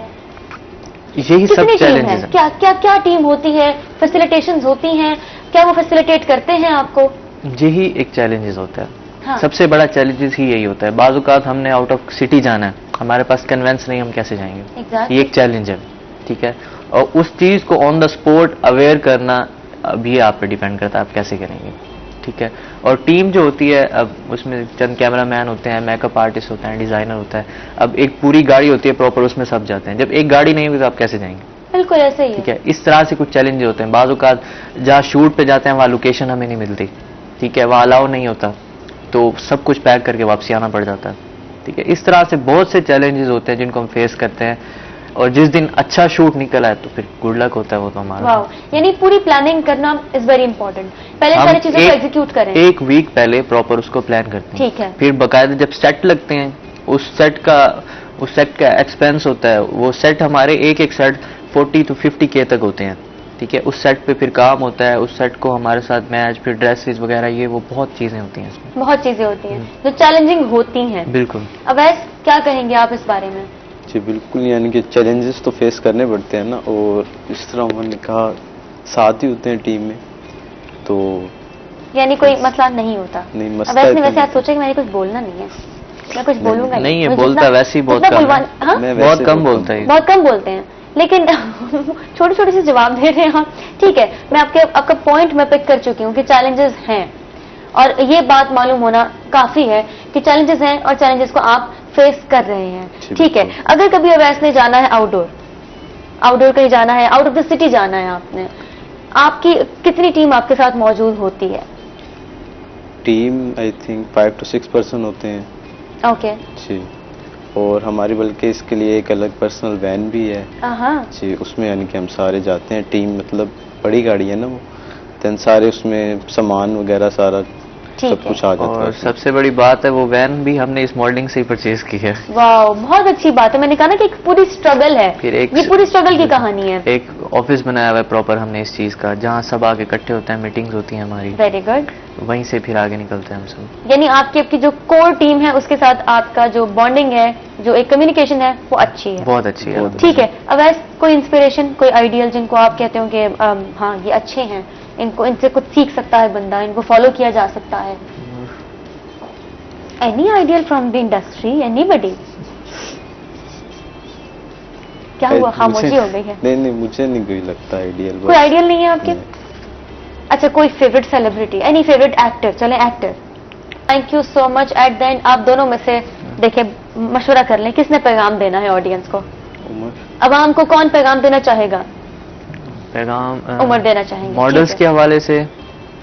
यही सब चैलेंजेस हैं। क्या क्या क्या टीम होती है, फैसिलिटेशंस होती हैं, क्या वो फैसिलिटेट करते हैं आपको? यही एक चैलेंजेस होता है। हाँ। सबसे बड़ा चैलेंजेस ही यही होता है। बाज़-औक़ात हमने आउट ऑफ सिटी जाना है, हमारे पास कन्वेंस नहीं, हम कैसे जाएंगे? exactly. ये एक चैलेंज है। ठीक है, और उस चीज़ को ऑन द स्पॉट अवेयर करना अभी आप पे डिपेंड करता है, आप कैसे करेंगे। ठीक है, और टीम जो होती है, अब उसमें चंद कैमरामैन होते हैं, मेकअप आर्टिस्ट होते हैं, डिज़ाइनर होता है, अब एक पूरी गाड़ी होती है प्रॉपर, उसमें सब जाते हैं। जब एक गाड़ी नहीं होगी तो आप कैसे जाएंगे? बिल्कुल ऐसे ही। ठीक है, इस तरह से कुछ चैलेंज होते हैं। बाज़-औक़ात जहाँ शूट पे जाते हैं वहाँ लोकेशन हमें नहीं मिलती, ठीक है, वहाँ अलाउ नहीं होता, तो सब कुछ पैक करके वापसी आना पड़ जाता है। ठीक है, इस तरह से बहुत से चैलेंजेस होते हैं जिनको हम फेस करते हैं, और जिस दिन अच्छा शूट निकल आए तो फिर गुड लक होता है वो तो हमारा। यानी पूरी प्लानिंग करना इज वेरी इंपॉर्टेंट। पहले सारी चीजों को एग्जीक्यूट करें, एक वीक पहले प्रॉपर उसको प्लान करते हैं। ठीक है, फिर बकायदा जब सेट लगते हैं, उस सेट का एक्सपेंस होता है। वो सेट हमारे एक सेट 40 to 50K तक होते हैं। ठीक है, उस सेट पे फिर काम होता है, उस सेट को हमारे साथ मैच, फिर ड्रेसेस वगैरह, ये वो बहुत चीजें होती हैं इसमें, बहुत चीजें होती हैं जो चैलेंजिंग होती हैं। बिल्कुल। अवैस, क्या कहेंगे आप इस बारे में? जी बिल्कुल, यानी कि चैलेंजेस तो फेस करने पड़ते हैं ना, और इस तरह उन्होंने कहा साथ ही होते हैं टीम में, तो यानी कोई मसला नहीं होता। नहीं, मसला अवैस ने वैसे आज सोचा कि मैंने कुछ बोलना नहीं है, मैं कुछ बोलूंगा नहीं है, बोलता वैसे ही बहुत कम बोलता है, बहुत कम बोलते हैं, लेकिन छोटे छोटे से जवाब दे रहे हैं आप। ठीक है, मैं आपका पॉइंट मैं पिक कर चुकी हूँ कि चैलेंजेस हैं, और ये बात मालूम होना काफी है कि चैलेंजेस हैं और चैलेंजेस को आप फेस कर रहे हैं। ठीक है, अगर कभी अवैस ने जाना है आउटडोर कहीं जाना है, आउट ऑफ द सिटी जाना है, आपकी कितनी टीम आपके साथ मौजूद होती है? Team I think 5 to 6 person होते हैं। ओके जी, और हमारी बल्कि इसके लिए एक अलग पर्सनल वैन भी है जी, उसमें यानी कि हम सारे जाते हैं। टीम मतलब बड़ी गाड़ी है ना वो, देन सारे उसमें सामान वगैरह सारा सब कुछ आ जाता है। और सबसे बड़ी बात है वो वैन भी हमने इस मॉडलिंग से ही परचेज की है। वाह, बहुत अच्छी बात है। मैंने कहा ना कि एक पूरी स्ट्रगल है, फिर ये पूरी स्ट्रगल की कहानी है। एक ऑफिस बनाया हुआ है प्रॉपर हमने इस चीज का, जहाँ सब आके इकट्ठे होते हैं, मीटिंग्स होती हैं हमारी। Very good. वहीं से फिर आगे निकलते हैं हम सब। यानी आपकी जो कोर टीम है उसके साथ आपका जो बॉन्डिंग है, जो एक कम्युनिकेशन है, वो अच्छी है, बहुत अच्छी है। ठीक है, अब ऐसे कोई इंस्पिरेशन, कोई आइडियल जिनको आप कहते हो कि हाँ ये अच्छे हैं, इनसे कुछ सीख सकता है बंदा, इनको फॉलो किया जा सकता है? Any ideal from the industry, anybody? क्या हुआ, खामोशी हो गई है? नहीं, मुझे नहीं कोई लगता आइडियल। कोई आइडियल नहीं है आपके? अच्छा, कोई favourite celebrity, any favourite actor? चले actor. Thank you so much. At the end आप दोनों में से देखिए मशवरा कर लें, किसने पैगाम देना है ऑडियंस को? अवाम को कौन पैगाम देना चाहेगा? पैगाम उमर देना चाहेंगे। मॉडल्स के हवाले से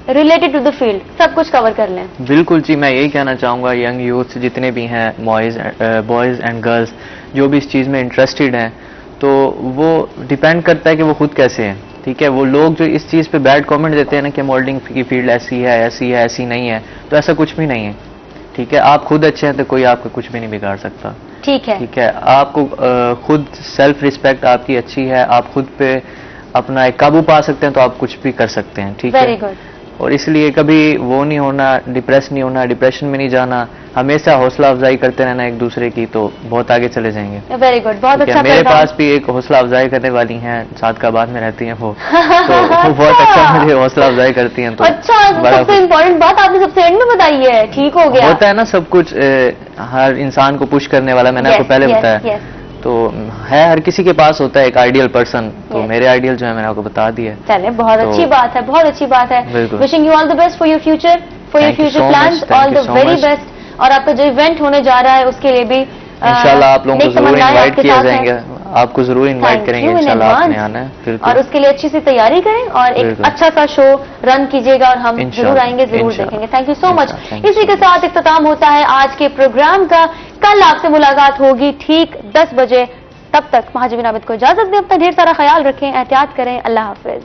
रिलेटेड टू द फील्ड सब कुछ कवर कर लें। बिल्कुल जी, मैं यही कहना चाहूँगा यंग यूथ जितने भी हैं, बॉयज़ एंड गर्ल्स जो भी इस चीज़ में इंटरेस्टेड हैं, तो वो डिपेंड करता है कि वो खुद कैसे हैं। ठीक है, वो लोग जो इस चीज़ पे बैड कमेंट देते हैं ना कि मॉडलिंग की फील्ड ऐसी है ऐसी नहीं है, तो ऐसा कुछ भी नहीं है। ठीक है, आप खुद अच्छे हैं तो कोई आपको कुछ भी नहीं बिगाड़ सकता। ठीक है, ठीक है, आपको खुद सेल्फ रिस्पेक्ट आपकी अच्छी है, आप खुद पे अपना एक काबू पा सकते हैं तो आप कुछ भी कर सकते हैं। ठीक है, वेरी गुड। और इसलिए कभी वो नहीं होना, डिप्रेस नहीं होना, डिप्रेशन में नहीं जाना, हमेशा हौसला अफजाई करते रहना एक दूसरे की, तो बहुत आगे चले जाएंगे। वेरी गुड, बहुत अच्छा। मेरे पास भी एक हौसला अफजाई करने वाली हैं, सादकाबाद में रहती हैं वो, तो वो बहुत अच्छा मुझे हौसला अफजाई करती हैं। तो अच्छा, सबसे इम्पोर्टेंट बात आपने सबसे एंड में बताई है। ठीक हो गया, होता है ना सब कुछ हर इंसान को पुश करने वाला, मैंने आपको पहले बताया, तो है हर किसी के पास होता है एक आइडियल पर्सन, तो मेरे आइडियल जो है मैंने आपको बता दिया। चले, बहुत अच्छी बात है, बहुत अच्छी बात है। Wishing you all the best for your future, for your future plans, all the very best. और आपका जो इवेंट होने जा रहा है उसके लिए भी इंशाल्लाह आप लोगों को जरूर इनवाइट किया जाएंगे, आपको जरूर इनवाइट करेंगे इंशाल्लाह, आपने आना है। और उसके लिए अच्छी सी तैयारी करें और एक अच्छा सा शो रन कीजिएगा और हम जरूर आएंगे, जरूर देखेंगे। Thank you so much. इसी के साथ इख्तिताम होता है आज के प्रोग्राम का। कल आपसे मुलाकात होगी ठीक 10 बजे। तब तक महाजबीन आबिद को इजाजत दें, अपना ढेर सारा ख्याल रखें, एहतियात करें। अल्लाह हाफिज।